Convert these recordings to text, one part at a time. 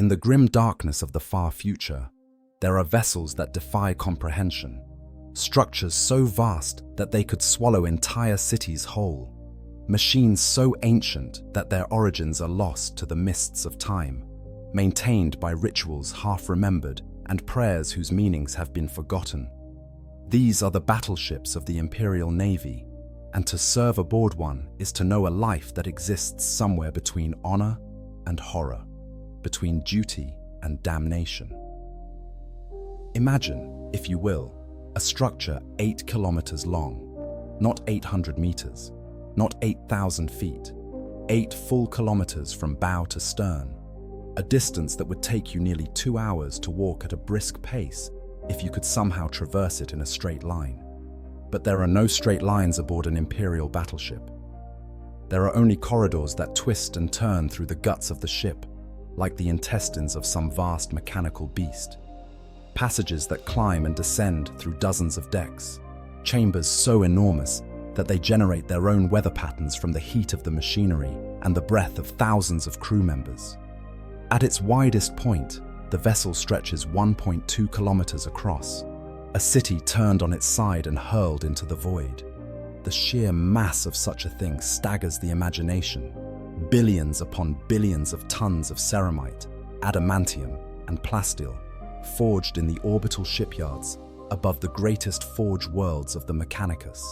In the grim darkness of the far future, there are vessels that defy comprehension, structures so vast that they could swallow entire cities whole, machines so ancient that their origins are lost to the mists of time, maintained by rituals half-remembered and prayers whose meanings have been forgotten. These are the battleships of the Imperial Navy, and to serve aboard one is to know a life that exists somewhere between honor and horror, between duty and damnation. Imagine, if you will, a structure 8 kilometers long, not 800 meters, not 8,000 feet, 8 full kilometers from bow to stern, a distance that would take you nearly 2 hours to walk at a brisk pace if you could somehow traverse it in a straight line. But there are no straight lines aboard an Imperial battleship. There are only corridors that twist and turn through the guts of the ship, like the intestines of some vast mechanical beast. Passages that climb and descend through dozens of decks, chambers so enormous that they generate their own weather patterns from the heat of the machinery and the breath of thousands of crew members. At its widest point, the vessel stretches 1.2 kilometers across, a city turned on its side and hurled into the void. The sheer mass of such a thing staggers the imagination. Billions upon billions of tons of ceramite, adamantium, and plasteel, forged in the orbital shipyards above the greatest forge worlds of the Mechanicus.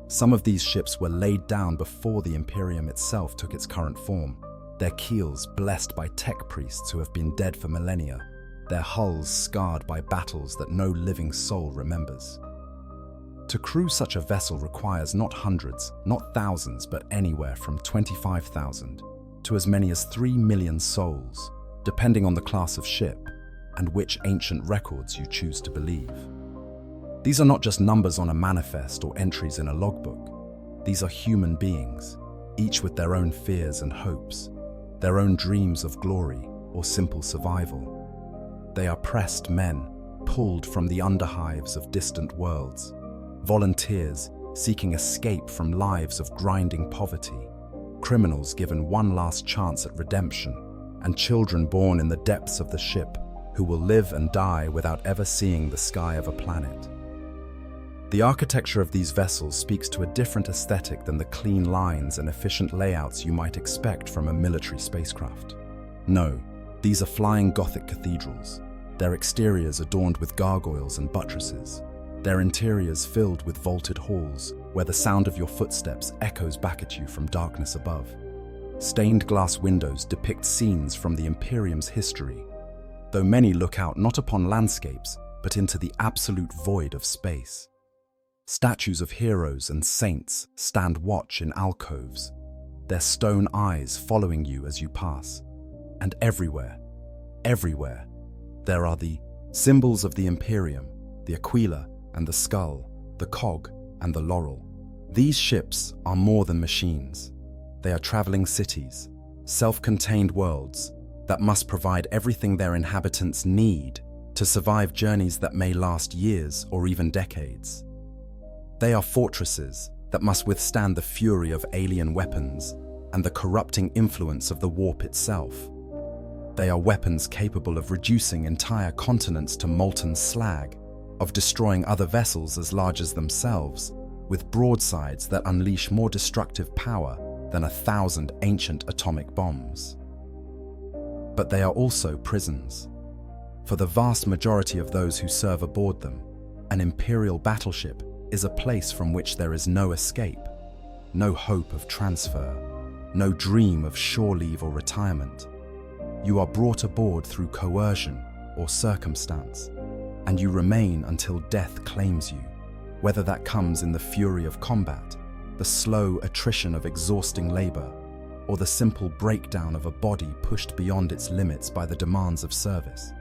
Some of these ships were laid down before the Imperium itself took its current form, their keels blessed by tech priests who have been dead for millennia, their hulls scarred by battles that no living soul remembers. To crew such a vessel requires not hundreds, not thousands, but anywhere from 25,000 to as many as 3 million souls, depending on the class of ship and which ancient records you choose to believe. These are not just numbers on a manifest or entries in a logbook. These are human beings, each with their own fears and hopes, their own dreams of glory or simple survival. They are pressed men, pulled from the underhives of distant worlds, volunteers seeking escape from lives of grinding poverty, criminals given one last chance at redemption, and children born in the depths of the ship who will live and die without ever seeing the sky of a planet. The architecture of these vessels speaks to a different aesthetic than the clean lines and efficient layouts you might expect from a military spacecraft. No, these are flying Gothic cathedrals, their exteriors adorned with gargoyles and buttresses, their interiors filled with vaulted halls where the sound of your footsteps echoes back at you from darkness above. Stained glass windows depict scenes from the Imperium's history, though many look out not upon landscapes, but into the absolute void of space. Statues of heroes and saints stand watch in alcoves, their stone eyes following you as you pass. And everywhere, there are the symbols of the Imperium, the Aquila and the skull, the cog and the laurel. These ships are more than machines. They are traveling cities, self-contained worlds that must provide everything their inhabitants need to survive journeys that may last years or even decades. They are fortresses that must withstand the fury of alien weapons and the corrupting influence of the warp itself. They are weapons capable of reducing entire continents to molten slag, of destroying other vessels as large as themselves, with broadsides that unleash more destructive power than 1,000 ancient atomic bombs. But they are also prisons. For the vast majority of those who serve aboard them, an Imperial battleship is a place from which there is no escape, no hope of transfer, no dream of shore leave or retirement. You are brought aboard through coercion or circumstance, and you remain until death claims you, whether that comes in the fury of combat, the slow attrition of exhausting labor, or the simple breakdown of a body pushed beyond its limits by the demands of service.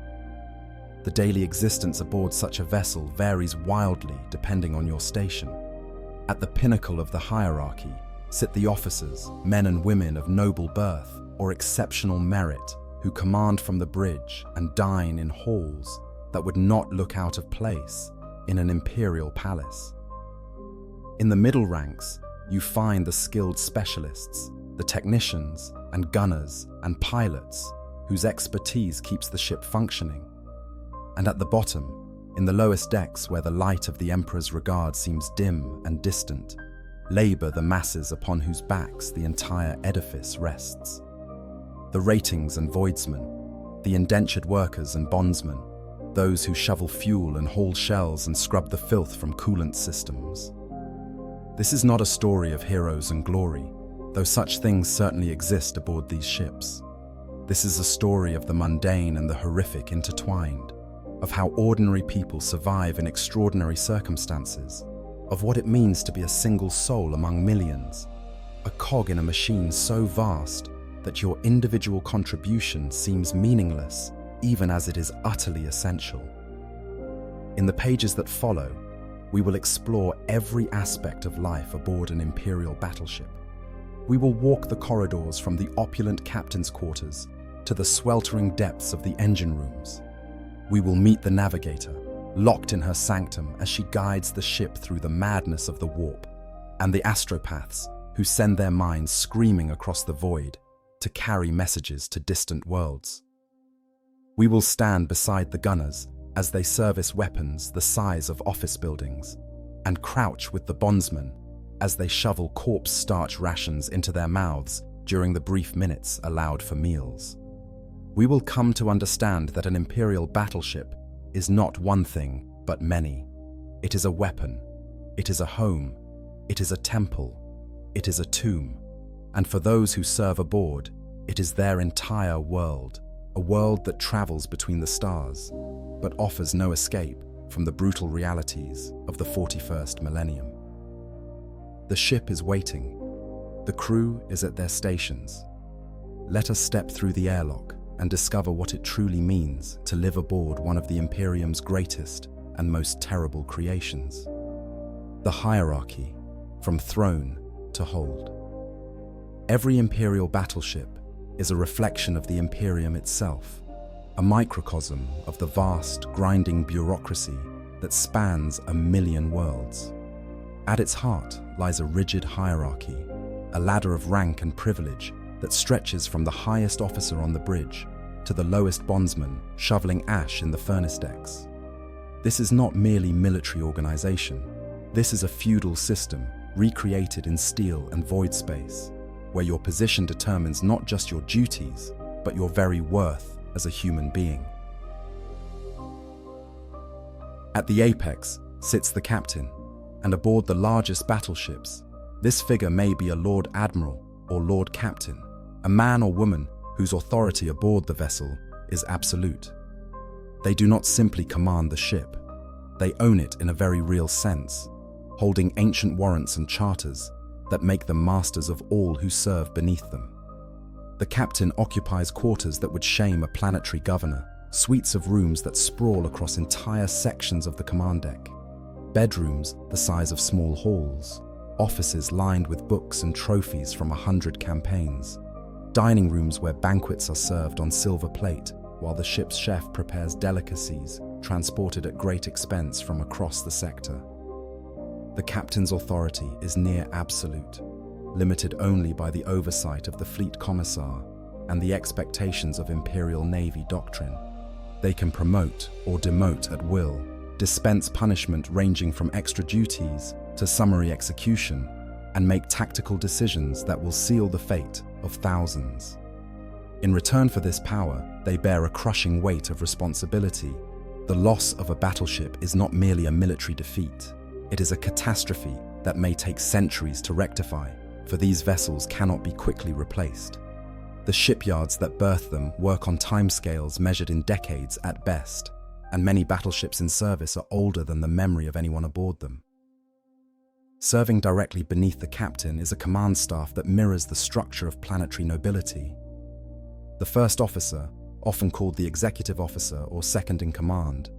The daily existence aboard such a vessel varies wildly depending on your station. At the pinnacle of the hierarchy sit the officers, men and women of noble birth or exceptional merit, who command from the bridge and dine in halls that would not look out of place in an imperial palace. In the middle ranks, you find the skilled specialists, the technicians and gunners and pilots whose expertise keeps the ship functioning. And at the bottom, in the lowest decks where the light of the Emperor's regard seems dim and distant, labor the masses upon whose backs the entire edifice rests. The ratings and voidsmen, the indentured workers and bondsmen, those who shovel fuel and haul shells and scrub the filth from coolant systems. This is not a story of heroes and glory, though such things certainly exist aboard these ships. This is a story of the mundane and the horrific intertwined, of how ordinary people survive in extraordinary circumstances, of what it means to be a single soul among millions, a cog in a machine so vast that your individual contribution seems meaningless even as it is utterly essential. In the pages that follow, we will explore every aspect of life aboard an Imperial battleship. We will walk the corridors from the opulent captain's quarters to the sweltering depths of the engine rooms. We will meet the navigator, locked in her sanctum as she guides the ship through the madness of the warp, and the astropaths who send their minds screaming across the void to carry messages to distant worlds. We will stand beside the gunners as they service weapons the size of office buildings, and crouch with the bondsmen as they shovel corpse starch rations into their mouths during the brief minutes allowed for meals. We will come to understand that an Imperial battleship is not one thing, but many. It is a weapon, it is a home, it is a temple, it is a tomb, and for those who serve aboard, it is their entire world, a world that travels between the stars, but offers no escape from the brutal realities of the 41st millennium. The ship is waiting. The crew is at their stations. Let us step through the airlock and discover what it truly means to live aboard one of the Imperium's greatest and most terrible creations. The hierarchy, from throne to hold. Every Imperial battleship is a reflection of the Imperium itself, a microcosm of the vast, grinding bureaucracy that spans a million worlds. At its heart lies a rigid hierarchy, a ladder of rank and privilege that stretches from the highest officer on the bridge to the lowest bondsman shoveling ash in the furnace decks. This is not merely military organization. This is a feudal system recreated in steel and void space, where your position determines not just your duties, but your very worth as a human being. At the apex sits the captain, and aboard the largest battleships, this figure may be a Lord Admiral or Lord Captain, a man or woman whose authority aboard the vessel is absolute. They do not simply command the ship, they own it in a very real sense, holding ancient warrants and charters that make them masters of all who serve beneath them. The captain occupies quarters that would shame a planetary governor, suites of rooms that sprawl across entire sections of the command deck, bedrooms the size of small halls, offices lined with books and trophies from 100 campaigns, dining rooms where banquets are served on silver plate while the ship's chef prepares delicacies transported at great expense from across the sector. The captain's authority is near absolute, limited only by the oversight of the fleet commissar and the expectations of Imperial Navy doctrine. They can promote or demote at will, dispense punishment ranging from extra duties to summary execution, and make tactical decisions that will seal the fate of thousands. In return for this power, they bear a crushing weight of responsibility. The loss of a battleship is not merely a military defeat. It is a catastrophe that may take centuries to rectify, for these vessels cannot be quickly replaced. The shipyards that birth them work on timescales measured in decades at best, and many battleships in service are older than the memory of anyone aboard them. Serving directly beneath the captain is a command staff that mirrors the structure of planetary nobility. The first officer, often called the executive officer or second in command,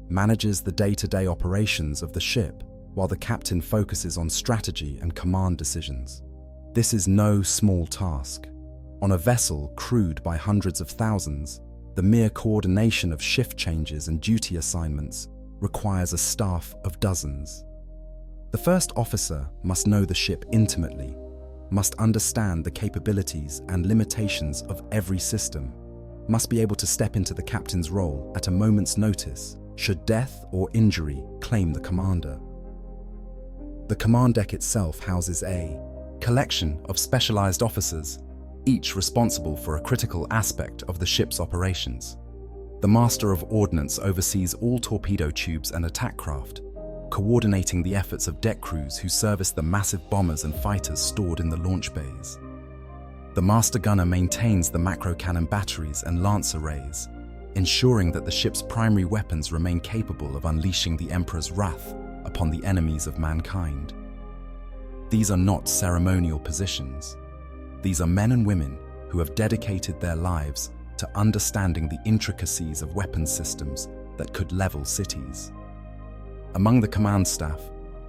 manages the day-to-day operations of the ship, while the captain focuses on strategy and command decisions. This is no small task. On a vessel crewed by hundreds of thousands, the mere coordination of shift changes and duty assignments requires a staff of dozens. The first officer must know the ship intimately, must understand the capabilities and limitations of every system, must be able to step into the captain's role at a moment's notice should death or injury claim the commander. The command deck itself houses a collection of specialized officers, each responsible for a critical aspect of the ship's operations. The Master of Ordnance oversees all torpedo tubes and attack craft, coordinating the efforts of deck crews who service the massive bombers and fighters stored in the launch bays. The Master Gunner maintains the macro cannon batteries and lance arrays, ensuring that the ship's primary weapons remain capable of unleashing the Emperor's wrath upon the enemies of mankind. These are not ceremonial positions. These are men and women who have dedicated their lives to understanding the intricacies of weapons systems that could level cities. Among the command staff,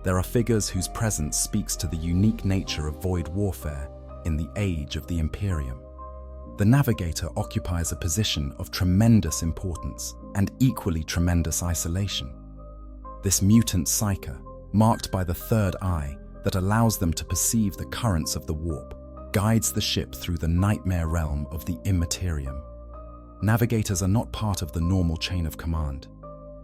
there are figures whose presence speaks to the unique nature of void warfare in the age of the Imperium. The navigator occupies a position of tremendous importance and equally tremendous isolation. This mutant psyker, marked by the third eye that allows them to perceive the currents of the warp, guides the ship through the nightmare realm of the Imperium. Navigators are not part of the normal chain of command.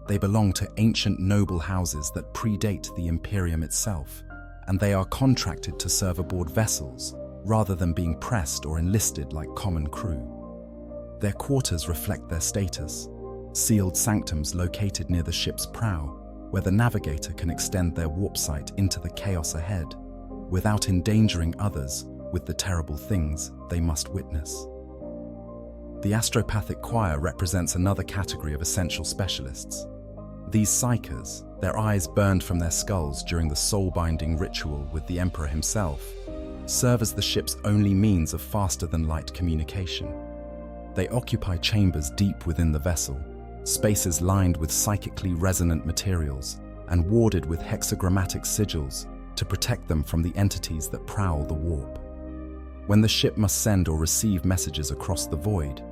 They belong to ancient noble houses that predate the Imperium itself, and they are contracted to serve aboard vessels rather than being pressed or enlisted like common crew. Their quarters reflect their status, sealed sanctums located near the ship's prow, where the navigator can extend their warp sight into the chaos ahead, without endangering others with the terrible things they must witness. The astropathic choir represents another category of essential specialists. These psychers, their eyes burned from their skulls during the soul-binding ritual with the Emperor himself, serve as the ship's only means of faster-than-light communication. They occupy chambers deep within the vessel, spaces lined with psychically resonant materials and warded with hexagrammatic sigils to protect them from the entities that prowl the warp. When the ship must send or receive messages across the void,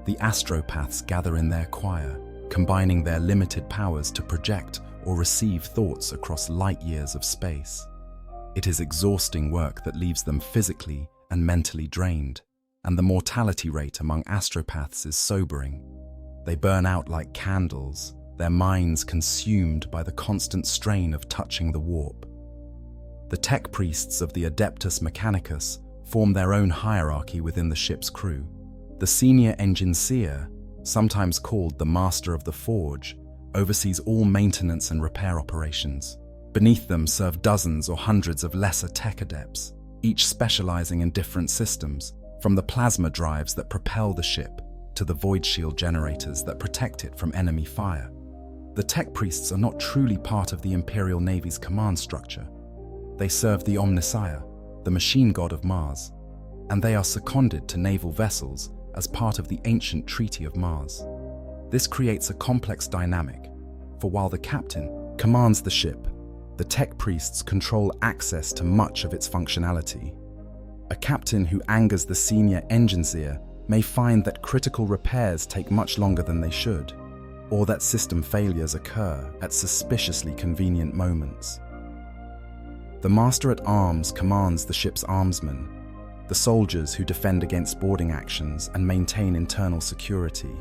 the astropaths gather in their choir, combining their limited powers to project or receive thoughts across light years of space. It is exhausting work that leaves them physically and mentally drained, and the mortality rate among astropaths is sobering. They burn out like candles, their minds consumed by the constant strain of touching the warp. The tech priests of the Adeptus Mechanicus form their own hierarchy within the ship's crew. The senior engineer, sometimes called the Master of the Forge, oversees all maintenance and repair operations. Beneath them serve dozens or hundreds of lesser tech adepts, each specializing in different systems, from the plasma drives that propel the ship to the void shield generators that protect it from enemy fire. The tech priests are not truly part of the Imperial Navy's command structure. They serve the Omnissiah, the machine god of Mars, and they are seconded to naval vessels as part of the ancient Treaty of Mars. This creates a complex dynamic, for while the captain commands the ship, the tech priests control access to much of its functionality. A captain who angers the senior engineer may find that critical repairs take much longer than they should, or that system failures occur at suspiciously convenient moments. The Master-at-Arms commands the ship's armsmen, the soldiers who defend against boarding actions and maintain internal security.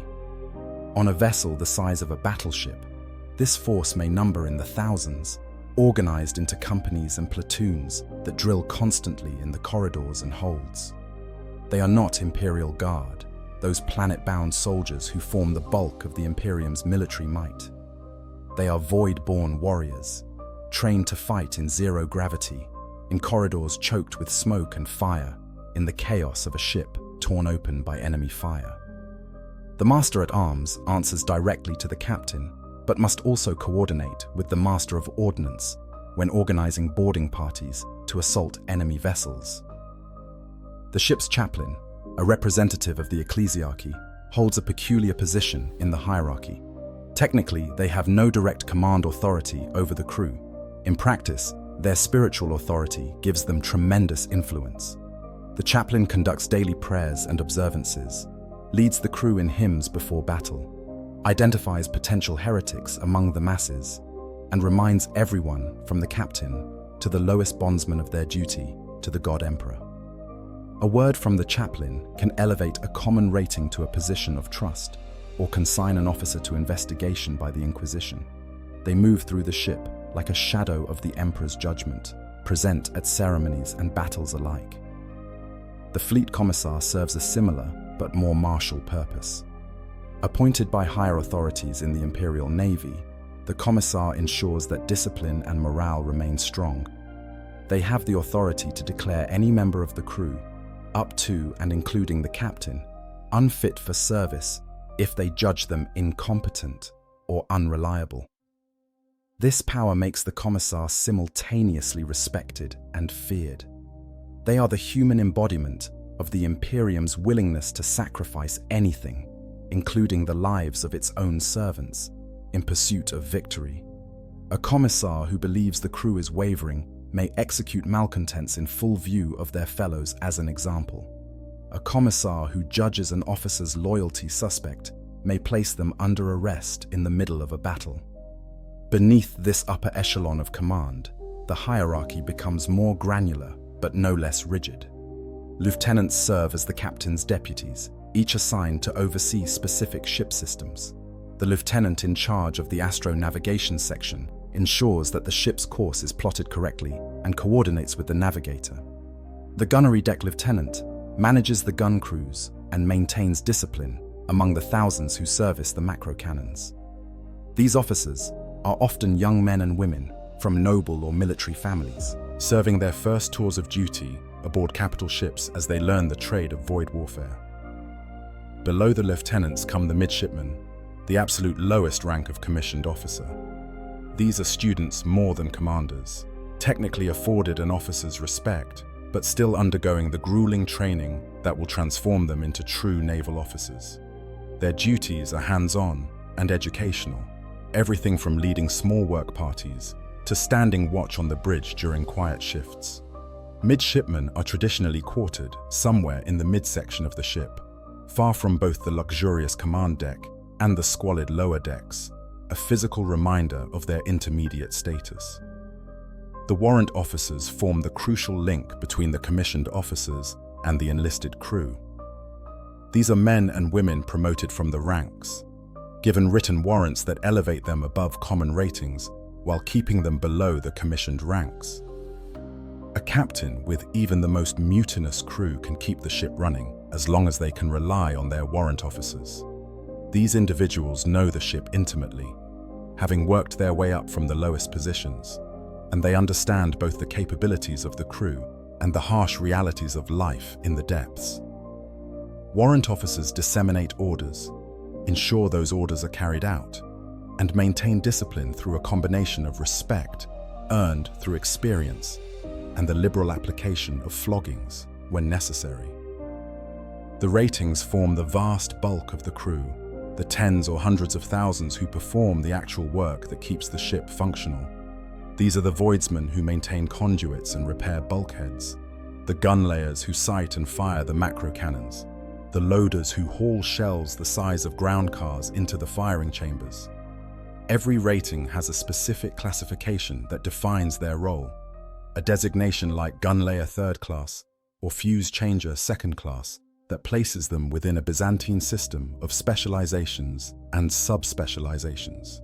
On a vessel the size of a battleship, this force may number in the thousands, organized into companies and platoons that drill constantly in the corridors and holds. They are not Imperial Guard, those planet-bound soldiers who form the bulk of the Imperium's military might. They are void-born warriors, trained to fight in zero gravity, in corridors choked with smoke and fire, in the chaos of a ship torn open by enemy fire. The Master-at-Arms answers directly to the captain, but must also coordinate with the Master of Ordnance when organizing boarding parties to assault enemy vessels. The ship's chaplain, a representative of the ecclesiarchy, holds a peculiar position in the hierarchy. Technically, they have no direct command authority over the crew. In practice, their spiritual authority gives them tremendous influence. The chaplain conducts daily prayers and observances, leads the crew in hymns before battle, identifies potential heretics among the masses, and reminds everyone from the captain to the lowest bondsman of their duty to the God Emperor. A word from the chaplain can elevate a common rating to a position of trust, or consign an officer to investigation by the Inquisition. They move through the ship like a shadow of the Emperor's judgment, present at ceremonies and battles alike. The fleet commissar serves a similar but more martial purpose. Appointed by higher authorities in the Imperial Navy, the commissar ensures that discipline and morale remain strong. They have the authority to declare any member of the crew, up to and including the captain, unfit for service if they judge them incompetent or unreliable. This power makes the commissar simultaneously respected and feared. They are the human embodiment of the Imperium's willingness to sacrifice anything, including the lives of its own servants, in pursuit of victory. A commissar who believes the crew is wavering may execute malcontents in full view of their fellows as an example. A commissar who judges an officer's loyalty suspect may place them under arrest in the middle of a battle. Beneath this upper echelon of command, the hierarchy becomes more granular but no less rigid. Lieutenants serve as the captain's deputies, each assigned to oversee specific ship systems. The lieutenant in charge of the astro-navigation section ensures that the ship's course is plotted correctly and coordinates with the navigator. The gunnery deck lieutenant manages the gun crews and maintains discipline among the thousands who service the macro cannons. These officers are often young men and women from noble or military families, serving their first tours of duty aboard capital ships as they learn the trade of void warfare. Below the lieutenants come the midshipmen, the absolute lowest rank of commissioned officer. These are students more than commanders, technically afforded an officer's respect, but still undergoing the grueling training that will transform them into true naval officers. Their duties are hands-on and educational, everything from leading small work parties to standing watch on the bridge during quiet shifts. Midshipmen are traditionally quartered somewhere in the midsection of the ship, far from both the luxurious command deck and the squalid lower decks, a physical reminder of their intermediate status. The warrant officers form the crucial link between the commissioned officers and the enlisted crew. These are men and women promoted from the ranks, given written warrants that elevate them above common ratings while keeping them below the commissioned ranks. A captain with even the most mutinous crew can keep the ship running as long as they can rely on their warrant officers. These individuals know the ship intimately, having worked their way up from the lowest positions, and they understand both the capabilities of the crew and the harsh realities of life in the depths. Warrant officers disseminate orders, ensure those orders are carried out, and maintain discipline through a combination of respect earned through experience and the liberal application of floggings when necessary. The ratings form the vast bulk of the crew, the tens or hundreds of thousands who perform the actual work that keeps the ship functional. These are the voidsmen who maintain conduits and repair bulkheads, the gun layers who sight and fire the macro cannons, the loaders who haul shells the size of ground cars into the firing chambers. Every rating has a specific classification that defines their role, a designation like gun layer 3rd class or fuse changer 2nd class that places them within a Byzantine system of specializations and subspecializations.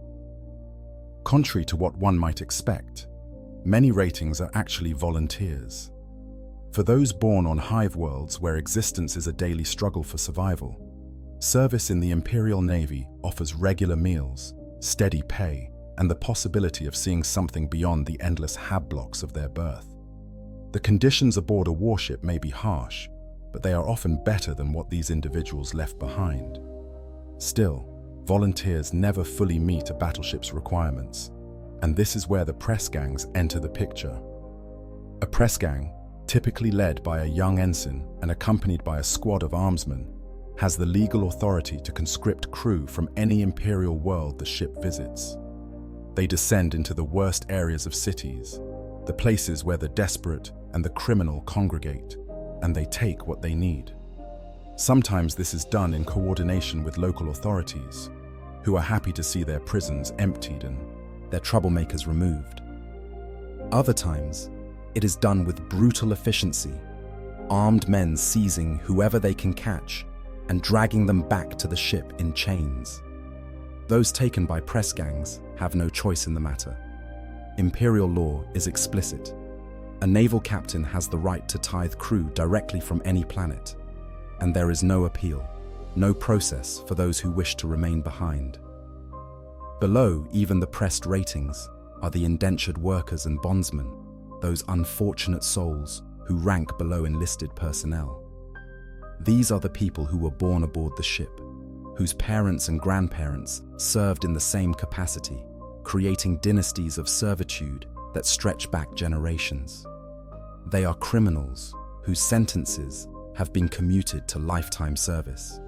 Contrary to what one might expect, many ratings are actually volunteers. For those born on hive worlds where existence is a daily struggle for survival, service in the Imperial Navy offers regular meals, steady pay, and the possibility of seeing something beyond the endless hab blocks of their birth. The conditions aboard a warship may be harsh, but they are often better than what these individuals left behind. Still, volunteers never fully meet a battleship's requirements, and this is where the press gangs enter the picture. A press gang, typically led by a young ensign and accompanied by a squad of armsmen, has the legal authority to conscript crew from any imperial world the ship visits. They descend into the worst areas of cities, the places where the desperate and the criminal congregate, and they take what they need. Sometimes this is done in coordination with local authorities, who are happy to see their prisons emptied and their troublemakers removed. Other times, it is done with brutal efficiency, armed men seizing whoever they can catch and dragging them back to the ship in chains. Those taken by press gangs have no choice in the matter. Imperial law is explicit. A naval captain has the right to tithe crew directly from any planet, and there is no appeal, no process for those who wish to remain behind. Below even the pressed ratings are the indentured workers and bondsmen, those unfortunate souls who rank below enlisted personnel. These are the people who were born aboard the ship, whose parents and grandparents served in the same capacity, creating dynasties of servitude that stretch back generations. They are criminals whose sentences have been commuted to lifetime service.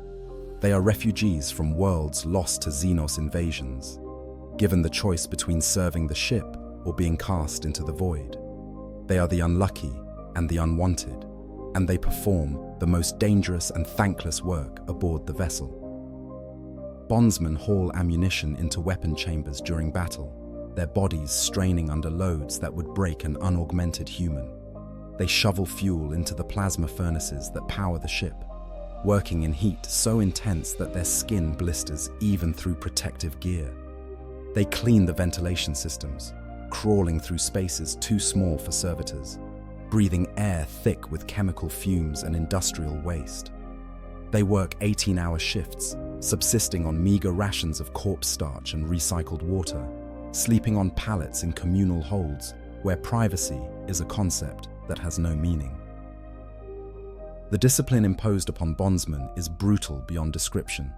They are refugees from worlds lost to Xenos invasions, given the choice between serving the ship or being cast into the void. They are the unlucky and the unwanted, and they perform the most dangerous and thankless work aboard the vessel. Bondsmen haul ammunition into weapon chambers during battle, their bodies straining under loads that would break an unaugmented human. They shovel fuel into the plasma furnaces that power the ship, working in heat so intense that their skin blisters even through protective gear. They clean the ventilation systems, crawling through spaces too small for servitors, breathing air thick with chemical fumes and industrial waste. They work 18-hour shifts, subsisting on meager rations of corpse starch and recycled water, sleeping on pallets in communal holds where privacy is a concept that has no meaning. The discipline imposed upon bondsmen is brutal beyond description.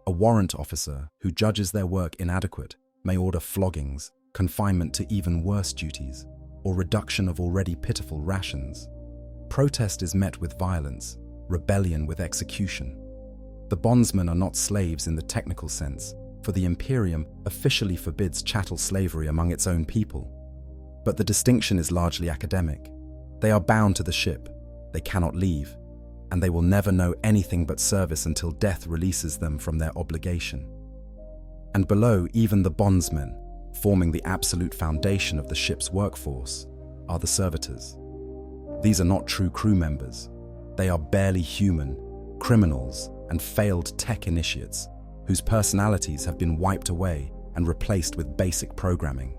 A warrant officer who judges their work inadequate may order floggings, confinement to even worse duties, or reduction of already pitiful rations. Protest is met with violence, rebellion with execution. The bondsmen are not slaves in the technical sense, for the Imperium officially forbids chattel slavery among its own people. But the distinction is largely academic. They are bound to the ship, they cannot leave, and they will never know anything but service until death releases them from their obligation. And below even the bondsmen, forming the absolute foundation of the ship's workforce, are the servitors. These are not true crew members. They are barely human, criminals, and failed tech initiates whose personalities have been wiped away and replaced with basic programming.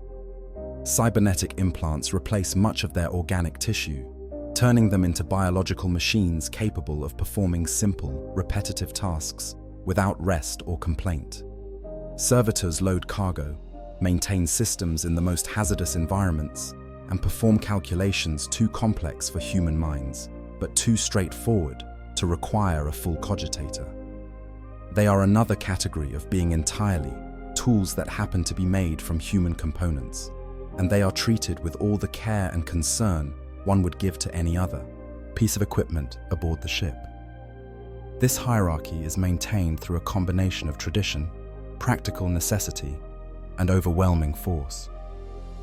Cybernetic implants replace much of their organic tissue, turning them into biological machines capable of performing simple, repetitive tasks without rest or complaint. Servitors load cargo, maintain systems in the most hazardous environments, and perform calculations too complex for human minds, but too straightforward to require a full cogitator. They are another category of being entirely tools that happen to be made from human components, and they are treated with all the care and concern one would give to any other piece of equipment aboard the ship. This hierarchy is maintained through a combination of tradition, practical necessity, and overwhelming force.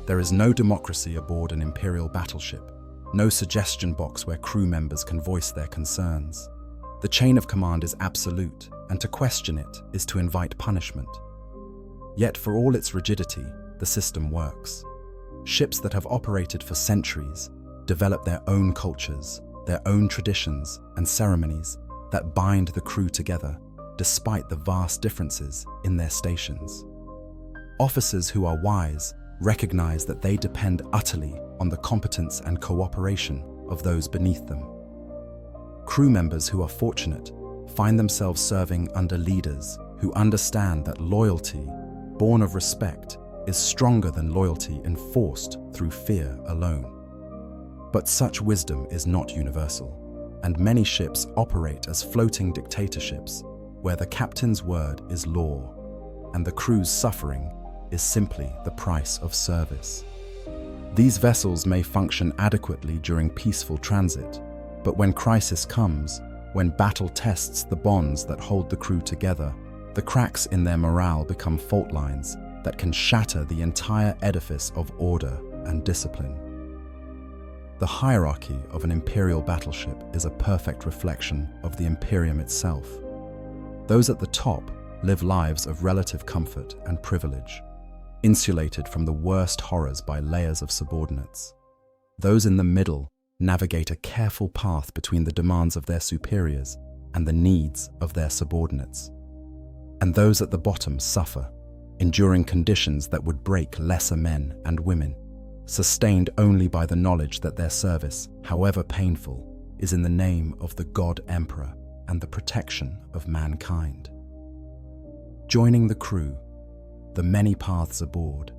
There is no democracy aboard an Imperial battleship, no suggestion box where crew members can voice their concerns. The chain of command is absolute, and to question it is to invite punishment. Yet for all its rigidity, the system works. Ships that have operated for centuries develop their own cultures, their own traditions and ceremonies that bind the crew together despite the vast differences in their stations. Officers who are wise recognize that they depend utterly on the competence and cooperation of those beneath them. Crew members who are fortunate find themselves serving under leaders who understand that loyalty, born of respect, is stronger than loyalty enforced through fear alone. But such wisdom is not universal, and many ships operate as floating dictatorships where the captain's word is law, and the crew's suffering is simply the price of service. These vessels may function adequately during peaceful transit, but when crisis comes, when battle tests the bonds that hold the crew together, the cracks in their morale become fault lines that can shatter the entire edifice of order and discipline. The hierarchy of an Imperial battleship is a perfect reflection of the Imperium itself. Those at the top live lives of relative comfort and privilege, insulated from the worst horrors by layers of subordinates. Those in the middle navigate a careful path between the demands of their superiors and the needs of their subordinates. And those at the bottom suffer, enduring conditions that would break lesser men and women, sustained only by the knowledge that their service, however painful, is in the name of the God Emperor and the protection of mankind. Joining the crew, the many paths aboard.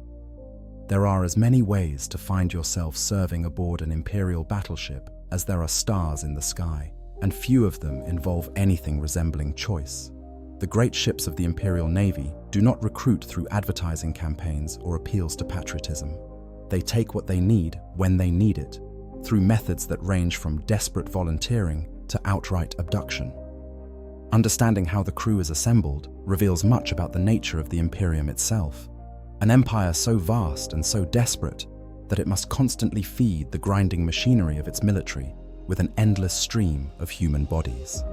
There are as many ways to find yourself serving aboard an Imperial battleship as there are stars in the sky, and few of them involve anything resembling choice. The great ships of the Imperial Navy do not recruit through advertising campaigns or appeals to patriotism. They take what they need when they need it, through methods that range from desperate volunteering to outright abduction. Understanding how the crew is assembled reveals much about the nature of the Imperium itself, an empire so vast and so desperate that it must constantly feed the grinding machinery of its military with an endless stream of human bodies.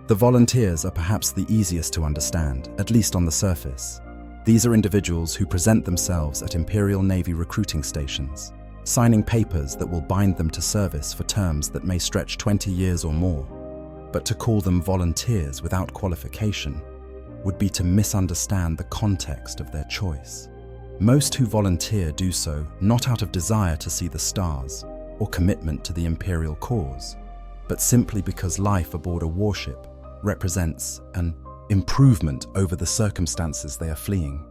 The volunteers are perhaps the easiest to understand, at least on the surface. These are individuals who present themselves at Imperial Navy recruiting stations, signing papers that will bind them to service for terms that may stretch 20 years or more. But to call them volunteers without qualification would be to misunderstand the context of their choice. Most who volunteer do so not out of desire to see the stars or commitment to the Imperial cause, but simply because life aboard a warship represents an improvement over the circumstances they are fleeing.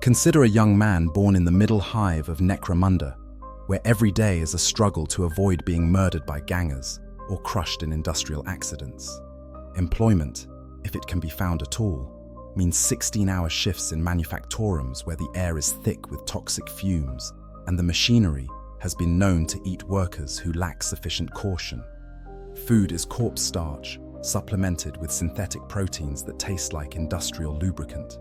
Consider a young man born in the middle hive of Necromunda, where every day is a struggle to avoid being murdered by gangers or crushed in industrial accidents. Employment, if it can be found at all, means 16-hour shifts in manufactorums where the air is thick with toxic fumes and the machinery has been known to eat workers who lack sufficient caution. Food is corpse starch, supplemented with synthetic proteins that taste like industrial lubricant.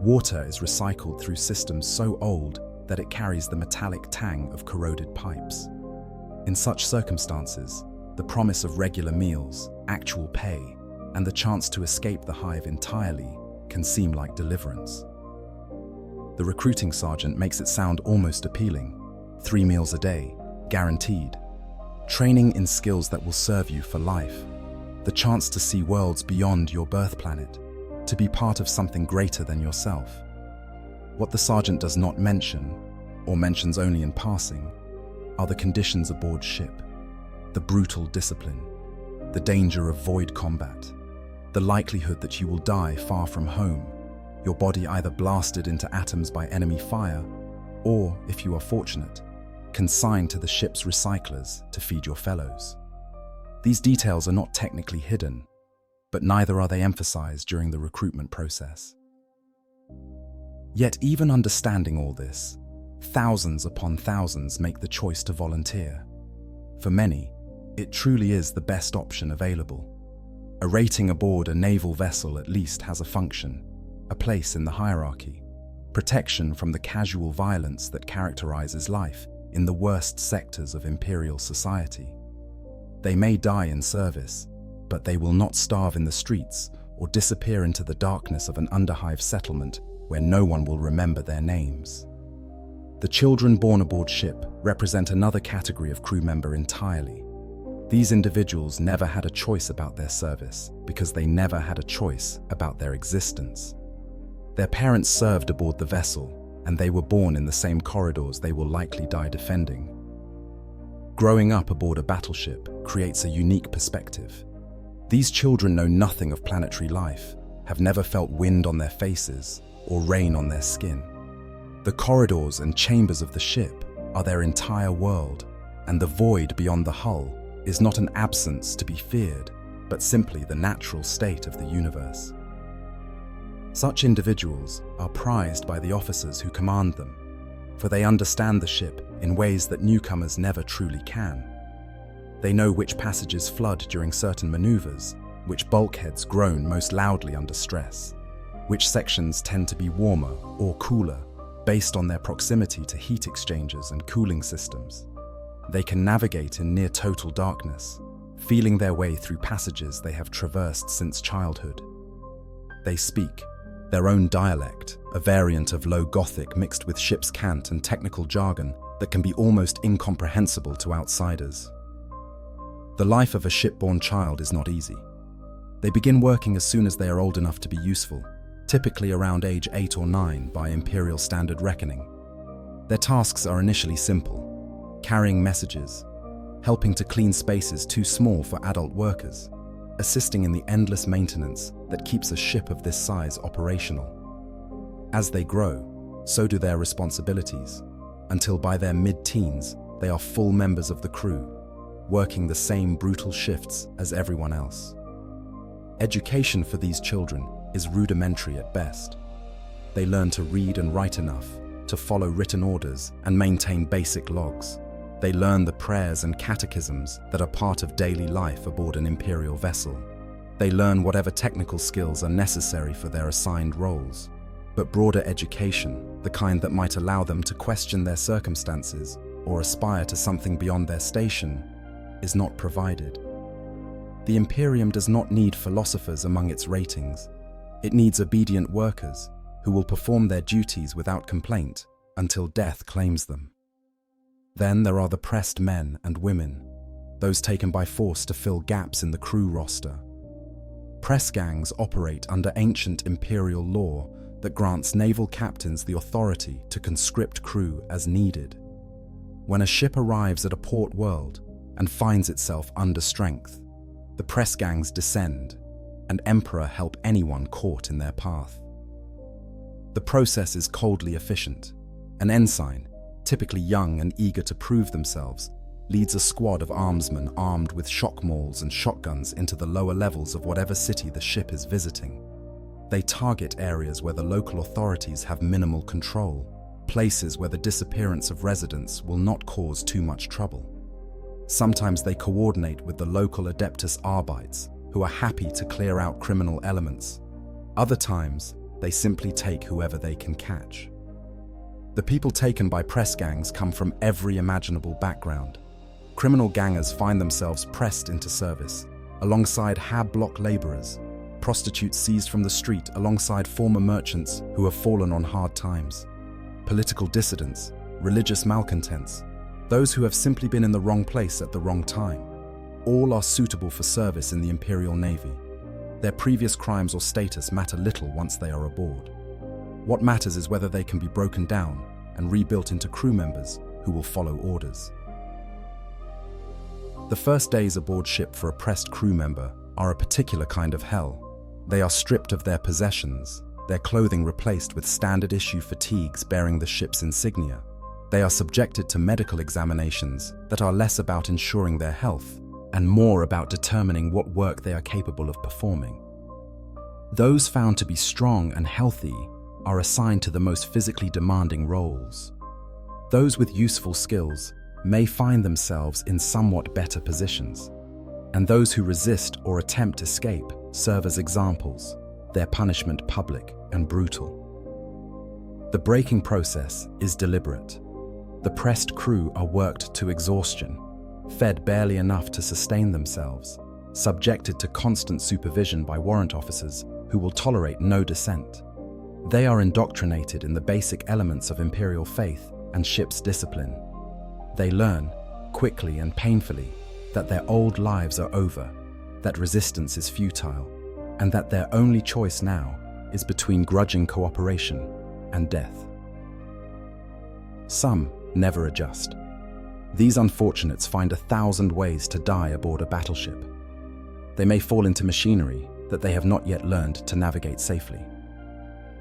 Water is recycled through systems so old that it carries the metallic tang of corroded pipes. In such circumstances, the promise of regular meals, actual pay, and the chance to escape the hive entirely can seem like deliverance. The recruiting sergeant makes it sound almost appealing. 3 meals a day, guaranteed. Training in skills that will serve you for life. The chance to see worlds beyond your birth planet, to be part of something greater than yourself. What the sergeant does not mention, or mentions only in passing, are the conditions aboard ship, the brutal discipline, the danger of void combat, the likelihood that you will die far from home, your body either blasted into atoms by enemy fire, or, if you are fortunate, consigned to the ship's recyclers to feed your fellows. These details are not technically hidden, but neither are they emphasized during the recruitment process. Yet even understanding all this, thousands upon thousands make the choice to volunteer. For many, it truly is the best option available. A rating aboard a naval vessel at least has a function, a place in the hierarchy, protection from the casual violence that characterizes life in the worst sectors of Imperial society. They may die in service, but they will not starve in the streets or disappear into the darkness of an underhive settlement where no one will remember their names. The children born aboard ship represent another category of crew member entirely. These individuals never had a choice about their service because they never had a choice about their existence. Their parents served aboard the vessel, and they were born in the same corridors they will likely die defending. Growing up aboard a battleship creates a unique perspective. These children know nothing of planetary life, have never felt wind on their faces or rain on their skin. The corridors and chambers of the ship are their entire world, and the void beyond the hull is not an absence to be feared, but simply the natural state of the universe. Such individuals are prized by the officers who command them, for they understand the ship in ways that newcomers never truly can. They know which passages flood during certain maneuvers, which bulkheads groan most loudly under stress, which sections tend to be warmer or cooler based on their proximity to heat exchangers and cooling systems. They can navigate in near total darkness, feeling their way through passages they have traversed since childhood. They speak their own dialect, a variant of Low Gothic mixed with ship's cant and technical jargon that can be almost incomprehensible to outsiders. The life of a shipborne child is not easy. They begin working as soon as they are old enough to be useful, typically around age 8 or 9 by Imperial standard reckoning. Their tasks are initially simple: carrying messages, helping to clean spaces too small for adult workers, assisting in the endless maintenance that keeps a ship of this size operational. As they grow, so do their responsibilities, until by their mid-teens, they are full members of the crew, working the same brutal shifts as everyone else. Education for these children is rudimentary at best. They learn to read and write enough to follow written orders and maintain basic logs. They learn the prayers and catechisms that are part of daily life aboard an Imperial vessel. They learn whatever technical skills are necessary for their assigned roles. But broader education, the kind that might allow them to question their circumstances or aspire to something beyond their station, is not provided. The Imperium does not need philosophers among its ratings. It needs obedient workers who will perform their duties without complaint until death claims them. Then there are the pressed men and women, those taken by force to fill gaps in the crew roster. Press gangs operate under ancient Imperial law that grants naval captains the authority to conscript crew as needed. When a ship arrives at a port world and finds itself under strength, the press gangs descend, and Emperor help anyone caught in their path. The process is coldly efficient. An ensign, typically young and eager to prove themselves, leads a squad of armsmen armed with shock mauls and shotguns into the lower levels of whatever city the ship is visiting. They target areas where the local authorities have minimal control, places where the disappearance of residents will not cause too much trouble. Sometimes they coordinate with the local Adeptus Arbites, who are happy to clear out criminal elements. Other times, they simply take whoever they can catch. The people taken by press gangs come from every imaginable background. Criminal gangers find themselves pressed into service, alongside hab block laborers, prostitutes seized from the street alongside former merchants who have fallen on hard times, political dissidents, religious malcontents, those who have simply been in the wrong place at the wrong time. All are suitable for service in the Imperial Navy. Their previous crimes or status matter little once they are aboard. What matters is whether they can be broken down and rebuilt into crew members who will follow orders. The first days aboard ship for a pressed crew member are a particular kind of hell. They are stripped of their possessions, their clothing replaced with standard issue fatigues bearing the ship's insignia. They are subjected to medical examinations that are less about ensuring their health and more about determining what work they are capable of performing. Those found to be strong and healthy are assigned to the most physically demanding roles. Those with useful skills may find themselves in somewhat better positions, and those who resist or attempt escape serve as examples, their punishment public and brutal. The breaking process is deliberate. The pressed crew are worked to exhaustion, fed barely enough to sustain themselves, subjected to constant supervision by warrant officers who will tolerate no dissent. They are indoctrinated in the basic elements of Imperial faith and ship's discipline. They learn, quickly and painfully, that their old lives are over, that resistance is futile, and that their only choice now is between grudging cooperation and death. Some never adjust. These unfortunates find 1,000 ways to die aboard a battleship. They may fall into machinery that they have not yet learned to navigate safely.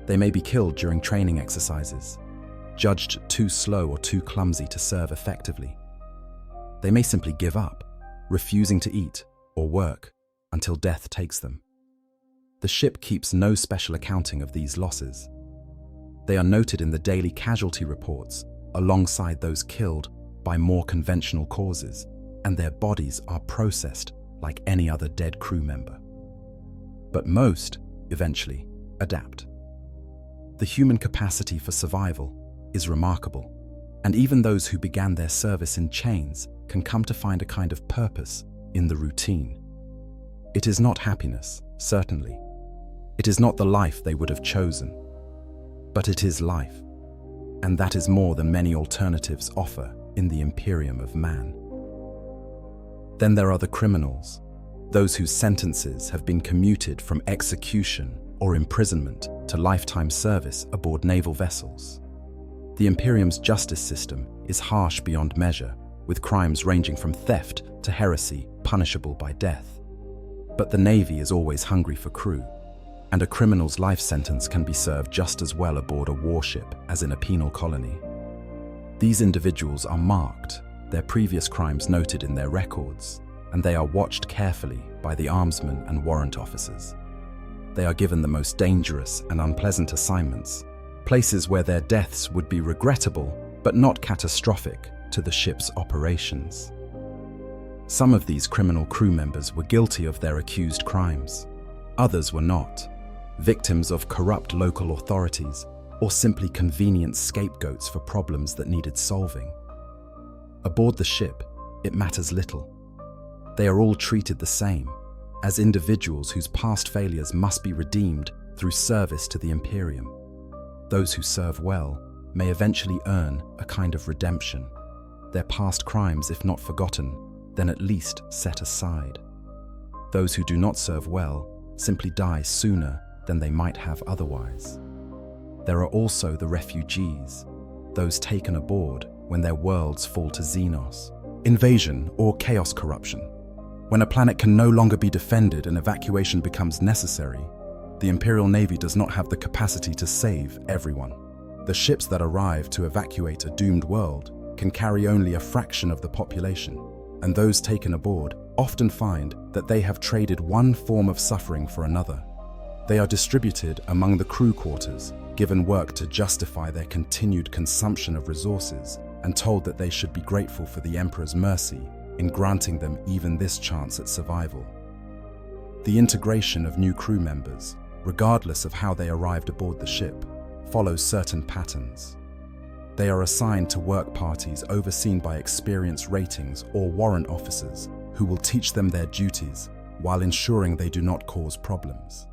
They may be killed during training exercises, judged too slow or too clumsy to serve effectively. They may simply give up, refusing to eat or work until death takes them. The ship keeps no special accounting of these losses. They are noted in the daily casualty reports alongside those killed by more conventional causes, and their bodies are processed like any other dead crew member. But most, eventually, adapt. The human capacity for survival is remarkable, and even those who began their service in chains can come to find a kind of purpose in the routine. It is not happiness, certainly. It is not the life they would have chosen, but it is life. and that is more than many alternatives offer in the Imperium of man. Then there are the criminals, those whose sentences have been commuted from execution or imprisonment to lifetime service aboard naval vessels. The Imperium's justice system is harsh beyond measure, with crimes ranging from theft to heresy punishable by death. But the Navy is always hungry for crew, and a criminal's life sentence can be served just as well aboard a warship as in a penal colony. These individuals are marked, their previous crimes noted in their records, and they are watched carefully by the armsmen and warrant officers. They are given the most dangerous and unpleasant assignments, places where their deaths would be regrettable but not catastrophic to the ship's operations. Some of these criminal crew members were guilty of their accused crimes. Others were not, victims of corrupt local authorities or simply convenient scapegoats for problems that needed solving. Aboard the ship, it matters little. They are all treated the same, as individuals whose past failures must be redeemed through service to the Imperium. Those who serve well may eventually earn a kind of redemption, their past crimes, if not forgotten, then at least set aside. Those who do not serve well simply die sooner than they might have otherwise. There are also the refugees, those taken aboard when their worlds fall to xenos, invasion or chaos corruption. When a planet can no longer be defended and evacuation becomes necessary, the Imperial Navy does not have the capacity to save everyone. The ships that arrive to evacuate a doomed world can carry only a fraction of the population, and those taken aboard often find that they have traded one form of suffering for another. They are distributed among the crew quarters, given work to justify their continued consumption of resources, and told that they should be grateful for the Emperor's mercy in granting them even this chance at survival. The integration of new crew members, regardless of how they arrived aboard the ship, follows certain patterns. They are assigned to work parties overseen by experienced ratings or warrant officers who will teach them their duties while ensuring they do not cause problems.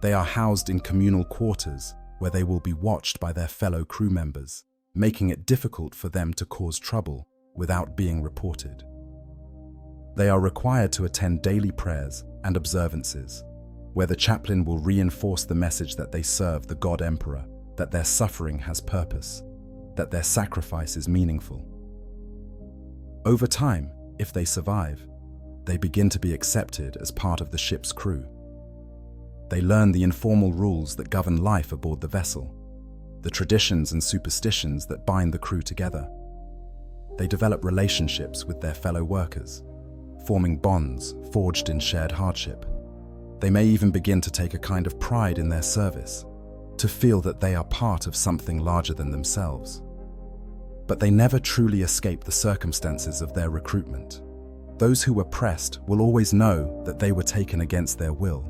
They are housed in communal quarters where they will be watched by their fellow crew members, making it difficult for them to cause trouble without being reported. They are required to attend daily prayers and observances, where the chaplain will reinforce the message that they serve the God Emperor, that their suffering has purpose, that their sacrifice is meaningful. Over time, if they survive, they begin to be accepted as part of the ship's crew. They learn the informal rules that govern life aboard the vessel, the traditions and superstitions that bind the crew together. They develop relationships with their fellow workers, forming bonds forged in shared hardship. They may even begin to take a kind of pride in their service, to feel that they are part of something larger than themselves. But they never truly escape the circumstances of their recruitment. Those who were pressed will always know that they were taken against their will.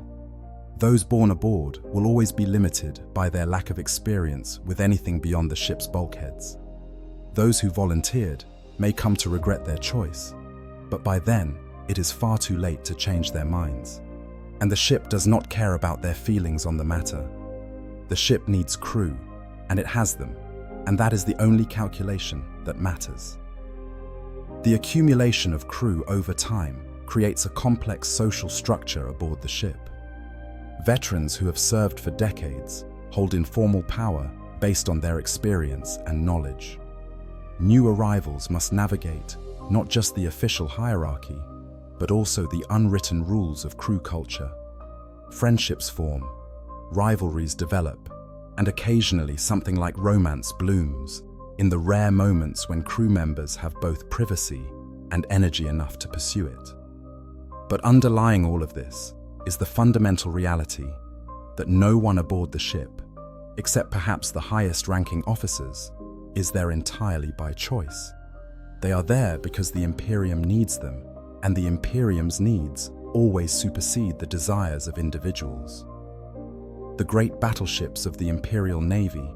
Those born aboard will always be limited by their lack of experience with anything beyond the ship's bulkheads. Those who volunteered may come to regret their choice, but by then it is far too late to change their minds. And the ship does not care about their feelings on the matter. The ship needs crew, and it has them, and that is the only calculation that matters. The accumulation of crew over time creates a complex social structure aboard the ship. Veterans who have served for decades hold informal power based on their experience and knowledge. New arrivals must navigate not just the official hierarchy, but also the unwritten rules of crew culture. Friendships form, rivalries develop, and occasionally something like romance blooms in the rare moments when crew members have both privacy and energy enough to pursue it. But underlying all of this is the fundamental reality that no one aboard the ship, except perhaps the highest-ranking officers, is there entirely by choice. They are there because the Imperium needs them, and the Imperium's needs always supersede the desires of individuals. The great battleships of the Imperial Navy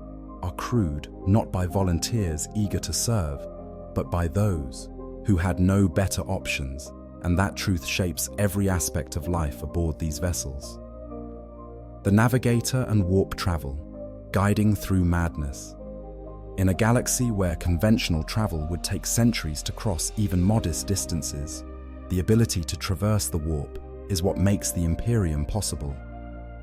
are crewed not by volunteers eager to serve, but by those who had no better options, and that truth shapes every aspect of life aboard these vessels. The navigator and warp travel, guiding through madness. In a galaxy where conventional travel would take centuries to cross even modest distances, the ability to traverse the warp is what makes the Imperium possible.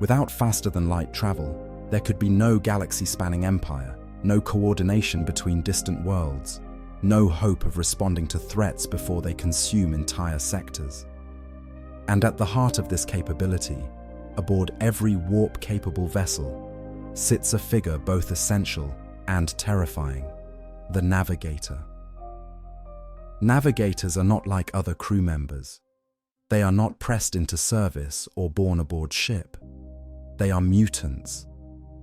Without faster-than-light travel, there could be no galaxy-spanning empire, no coordination between distant worlds, no hope of responding to threats before they consume entire sectors. And at the heart of this capability, aboard every warp-capable vessel, sits a figure both essential and terrifying: the navigator. Navigators are not like other crew members. They are not pressed into service or born aboard ship. They are mutants,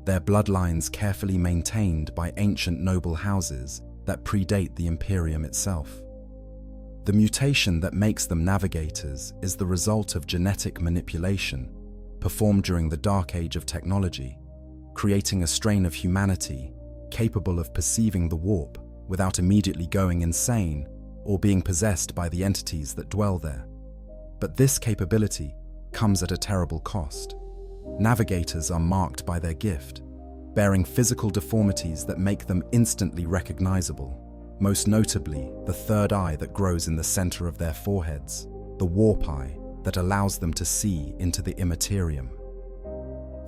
their bloodlines carefully maintained by ancient noble houses that predate the Imperium itself. The mutation that makes them navigators is the result of genetic manipulation performed during the Dark Age of technology, creating a strain of humanity capable of perceiving the warp without immediately going insane or being possessed by the entities that dwell there. But this capability comes at a terrible cost. Navigators are marked by their gift, bearing physical deformities that make them instantly recognizable, most notably the third eye that grows in the center of their foreheads, the warp eye that allows them to see into the immaterium.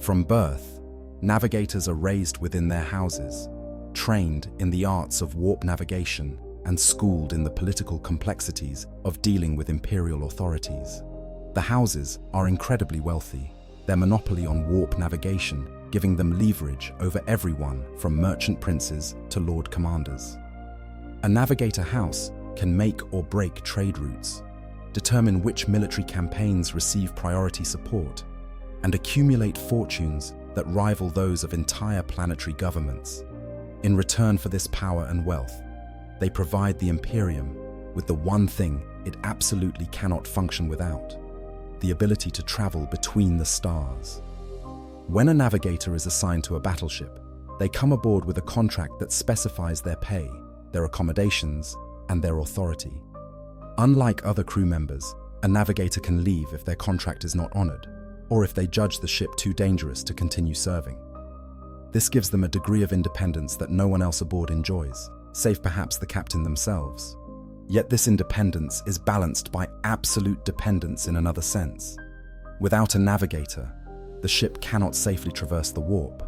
From birth, navigators are raised within their houses, trained in the arts of warp navigation, and schooled in the political complexities of dealing with imperial authorities. The houses are incredibly wealthy, their monopoly on warp navigation giving them leverage over everyone from merchant princes to lord commanders. A navigator house can make or break trade routes, determine which military campaigns receive priority support, and accumulate fortunes that rival those of entire planetary governments. In return for this power and wealth, they provide the Imperium with the one thing it absolutely cannot function without: the ability to travel between the stars. When a navigator is assigned to a battleship, they come aboard with a contract that specifies their pay, their accommodations, and their authority. Unlike other crew members, a navigator can leave if their contract is not honored, or if they judge the ship too dangerous to continue serving. This gives them a degree of independence that no one else aboard enjoys, save perhaps the captain themselves. Yet this independence is balanced by absolute dependence in another sense. Without a navigator, the ship cannot safely traverse the warp,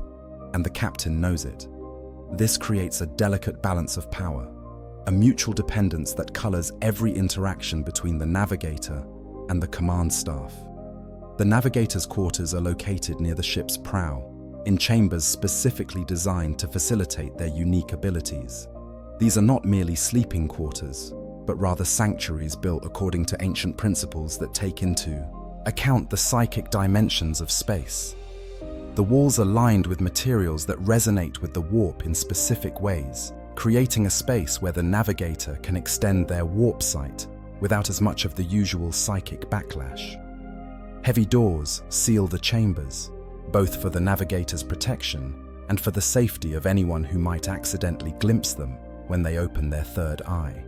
and the captain knows it. This creates a delicate balance of power, a mutual dependence that colors every interaction between the navigator and the command staff. The navigator's quarters are located near the ship's prow, in chambers specifically designed to facilitate their unique abilities. These are not merely sleeping quarters, but rather sanctuaries built according to ancient principles that take into account the psychic dimensions of space. The walls are lined with materials that resonate with the warp in specific ways, creating a space where the navigator can extend their warp sight without as much of the usual psychic backlash. Heavy doors seal the chambers, both for the navigator's protection and for the safety of anyone who might accidentally glimpse them when they open their third eye.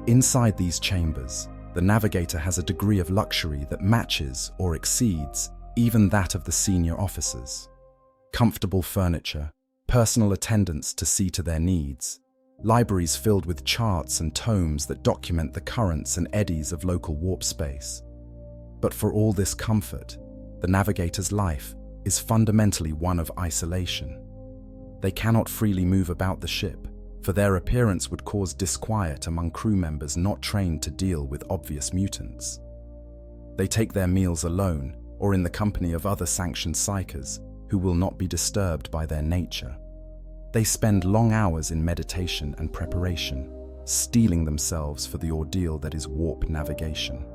Inside these chambers, the navigator has a degree of luxury that matches or exceeds even that of the senior officers. Comfortable furniture, personal attendants to see to their needs, libraries filled with charts and tomes that document the currents and eddies of local warp space. But for all this comfort, the navigator's life is fundamentally one of isolation. They cannot freely move about the ship, for their appearance would cause disquiet among crew members not trained to deal with obvious mutants. They take their meals alone or in the company of other sanctioned psychers who will not be disturbed by their nature. They spend long hours in meditation and preparation, steeling themselves for the ordeal that is warp navigation.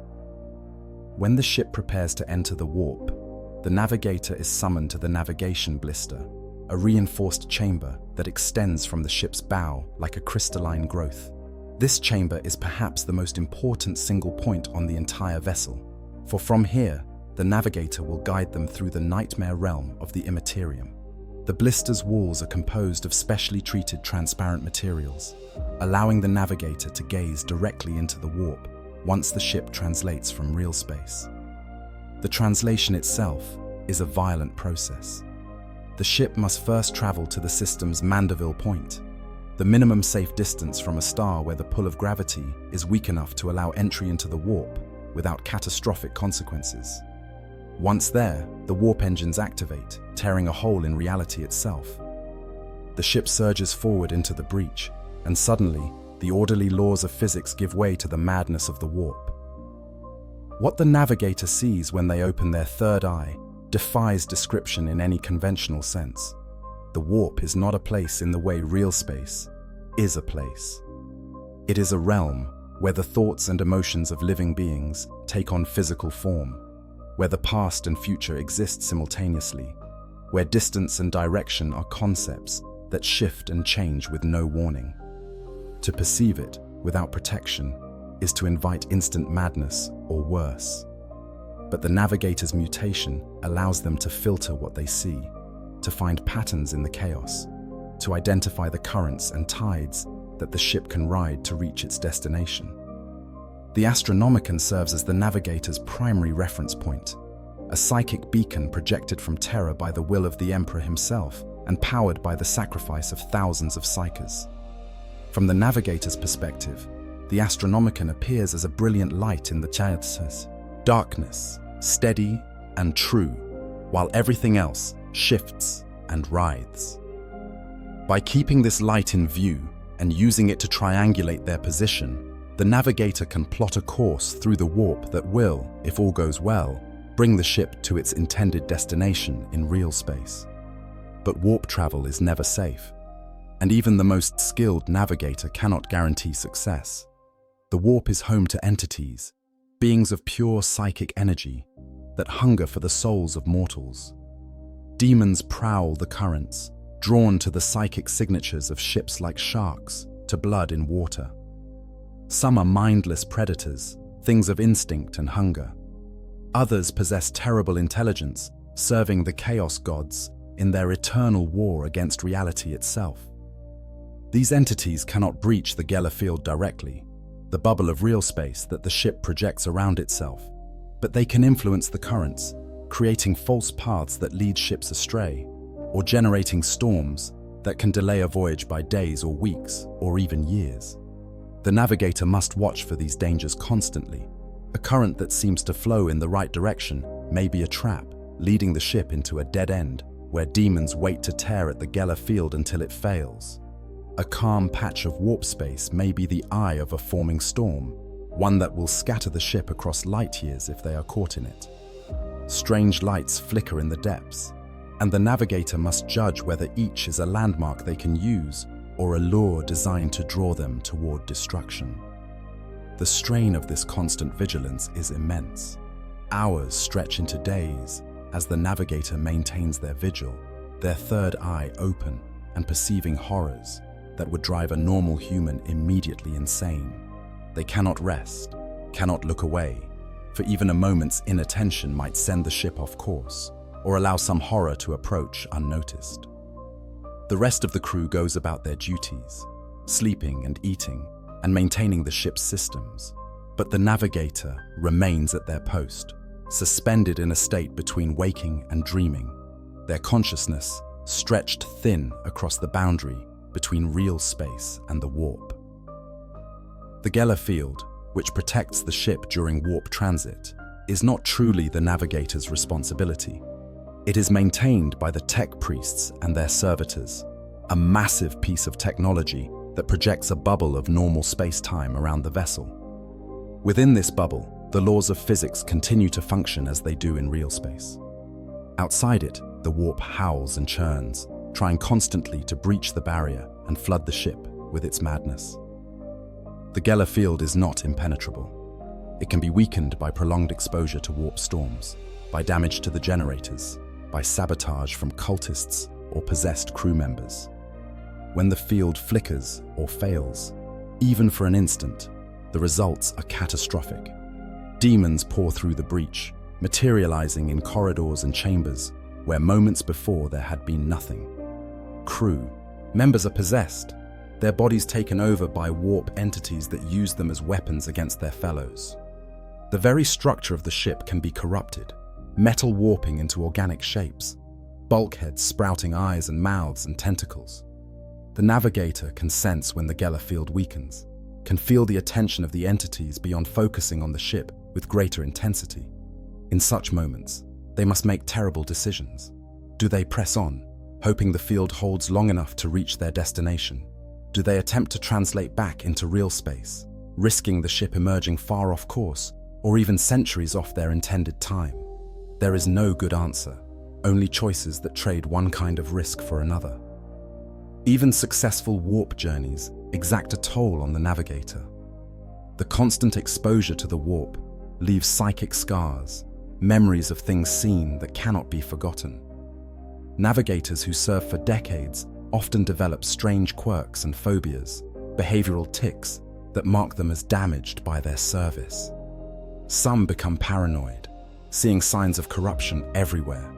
When the ship prepares to enter the warp, the navigator is summoned to the navigation blister, a reinforced chamber that extends from the ship's bow like a crystalline growth. This chamber is perhaps the most important single point on the entire vessel, for from here, the navigator will guide them through the nightmare realm of the immaterium. The blister's walls are composed of specially treated transparent materials, allowing the navigator to gaze directly into the warp once the ship translates from real space. The translation itself is a violent process. the ship must first travel to the system's Mandeville point, the minimum safe distance from a star where the pull of gravity is weak enough to allow entry into the warp without catastrophic consequences. Once there, the warp engines activate, tearing a hole in reality itself. The ship surges forward into the breach, and suddenly, the orderly laws of physics give way to the madness of the warp. What the navigator sees when they open their third eye defies description in any conventional sense. The warp is not a place in the way real space is a place. It is a realm where the thoughts and emotions of living beings take on physical form, where the past and future exist simultaneously, where distance and direction are concepts that shift and change with no warning. To perceive it without protection is to invite instant madness or worse. But the navigator's mutation allows them to filter what they see, to find patterns in the chaos, to identify the currents and tides that the ship can ride to reach its destination. The Astronomicon serves as the navigator's primary reference point, a psychic beacon projected from Terra by the will of the Emperor himself and powered by the sacrifice of thousands of psychers. From the navigator's perspective, the Astronomicon appears as a brilliant light in the chaos, darkness, steady and true, while everything else shifts and writhes. By keeping this light in view and using it to triangulate their position, the navigator can plot a course through the warp that will, if all goes well, bring the ship to its intended destination in real space. But warp travel is never safe, and even the most skilled navigator cannot guarantee success. The warp is home to entities, beings of pure psychic energy, that hunger for the souls of mortals. Demons prowl the currents, drawn to the psychic signatures of ships like sharks to blood in water. Some are mindless predators, things of instinct and hunger. Others possess terrible intelligence, serving the chaos gods in their eternal war against reality itself. These entities cannot breach the Geller field directly, the bubble of real space that the ship projects around itself, but they can influence the currents, creating false paths that lead ships astray, or generating storms that can delay a voyage by days or weeks or even years. The navigator must watch for these dangers constantly. A current that seems to flow in the right direction may be a trap, leading the ship into a dead end where demons wait to tear at the Geller field until it fails. A calm patch of warp space may be the eye of a forming storm, one that will scatter the ship across light years if they are caught in it. Strange lights flicker in the depths, and the navigator must judge whether each is a landmark they can use or a lure designed to draw them toward destruction. The strain of this constant vigilance is immense. Hours stretch into days as the navigator maintains their vigil, their third eye open and perceiving horrors that would drive a normal human immediately insane. They cannot rest, cannot look away, for even a moment's inattention might send the ship off course or allow some horror to approach unnoticed. The rest of the crew goes about their duties, sleeping and eating and maintaining the ship's systems, but the navigator remains at their post, suspended in a state between waking and dreaming, their consciousness stretched thin across the boundary between real space and the warp. The Geller field, which protects the ship during warp transit, is not truly the navigator's responsibility. It is maintained by the tech priests and their servitors, a massive piece of technology that projects a bubble of normal space-time around the vessel. Within this bubble, the laws of physics continue to function as they do in real space. Outside it, the warp howls and churns, trying constantly to breach the barrier and flood the ship with its madness. The Geller field is not impenetrable. It can be weakened by prolonged exposure to warp storms, by damage to the generators, by sabotage from cultists or possessed crew members. When the field flickers or fails, even for an instant, the results are catastrophic. Demons pour through the breach, materializing in corridors and chambers where moments before there had been nothing. Crew members are possessed, their bodies taken over by warp entities that use them as weapons against their fellows. The very structure of the ship can be corrupted, metal warping into organic shapes. bulkheads sprouting eyes and mouths and tentacles. The navigator can sense when the Geller field weakens, can feel the attention of the entities beyond focusing on the ship with greater intensity. In such moments, they must make terrible decisions. Do they press on, hoping the field holds long enough to reach their destination? Do they attempt to translate back into real space, risking the ship emerging far off course, or even centuries off their intended time? There is no good answer, only choices that trade one kind of risk for another. Even successful warp journeys exact a toll on the navigator. The constant exposure to the warp leaves psychic scars, memories of things seen that cannot be forgotten. Navigators who serve for decades often develop strange quirks and phobias, behavioral tics that mark them as damaged by their service. Some become paranoid, seeing signs of corruption everywhere.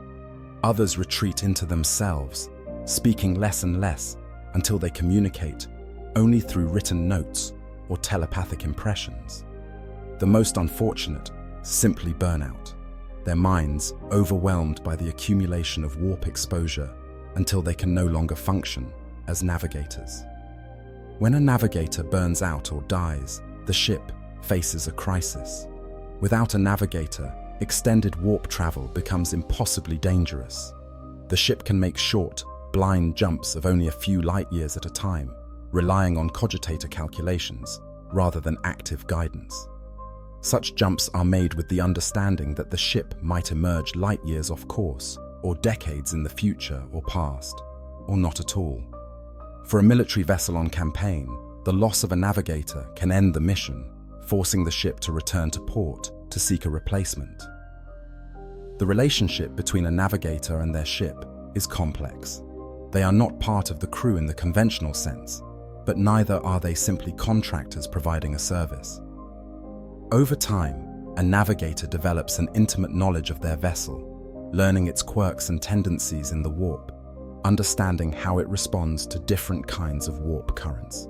Others retreat into themselves, speaking less and less until they communicate only through written notes or telepathic impressions. The most unfortunate simply burn out, their minds overwhelmed by the accumulation of warp exposure until they can no longer function as navigators. When a navigator burns out or dies, the ship faces a crisis. Without a navigator, extended warp travel becomes impossibly dangerous. The ship can make short, blind jumps of only a few light years at a time, relying on cogitator calculations rather than active guidance. Such jumps are made with the understanding that the ship might emerge light years off course, or decades in the future or past, or not at all. For a military vessel on campaign, the loss of a navigator can end the mission, forcing the ship to return to port to seek a replacement. The relationship between a navigator and their ship is complex. They are not part of the crew in the conventional sense, but neither are they simply contractors providing a service. Over time, a navigator develops an intimate knowledge of their vessel, learning its quirks and tendencies in the warp, understanding how it responds to different kinds of warp currents.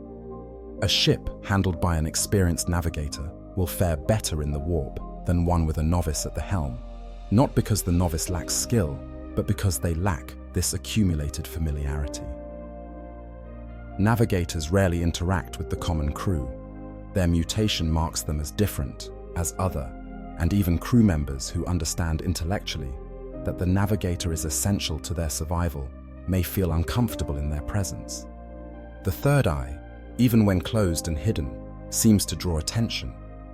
A ship handled by an experienced navigator will fare better in the warp than one with a novice at the helm, not because the novice lacks skill, but because they lack this accumulated familiarity. Navigators rarely interact with the common crew. Their mutation marks them as different, as other, and even crew members who understand intellectually that the navigator is essential to their survival may feel uncomfortable in their presence. The third eye, even when closed and hidden, seems to draw attention,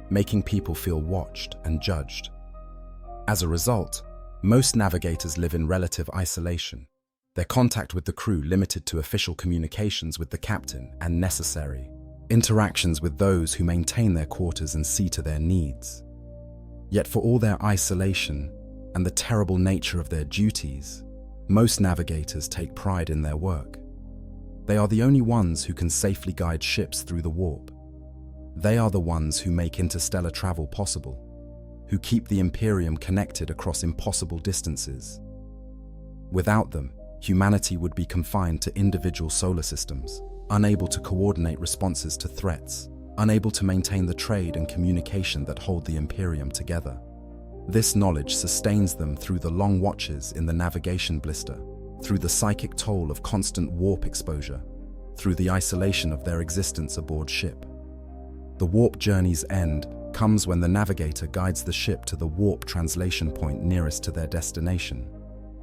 making people feel watched and judged. As a result, most navigators live in relative isolation, their contact with the crew limited to official communications with the captain and necessary interactions with those who maintain their quarters and see to their needs. Yet for all their isolation and the terrible nature of their duties, most navigators take pride in their work. They are the only ones who can safely guide ships through the warp. They are the ones who make interstellar travel possible, who keep the Imperium connected across impossible distances. Without them, humanity would be confined to individual solar systems, unable to coordinate responses to threats, unable to maintain the trade and communication that hold the Imperium together. This knowledge sustains them through the long watches in the navigation blister, through the psychic toll of constant warp exposure, through the isolation of their existence aboard ship. The warp journey's end comes when the navigator guides the ship to the warp translation point nearest to their destination.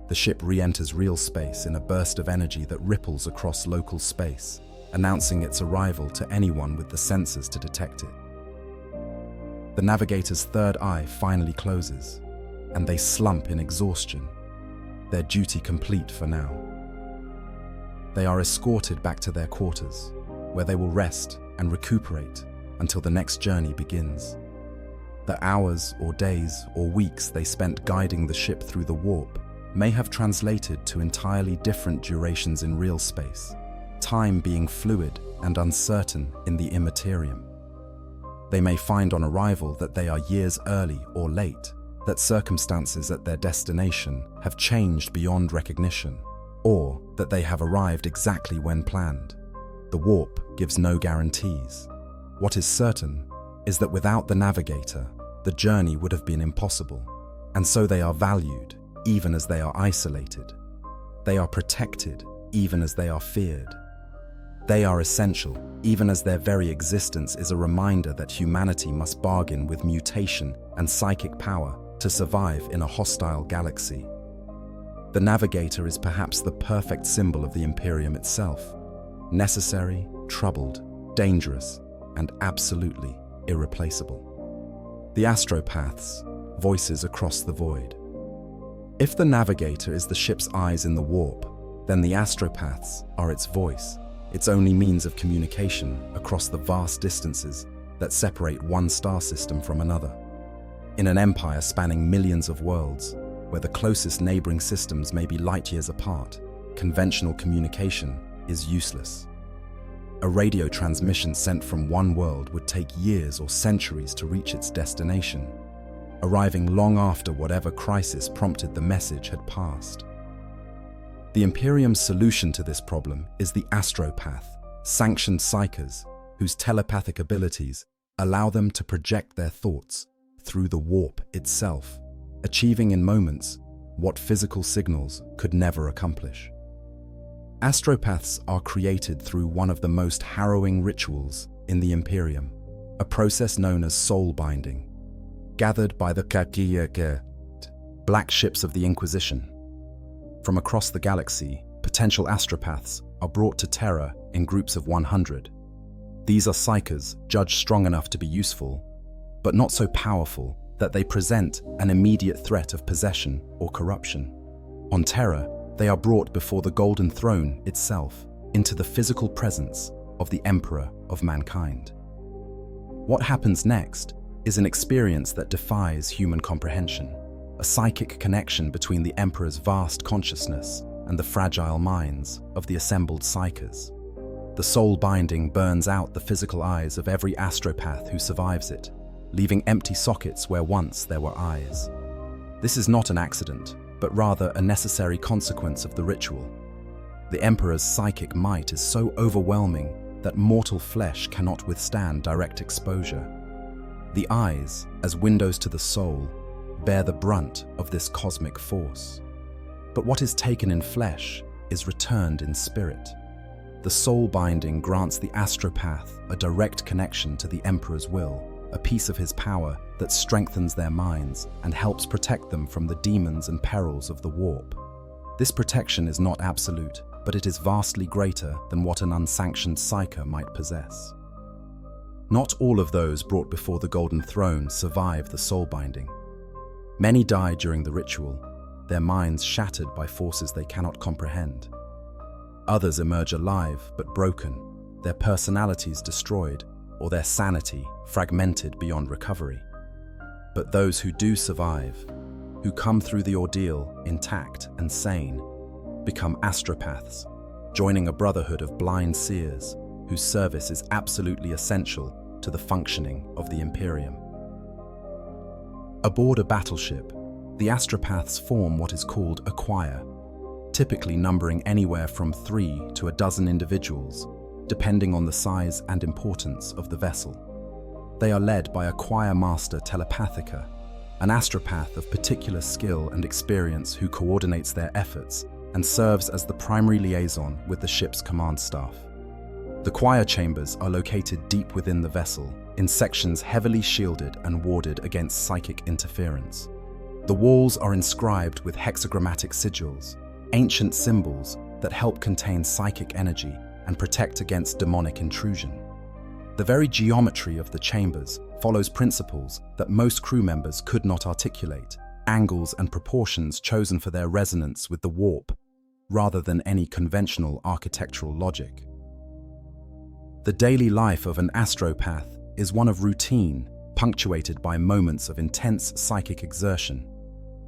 The ship re-enters real space in a burst of energy that ripples across local space, announcing its arrival to anyone with the sensors to detect it. The navigator's third eye finally closes, and they slump in exhaustion, their duty complete for now. They are escorted back to their quarters, where they will rest and recuperate until the next journey begins. The hours or days or weeks they spent guiding the ship through the warp may have translated to entirely different durations in real space, time being fluid and uncertain in the immaterium. They may find on arrival that they are years early or late, that circumstances at their destination have changed beyond recognition, or that they have arrived exactly when planned. The warp gives no guarantees. What is certain is that without the navigator, the journey would have been impossible, and so they are valued, even as they are isolated. They are protected, even as they are feared. They are essential, even as their very existence is a reminder that humanity must bargain with mutation and psychic power to survive in a hostile galaxy. The Navigator is perhaps the perfect symbol of the Imperium itself. Necessary, troubled, dangerous, and absolutely irreplaceable. The astropaths, voices across the void. If the Navigator is the ship's eyes in the warp, then the astropaths are its voice, its only means of communication across the vast distances that separate one star system from another. In an empire spanning millions of worlds, where the closest neighboring systems may be light years apart, conventional communication is useless. A radio transmission sent from one world would take years or centuries to reach its destination, arriving long after whatever crisis prompted the message had passed. The Imperium's solution to this problem is the astropath, sanctioned psychers, whose telepathic abilities allow them to project their thoughts through the warp itself, achieving in moments what physical signals could never accomplish. Astropaths are created through one of the most harrowing rituals in the Imperium, a process known as soul binding, gathered by the black ships of the Inquisition. From across the galaxy, potential astropaths are brought to Terra in groups of 100. These are psychers judged strong enough to be useful, but not so powerful that they present an immediate threat of possession or corruption. On Terra, they are brought before the Golden Throne itself, into the physical presence of the Emperor of mankind. What happens next is an experience that defies human comprehension, a psychic connection between the Emperor's vast consciousness and the fragile minds of the assembled psychers. The soul binding burns out the physical eyes of every astropath who survives it, leaving empty sockets where once there were eyes. This is not an accident, but rather a necessary consequence of the ritual. The Emperor's psychic might is so overwhelming that mortal flesh cannot withstand direct exposure. The eyes, as windows to the soul, bear the brunt of this cosmic force. But what is taken in flesh is returned in spirit. The soul binding grants the astropath a direct connection to the Emperor's will, a piece of his power that strengthens their minds and helps protect them from the demons and perils of the warp. This protection is not absolute, but it is vastly greater than what an unsanctioned psyker might possess. Not all of those brought before the Golden Throne survive the soul binding. Many die during the ritual, their minds shattered by forces they cannot comprehend. Others emerge alive but broken, their personalities destroyed, or their sanity fragmented beyond recovery. But those who do survive, who come through the ordeal intact and sane, become astropaths, joining a brotherhood of blind seers whose service is absolutely essential to the functioning of the Imperium. Aboard a battleship, the astropaths form what is called a choir, typically numbering anywhere from 3 to a dozen individuals, depending on the size and importance of the vessel. They are led by a choir master telepathica, an astropath of particular skill and experience who coordinates their efforts and serves as the primary liaison with the ship's command staff. The choir chambers are located deep within the vessel, in sections heavily shielded and warded against psychic interference. The walls are inscribed with hexagrammatic sigils, ancient symbols that help contain psychic energy and protect against demonic intrusion. The very geometry of the chambers follows principles that most crew members could not articulate, angles and proportions chosen for their resonance with the warp, rather than any conventional architectural logic. The daily life of an astropath is one of routine, punctuated by moments of intense psychic exertion.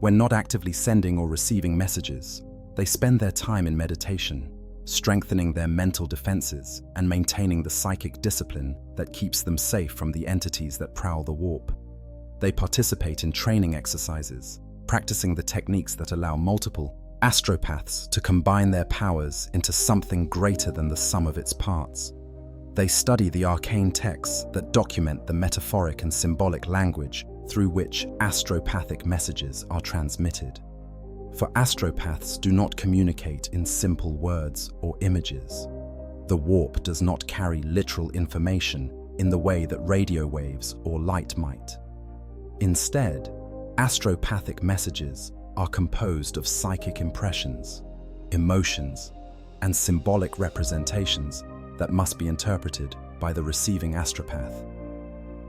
When not actively sending or receiving messages, they spend their time in meditation, strengthening their mental defenses and maintaining the psychic discipline that keeps them safe from the entities that prowl the warp. They participate in training exercises, practicing the techniques that allow multiple astropaths to combine their powers into something greater than the sum of its parts. They study the arcane texts that document the metaphoric and symbolic language through which astropathic messages are transmitted. For astropaths do not communicate in simple words or images. The warp does not carry literal information in the way that radio waves or light might. Instead, astropathic messages are composed of psychic impressions, emotions, and symbolic representations that must be interpreted by the receiving astropath.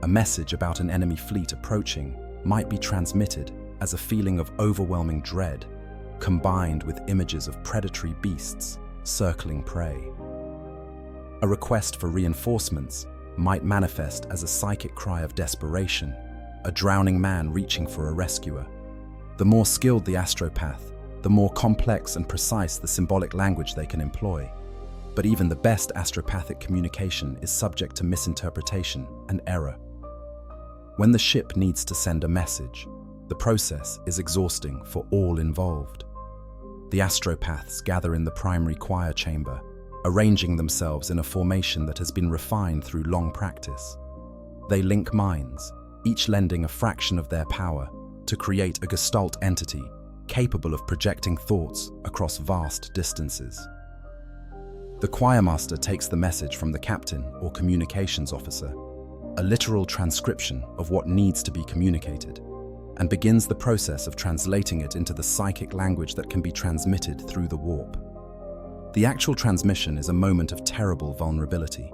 A message about an enemy fleet approaching might be transmitted as a feeling of overwhelming dread, combined with images of predatory beasts circling prey. A request for reinforcements might manifest as a psychic cry of desperation, a drowning man reaching for a rescuer. The more skilled the astropath, the more complex and precise the symbolic language they can employ. But even the best astropathic communication is subject to misinterpretation and error. When the ship needs to send a message, the process is exhausting for all involved. The astropaths gather in the primary choir chamber, arranging themselves in a formation that has been refined through long practice. They link minds, each lending a fraction of their power, to create a gestalt entity capable of projecting thoughts across vast distances. The choirmaster takes the message from the captain or communications officer, a literal transcription of what needs to be communicated, and begins the process of translating it into the psychic language that can be transmitted through the warp. The actual transmission is a moment of terrible vulnerability.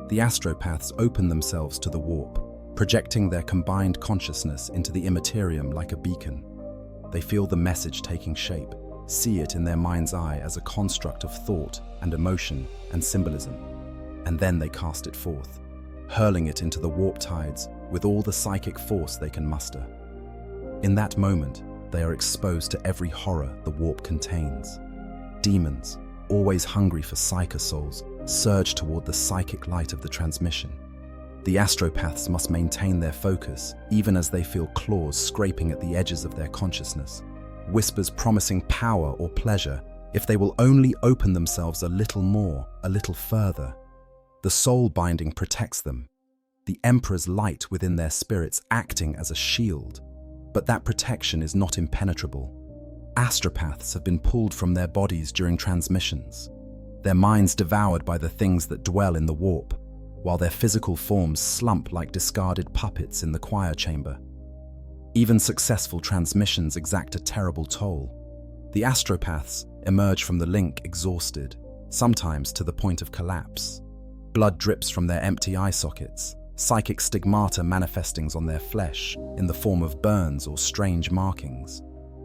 The astropaths open themselves to the warp, projecting their combined consciousness into the Imperium like a beacon. They feel the message taking shape, see it in their mind's eye as a construct of thought and emotion and symbolism, and then they cast it forth, hurling it into the warp tides with all the psychic force they can muster. In that moment, they are exposed to every horror the warp contains. Demons, always hungry for psychosouls, surge toward the psychic light of the transmission. The astropaths must maintain their focus even as they feel claws scraping at the edges of their consciousness, whispers promising power or pleasure if they will only open themselves a little more, a little further. The soul binding protects them, the Emperor's light within their spirits acting as a shield. But that protection is not impenetrable. Astropaths have been pulled from their bodies during transmissions, their minds devoured by the things that dwell in the warp, while their physical forms slump like discarded puppets in the choir chamber. Even successful transmissions exact a terrible toll. The astropaths emerge from the link exhausted, sometimes to the point of collapse. Blood drips from their empty eye sockets, psychic stigmata manifesting on their flesh in the form of burns or strange markings.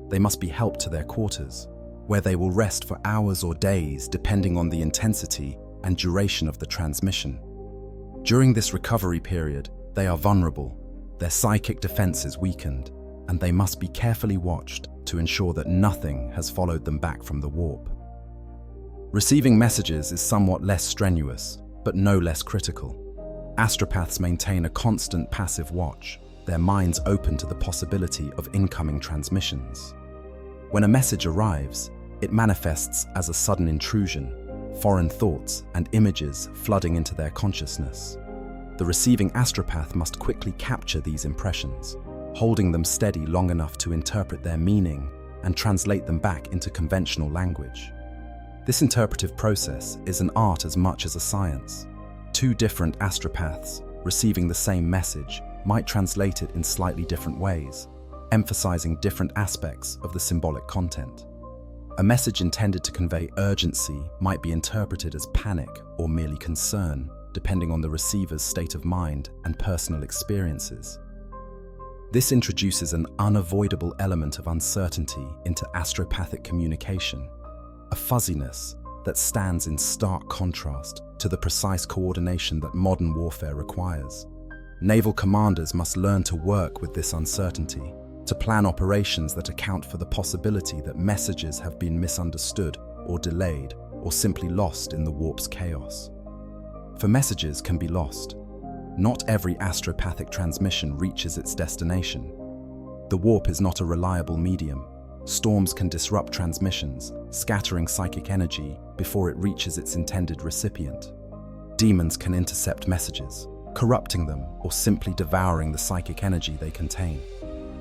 They must be helped to their quarters, where they will rest for hours or days depending on the intensity and duration of the transmission. During this recovery period, they are vulnerable, their psychic defenses weakened, and they must be carefully watched to ensure that nothing has followed them back from the warp. Receiving messages is somewhat less strenuous, but no less critical. Astropaths maintain a constant passive watch, their minds open to the possibility of incoming transmissions. When a message arrives, it manifests as a sudden intrusion, foreign thoughts and images flooding into their consciousness. The receiving astropath must quickly capture these impressions, holding them steady long enough to interpret their meaning and translate them back into conventional language. This interpretive process is an art as much as a science. Two different astropaths receiving the same message might translate it in slightly different ways, emphasizing different aspects of the symbolic content. A message intended to convey urgency might be interpreted as panic or merely concern, depending on the receiver's state of mind and personal experiences. This introduces an unavoidable element of uncertainty into astropathic communication, a fuzziness that stands in stark contrast to the precise coordination that modern warfare requires. Naval commanders must learn to work with this uncertainty, to plan operations that account for the possibility that messages have been misunderstood or delayed or simply lost in the warp's chaos. For messages can be lost. Not every astropathic transmission reaches its destination. The warp is not a reliable medium. Storms can disrupt transmissions, scattering psychic energy before it reaches its intended recipient. Demons can intercept messages, corrupting them or simply devouring the psychic energy they contain.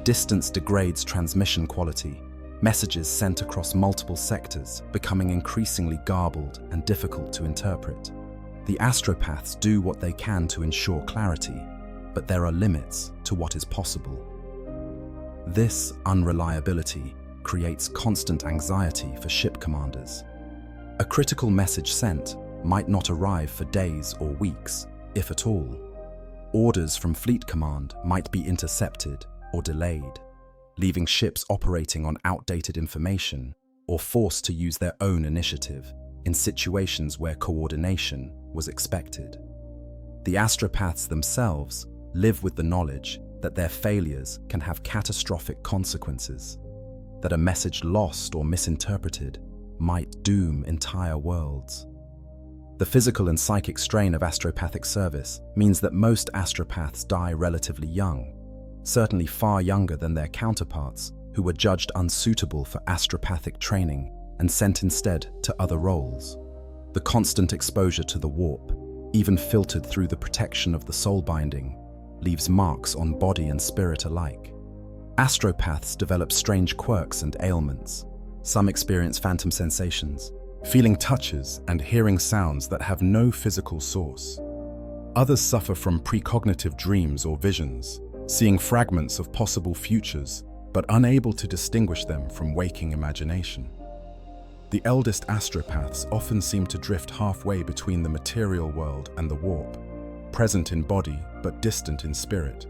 Distance degrades transmission quality, messages sent across multiple sectors becoming increasingly garbled and difficult to interpret. The astropaths do what they can to ensure clarity, but there are limits to what is possible. This unreliability creates constant anxiety for ship commanders. A critical message sent might not arrive for days or weeks, if at all. Orders from Fleet Command might be intercepted or delayed, leaving ships operating on outdated information or forced to use their own initiative in situations where coordination was expected. The astropaths themselves live with the knowledge that their failures can have catastrophic consequences, that a message lost or misinterpreted might doom entire worlds. The physical and psychic strain of astropathic service means that most astropaths die relatively young, certainly far younger than their counterparts who were judged unsuitable for astropathic training and sent instead to other roles. The constant exposure to the warp, even filtered through the protection of the soul binding, leaves marks on body and spirit alike. Astropaths develop strange quirks and ailments. Some experience phantom sensations, feeling touches and hearing sounds that have no physical source. Others suffer from precognitive dreams or visions, seeing fragments of possible futures, but unable to distinguish them from waking imagination. The eldest astropaths often seem to drift halfway between the material world and the warp, present in body but distant in spirit,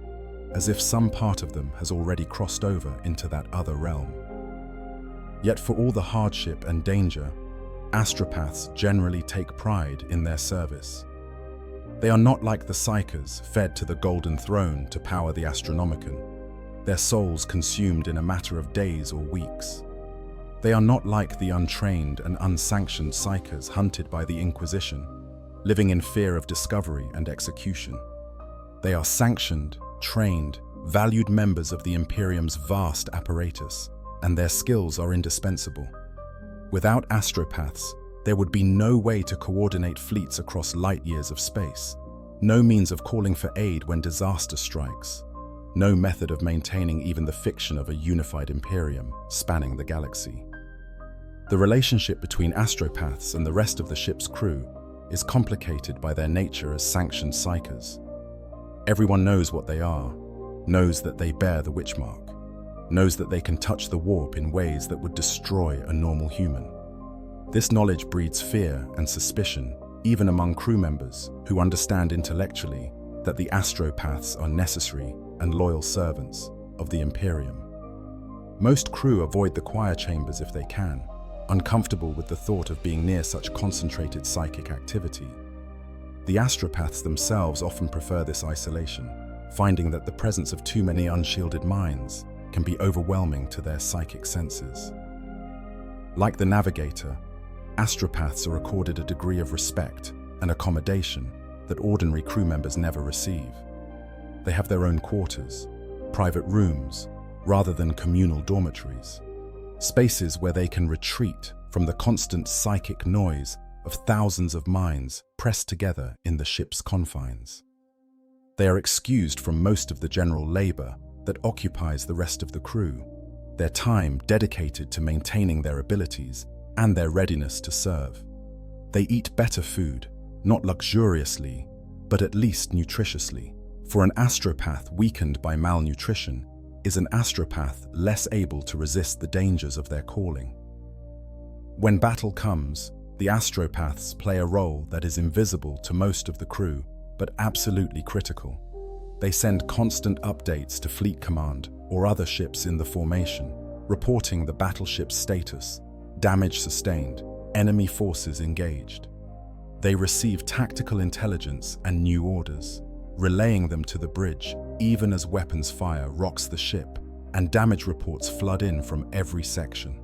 as if some part of them has already crossed over into that other realm. Yet for all the hardship and danger, astropaths generally take pride in their service. They are not like the psychers fed to the golden throne to power the Astronomicon, their souls consumed in a matter of days or weeks. They are not like the untrained and unsanctioned psychers hunted by the Inquisition, living in fear of discovery and execution. They are sanctioned, trained, valued members of the Imperium's vast apparatus, and their skills are indispensable. Without astropaths, there would be no way to coordinate fleets across light years of space, no means of calling for aid when disaster strikes, no method of maintaining even the fiction of a unified Imperium spanning the galaxy. The relationship between astropaths and the rest of the ship's crew is complicated by their nature as sanctioned psychers. Everyone knows what they are, knows that they bear the witch mark, knows that they can touch the warp in ways that would destroy a normal human. This knowledge breeds fear and suspicion, even among crew members who understand intellectually that the astropaths are necessary and loyal servants of the Imperium. Most crew avoid the choir chambers if they can, uncomfortable with the thought of being near such concentrated psychic activity. The astropaths themselves often prefer this isolation, finding that the presence of too many unshielded minds can be overwhelming to their psychic senses. Like the navigator, astropaths are accorded a degree of respect and accommodation that ordinary crew members never receive. They have their own quarters, private rooms, rather than communal dormitories, spaces where they can retreat from the constant psychic noise of thousands of minds pressed together in the ship's confines. They are excused from most of the general labor that occupies the rest of the crew, their time dedicated to maintaining their abilities and their readiness to serve. They eat better food, not luxuriously, but at least nutritiously. For an astropath weakened by malnutrition is an astropath less able to resist the dangers of their calling. When battle comes, the astropaths play a role that is invisible to most of the crew, but absolutely critical. They send constant updates to Fleet Command or other ships in the formation, reporting the battleship's status, damage sustained, enemy forces engaged. They receive tactical intelligence and new orders, relaying them to the bridge even as weapons fire rocks the ship and damage reports flood in from every section.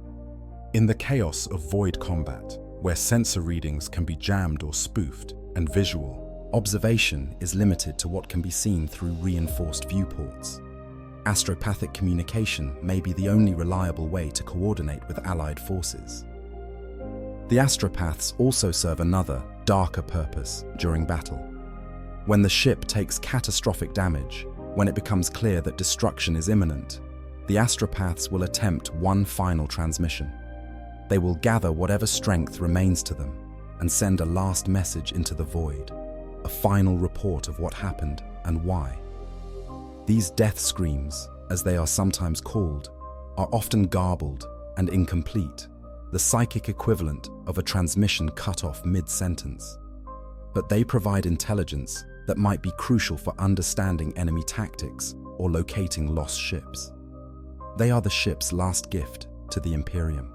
In the chaos of void combat, where sensor readings can be jammed or spoofed, and visual observation is limited to what can be seen through reinforced viewports, astropathic communication may be the only reliable way to coordinate with allied forces. The astropaths also serve another, darker purpose during battle. When the ship takes catastrophic damage, when it becomes clear that destruction is imminent, the astropaths will attempt one final transmission. They will gather whatever strength remains to them and send a last message into the void, a final report of what happened and why. These death screams, as they are sometimes called, are often garbled and incomplete, the psychic equivalent of a transmission cut off mid-sentence. But they provide intelligence that might be crucial for understanding enemy tactics or locating lost ships. They are the ship's last gift to the Imperium,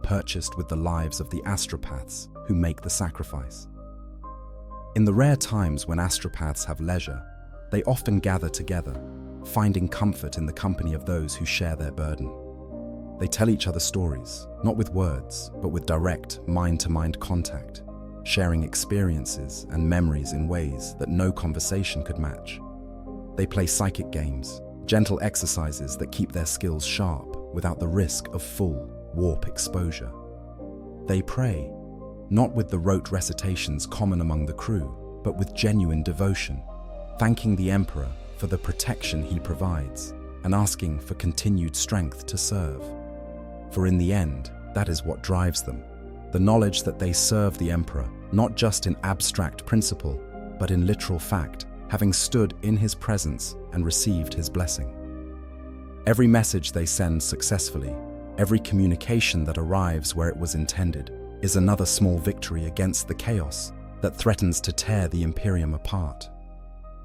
purchased with the lives of the astropaths who make the sacrifice. In the rare times when astropaths have leisure, they often gather together, finding comfort in the company of those who share their burden. They tell each other stories, not with words, but with direct mind-to-mind contact, sharing experiences and memories in ways that no conversation could match. They play psychic games, gentle exercises that keep their skills sharp without the risk of full warp exposure. They pray, not with the rote recitations common among the crew, but with genuine devotion, thanking the Emperor for the protection he provides and asking for continued strength to serve. For in the end, that is what drives them, the knowledge that they serve the Emperor, not just in abstract principle, but in literal fact, having stood in his presence and received his blessing. Every message they send successfully, every communication that arrives where it was intended, is another small victory against the chaos that threatens to tear the Imperium apart.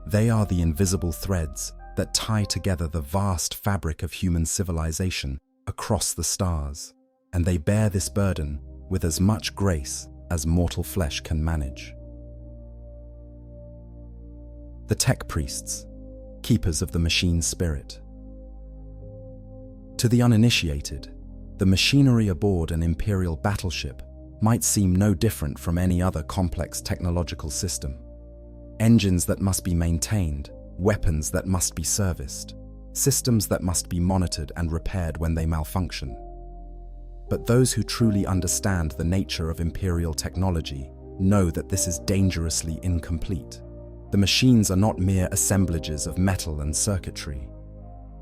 They are the invisible threads that tie together the vast fabric of human civilization across the stars, and they bear this burden with as much grace as mortal flesh can manage. The Tech Priests, keepers of the machine spirit. To the uninitiated, the machinery aboard an Imperial battleship might seem no different from any other complex technological system. Engines that must be maintained, weapons that must be serviced, systems that must be monitored and repaired when they malfunction. But those who truly understand the nature of Imperial technology know that this is dangerously incomplete. The machines are not mere assemblages of metal and circuitry.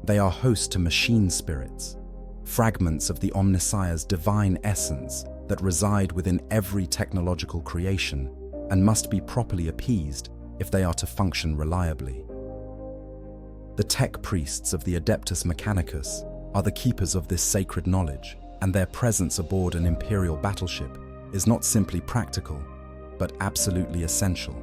They are host to machine spirits, fragments of the Omnissiah's divine essence that reside within every technological creation and must be properly appeased if they are to function reliably. The Tech Priests of the Adeptus Mechanicus are the keepers of this sacred knowledge, and their presence aboard an Imperial battleship is not simply practical, but absolutely essential.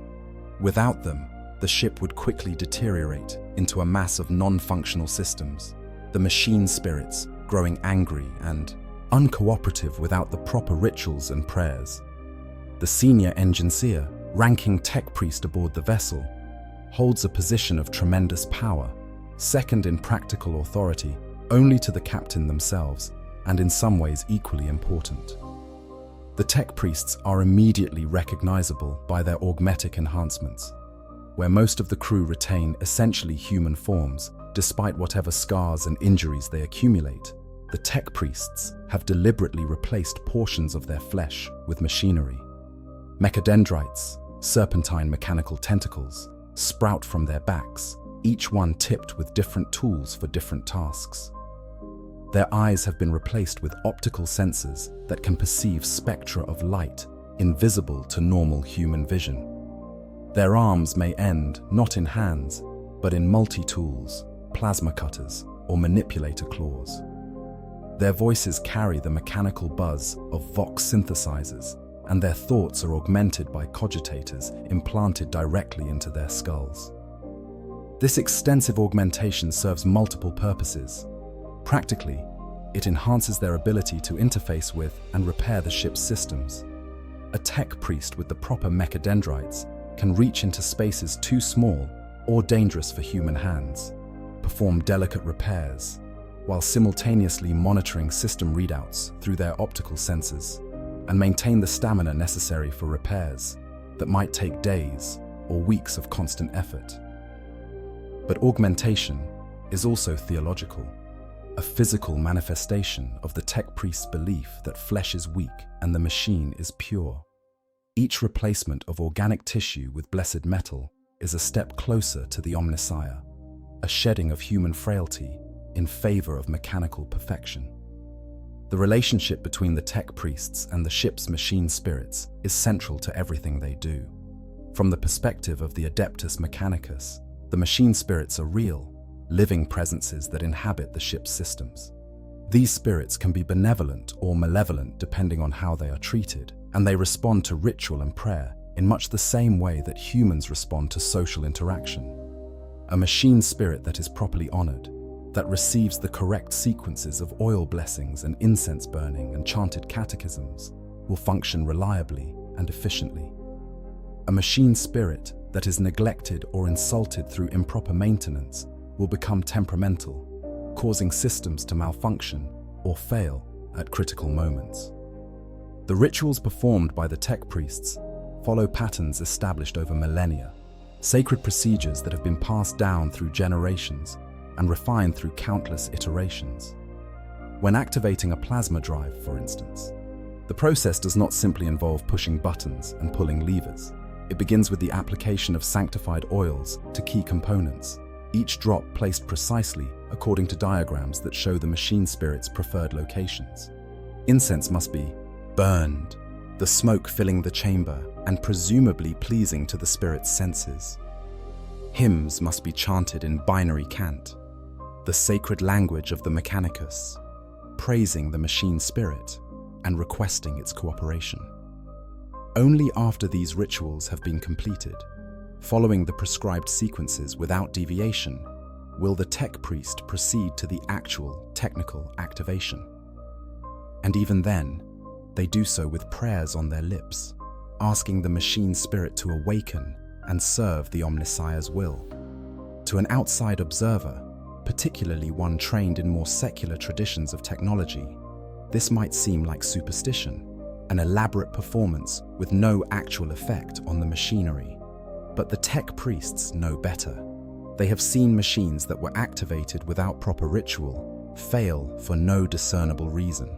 Without them, the ship would quickly deteriorate into a mass of non-functional systems, the machine spirits growing angry and uncooperative without the proper rituals and prayers. The senior engineer, ranking tech priest aboard the vessel, holds a position of tremendous power, second in practical authority only to the captain themselves, and in some ways equally important. The tech priests are immediately recognizable by their augmetic enhancements, where most of the crew retain essentially human forms despite whatever scars and injuries they accumulate. The tech priests have deliberately replaced portions of their flesh with machinery. Mechadendrites, serpentine mechanical tentacles, sprout from their backs, each one tipped with different tools for different tasks. Their eyes have been replaced with optical sensors that can perceive spectra of light invisible to normal human vision. Their arms may end not in hands, but in multi-tools, plasma cutters, or manipulator claws. Their voices carry the mechanical buzz of Vox synthesizers, and their thoughts are augmented by cogitators implanted directly into their skulls. This extensive augmentation serves multiple purposes. Practically, it enhances their ability to interface with and repair the ship's systems. A tech priest with the proper mechadendrites can reach into spaces too small or dangerous for human hands, perform delicate repairs, while simultaneously monitoring system readouts through their optical sensors, and maintain the stamina necessary for repairs that might take days or weeks of constant effort. But augmentation is also theological, a physical manifestation of the tech priest's belief that flesh is weak and the machine is pure. Each replacement of organic tissue with blessed metal is a step closer to the Omnissiah, a shedding of human frailty in favor of mechanical perfection. The relationship between the tech priests and the ship's machine spirits is central to everything they do. From the perspective of the Adeptus Mechanicus, the machine spirits are real, living presences that inhabit the ship's systems. These spirits can be benevolent or malevolent depending on how they are treated, and they respond to ritual and prayer in much the same way that humans respond to social interaction. A machine spirit that is properly honored, that receives the correct sequences of oil blessings and incense burning and chanted catechisms, will function reliably and efficiently. A machine spirit that is neglected or insulted through improper maintenance will become temperamental, causing systems to malfunction or fail at critical moments. The rituals performed by the tech priests follow patterns established over millennia, sacred procedures that have been passed down through generations and refined through countless iterations. When activating a plasma drive, for instance, the process does not simply involve pushing buttons and pulling levers. It begins with the application of sanctified oils to key components, each drop placed precisely according to diagrams that show the machine spirit's preferred locations. Incense must be burned, the smoke filling the chamber and presumably pleasing to the spirit's senses. Hymns must be chanted in binary cant, the sacred language of the Mechanicus, praising the machine spirit and requesting its cooperation. Only after these rituals have been completed, following the prescribed sequences without deviation, will the tech priest proceed to the actual technical activation. And even then, they do so with prayers on their lips, asking the machine spirit to awaken and serve the Omnissiah's will. To an outside observer, particularly one trained in more secular traditions of technology, this might seem like superstition, an elaborate performance with no actual effect on the machinery. But the tech priests know better. They have seen machines that were activated without proper ritual fail for no discernible reason.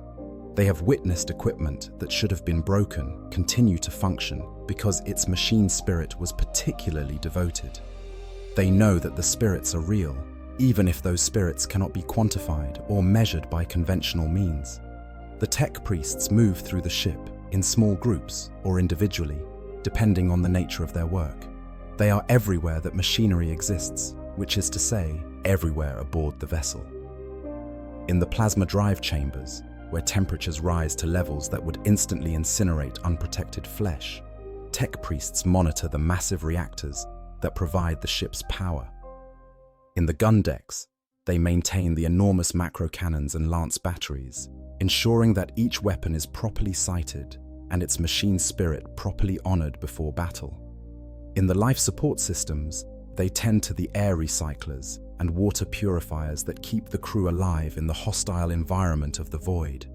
They have witnessed equipment that should have been broken continue to function because its machine spirit was particularly devoted. They know that the spirits are real, even if those spirits cannot be quantified or measured by conventional means. The tech priests move through the ship in small groups or individually, depending on the nature of their work. They are everywhere that machinery exists, which is to say, everywhere aboard the vessel. In the plasma drive chambers, where temperatures rise to levels that would instantly incinerate unprotected flesh, tech priests monitor the massive reactors that provide the ship's power. In the gun decks, they maintain the enormous macro cannons and lance batteries, ensuring that each weapon is properly sighted and its machine spirit properly honored before battle. In the life support systems, they tend to the air recyclers and water purifiers that keep the crew alive in the hostile environment of the void.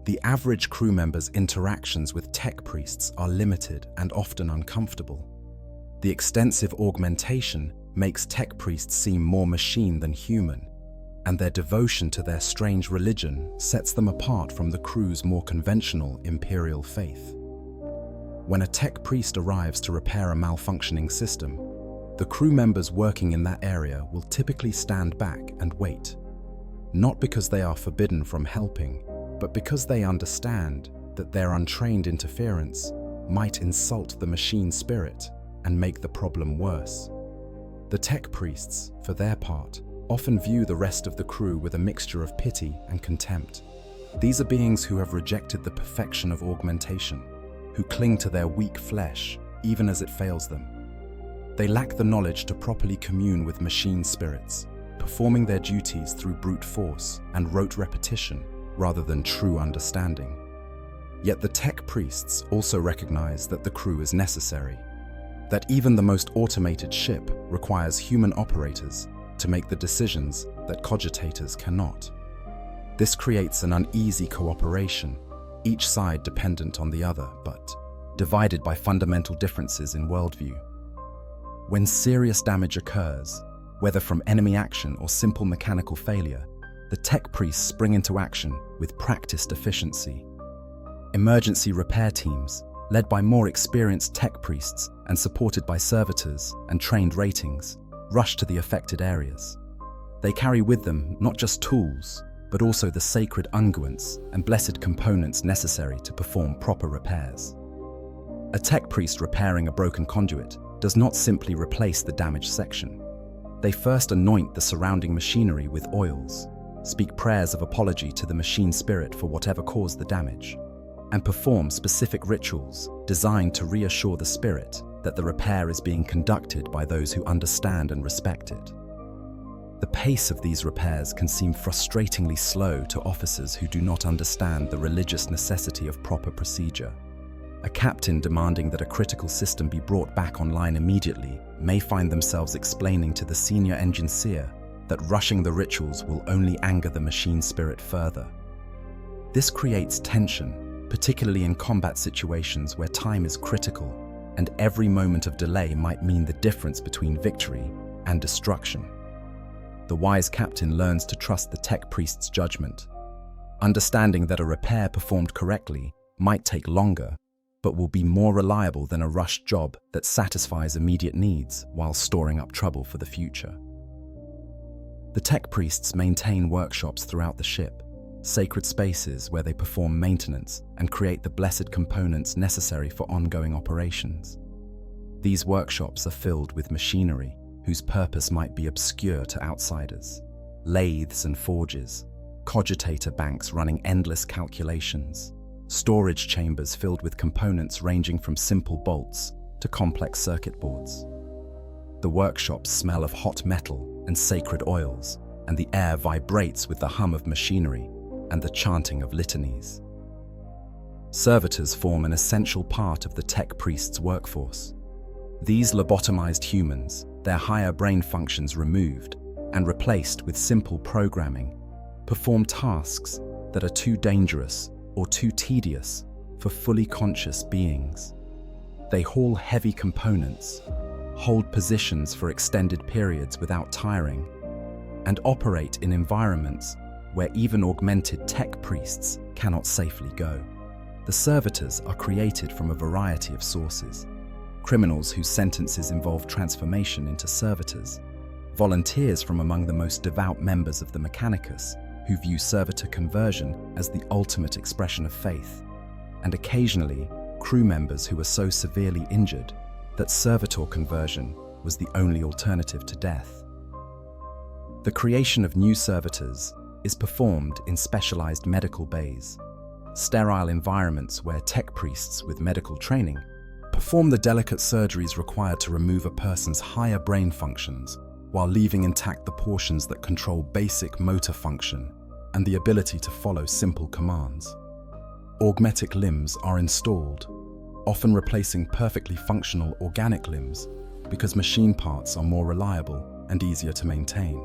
The average crew member's interactions with tech priests are limited and often uncomfortable. The extensive augmentation makes tech priests seem more machine than human, and their devotion to their strange religion sets them apart from the crew's more conventional imperial faith. When a tech priest arrives to repair a malfunctioning system, the crew members working in that area will typically stand back and wait, not because they are forbidden from helping, but because they understand that their untrained interference might insult the machine spirit and make the problem worse. The tech priests, for their part, often view the rest of the crew with a mixture of pity and contempt. These are beings who have rejected the perfection of augmentation, who cling to their weak flesh even as it fails them. They lack the knowledge to properly commune with machine spirits, performing their duties through brute force and rote repetition rather than true understanding. Yet the tech priests also recognize that the crew is necessary, that even the most automated ship requires human operators to make the decisions that cogitators cannot. This creates an uneasy cooperation, each side dependent on the other, but divided by fundamental differences in worldview. When serious damage occurs, whether from enemy action or simple mechanical failure, the tech priests spring into action with practiced efficiency. Emergency repair teams, led by more experienced tech priests and supported by servitors and trained ratings, rush to the affected areas. They carry with them not just tools, but also the sacred unguents and blessed components necessary to perform proper repairs. A tech priest repairing a broken conduit does not simply replace the damaged section. They first anoint the surrounding machinery with oils, speak prayers of apology to the machine spirit for whatever caused the damage, and perform specific rituals designed to reassure the spirit that the repair is being conducted by those who understand and respect it. The pace of these repairs can seem frustratingly slow to officers who do not understand the religious necessity of proper procedure. A captain demanding that a critical system be brought back online immediately may find themselves explaining to the senior engineer that rushing the rituals will only anger the machine spirit further. This creates tension, particularly in combat situations where time is critical and every moment of delay might mean the difference between victory and destruction. The wise captain learns to trust the tech priest's judgment, understanding that a repair performed correctly might take longer, but will be more reliable than a rushed job that satisfies immediate needs while storing up trouble for the future. The tech priests maintain workshops throughout the ship, sacred spaces where they perform maintenance and create the blessed components necessary for ongoing operations. These workshops are filled with machinery whose purpose might be obscure to outsiders, lathes and forges, cogitator banks running endless calculations, storage chambers filled with components ranging from simple bolts to complex circuit boards. The workshops smell of hot metal and sacred oils, and the air vibrates with the hum of machinery and the chanting of litanies. Servitors form an essential part of the tech priest's workforce. These lobotomized humans, their higher brain functions removed and replaced with simple programming, perform tasks that are too dangerous or too tedious for fully conscious beings. They haul heavy components, hold positions for extended periods without tiring, and operate in environments where even augmented tech priests cannot safely go. The servitors are created from a variety of sources: criminals whose sentences involve transformation into servitors, volunteers from among the most devout members of the Mechanicus, who view servitor conversion as the ultimate expression of faith, and occasionally crew members who are so severely injured that servitor conversion was the only alternative to death. The creation of new servitors is performed in specialized medical bays, sterile environments where tech priests with medical training perform the delicate surgeries required to remove a person's higher brain functions while leaving intact the portions that control basic motor function and the ability to follow simple commands. Augmetic limbs are installed, often replacing perfectly functional organic limbs because machine parts are more reliable and easier to maintain.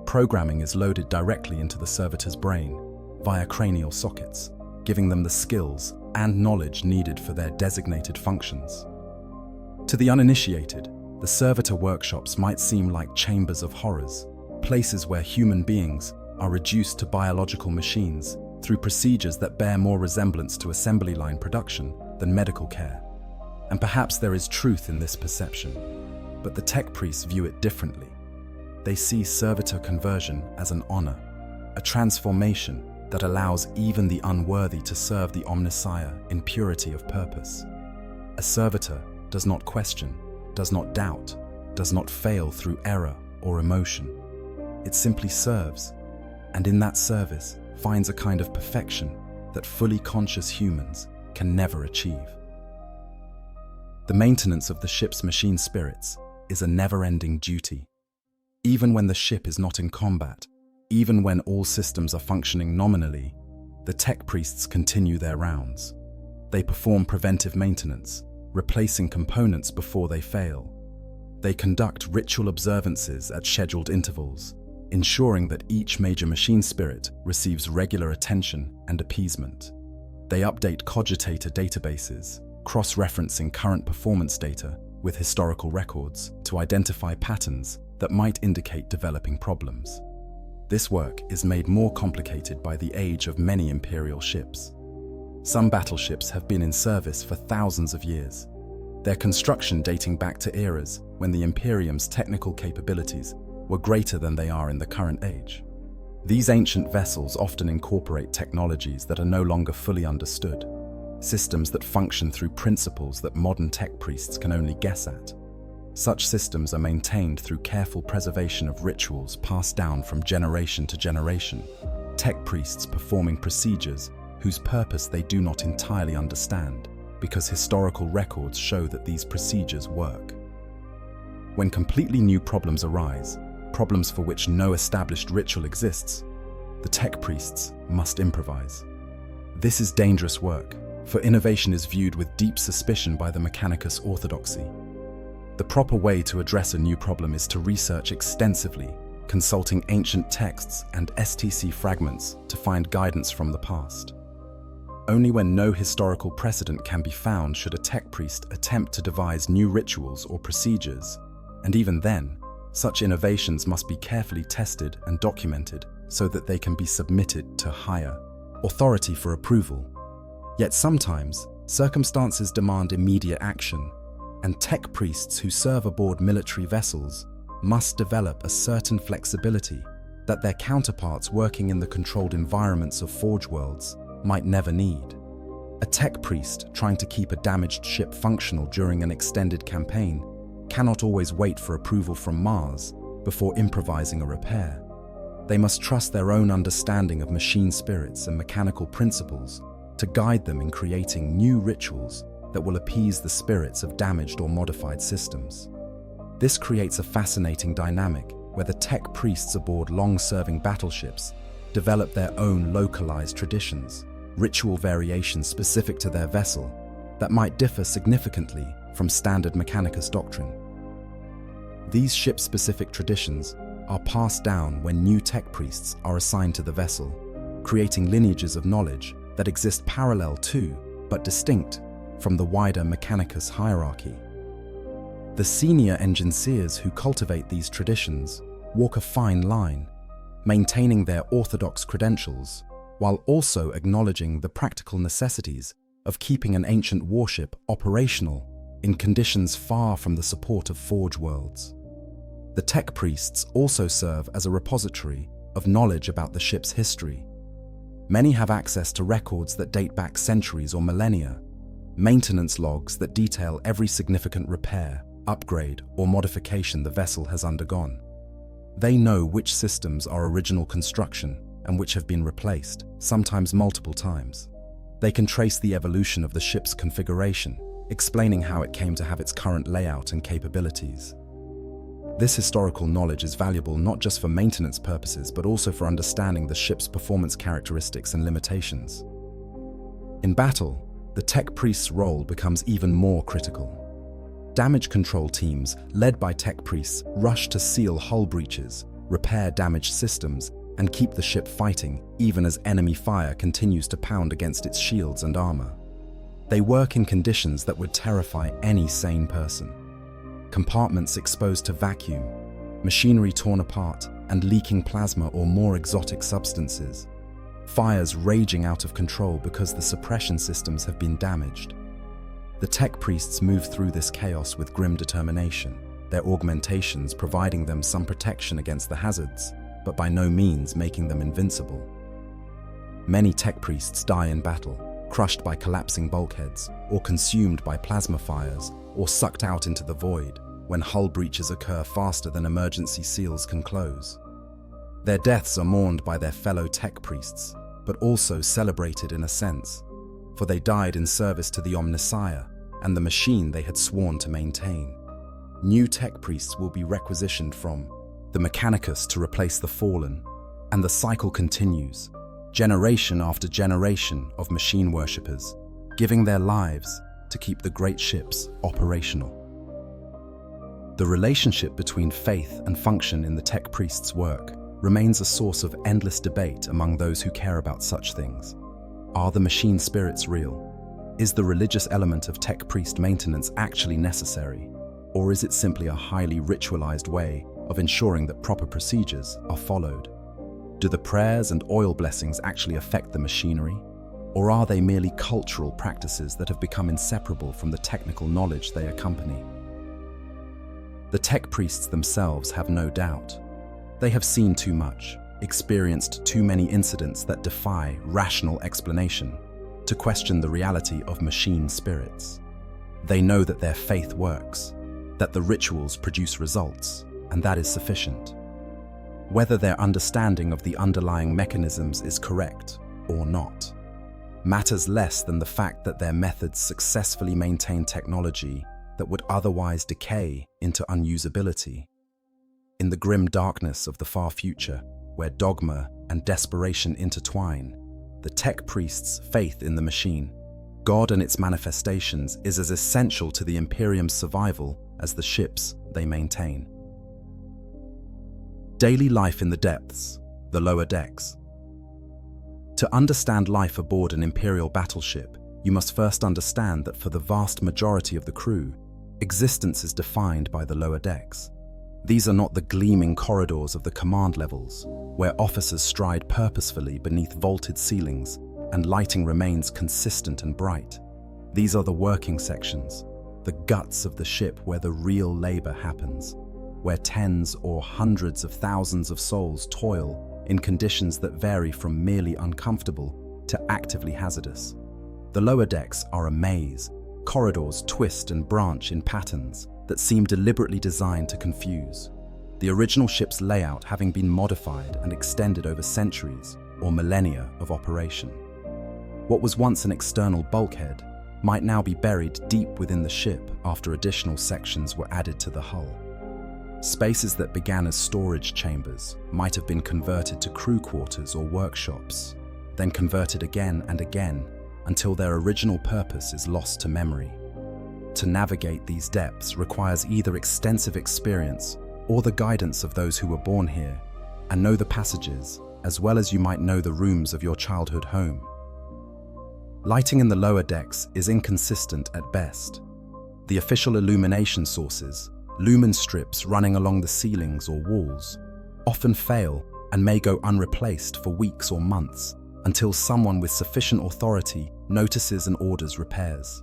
Programming is loaded directly into the servitor's brain via cranial sockets, giving them the skills and knowledge needed for their designated functions. To the uninitiated, the servitor workshops might seem like chambers of horrors, places where human beings are reduced to biological machines through procedures that bear more resemblance to assembly line production than medical care. And perhaps there is truth in this perception, but the tech priests view it differently. They see servitor conversion as an honor, a transformation that allows even the unworthy to serve the Omnissiah in purity of purpose. A servitor does not question, does not doubt, does not fail through error or emotion. It simply serves, and in that service finds a kind of perfection that fully conscious humans can never achieve. The maintenance of the ship's machine spirits is a never-ending duty. Even when the ship is not in combat, even when all systems are functioning nominally, the tech priests continue their rounds. They perform preventive maintenance, replacing components before they fail. They conduct ritual observances at scheduled intervals, ensuring that each major machine spirit receives regular attention and appeasement. They update cogitator databases, cross-referencing current performance data with historical records to identify patterns that might indicate developing problems. This work is made more complicated by the age of many Imperial ships. Some battleships have been in service for thousands of years, their construction dating back to eras when the Imperium's technical capabilities were greater than they are in the current age. These ancient vessels often incorporate technologies that are no longer fully understood, systems that function through principles that modern tech priests can only guess at. Such systems are maintained through careful preservation of rituals passed down from generation to generation, tech priests performing procedures whose purpose they do not entirely understand, because historical records show that these procedures work. When completely new problems arise, problems for which no established ritual exists, the tech priests must improvise. This is dangerous work, for innovation is viewed with deep suspicion by the Mechanicus orthodoxy. The proper way to address a new problem is to research extensively, consulting ancient texts and STC fragments to find guidance from the past. Only when no historical precedent can be found should a tech priest attempt to devise new rituals or procedures, and even then, such innovations must be carefully tested and documented so that they can be submitted to higher authority for approval. Yet sometimes, circumstances demand immediate action, and tech priests who serve aboard military vessels must develop a certain flexibility that their counterparts working in the controlled environments of Forge worlds might never need. A tech priest trying to keep a damaged ship functional during an extended campaign cannot always wait for approval from Mars before improvising a repair. They must trust their own understanding of machine spirits and mechanical principles to guide them in creating new rituals that will appease the spirits of damaged or modified systems. This creates a fascinating dynamic where the tech priests aboard long-serving battleships develop their own localized traditions, ritual variations specific to their vessel that might differ significantly from standard Mechanicus doctrine. These ship-specific traditions are passed down when new tech priests are assigned to the vessel, creating lineages of knowledge that exist parallel to, but distinct from the wider Mechanicus hierarchy. The senior engineers who cultivate these traditions walk a fine line, maintaining their orthodox credentials while also acknowledging the practical necessities of keeping an ancient warship operational in conditions far from the support of Forge worlds. The tech priests also serve as a repository of knowledge about the ship's history. Many have access to records that date back centuries or millennia, maintenance logs that detail every significant repair, upgrade, or modification the vessel has undergone. They know which systems are original construction and which have been replaced, sometimes multiple times. They can trace the evolution of the ship's configuration, explaining how it came to have its current layout and capabilities. This historical knowledge is valuable not just for maintenance purposes, but also for understanding the ship's performance characteristics and limitations. In battle, the tech priest's role becomes even more critical. Damage control teams, led by tech priests, rush to seal hull breaches, repair damaged systems, and keep the ship fighting, even as enemy fire continues to pound against its shields and armor. They work in conditions that would terrify any sane person. Compartments exposed to vacuum, machinery torn apart, and leaking plasma or more exotic substances. Fires raging out of control because the suppression systems have been damaged. The tech priests move through this chaos with grim determination, their augmentations providing them some protection against the hazards, but by no means making them invincible. Many tech priests die in battle, crushed by collapsing bulkheads, or consumed by plasma fires, or sucked out into the void when hull breaches occur faster than emergency seals can close. Their deaths are mourned by their fellow tech priests, but also celebrated in a sense, for they died in service to the Omnissiah and the machine they had sworn to maintain. New tech priests will be requisitioned from the Mechanicus to replace the fallen, and the cycle continues, generation after generation of machine worshippers, giving their lives to keep the great ships operational. The relationship between faith and function in the tech priest's work remains a source of endless debate among those who care about such things. Are the machine spirits real? Is the religious element of tech priest maintenance actually necessary? Or is it simply a highly ritualized way of ensuring that proper procedures are followed? Do the prayers and oil blessings actually affect the machinery? Or are they merely cultural practices that have become inseparable from the technical knowledge they accompany? The tech priests themselves have no doubt. They have seen too much, experienced too many incidents that defy rational explanation, to question the reality of machine spirits. They know that their faith works, that the rituals produce results, and that is sufficient. Whether their understanding of the underlying mechanisms is correct or not matters less than the fact that their methods successfully maintain technology that would otherwise decay into unusability. In the grim darkness of the far future, where dogma and desperation intertwine, the tech priest's faith in the machine, God and its manifestations, is as essential to the Imperium's survival as the ships they maintain. Daily life in the depths, the lower decks. To understand life aboard an Imperial battleship, you must first understand that for the vast majority of the crew, existence is defined by the lower decks. These are not the gleaming corridors of the command levels, where officers stride purposefully beneath vaulted ceilings and lighting remains consistent and bright. These are the working sections, the guts of the ship where the real labor happens, where tens or hundreds of thousands of souls toil in conditions that vary from merely uncomfortable to actively hazardous. The lower decks are a maze. Corridors twist and branch in patterns that seem deliberately designed to confuse, the original ship's layout having been modified and extended over centuries or millennia of operation. What was once an external bulkhead might now be buried deep within the ship after additional sections were added to the hull. Spaces that began as storage chambers might have been converted to crew quarters or workshops, then converted again and again until their original purpose is lost to memory. To navigate these depths requires either extensive experience or the guidance of those who were born here and know the passages as well as you might know the rooms of your childhood home. Lighting in the lower decks is inconsistent at best. The official illumination sources, lumen strips running along the ceilings or walls, often fail and may go unreplaced for weeks or months until someone with sufficient authority notices and orders repairs.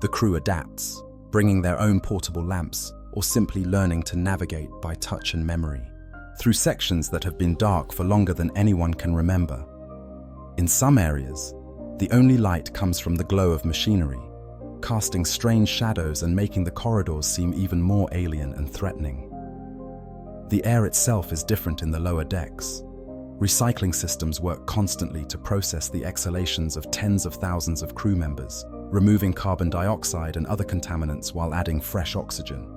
The crew adapts, bringing their own portable lamps or simply learning to navigate by touch and memory, through sections that have been dark for longer than anyone can remember. In some areas, the only light comes from the glow of machinery, casting strange shadows and making the corridors seem even more alien and threatening. The air itself is different in the lower decks. Recycling systems work constantly to process the exhalations of tens of thousands of crew members, removing carbon dioxide and other contaminants while adding fresh oxygen.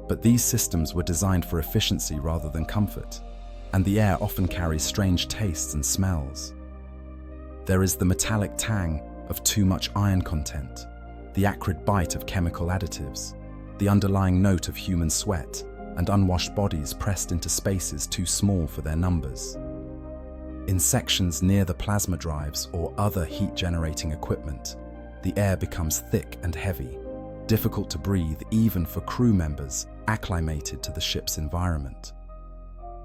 But these systems were designed for efficiency rather than comfort, and the air often carries strange tastes and smells. There is the metallic tang of too much iron content, the acrid bite of chemical additives, the underlying note of human sweat, and unwashed bodies pressed into spaces too small for their numbers. In sections near the plasma drives or other heat-generating equipment, the air becomes thick and heavy, difficult to breathe even for crew members acclimated to the ship's environment.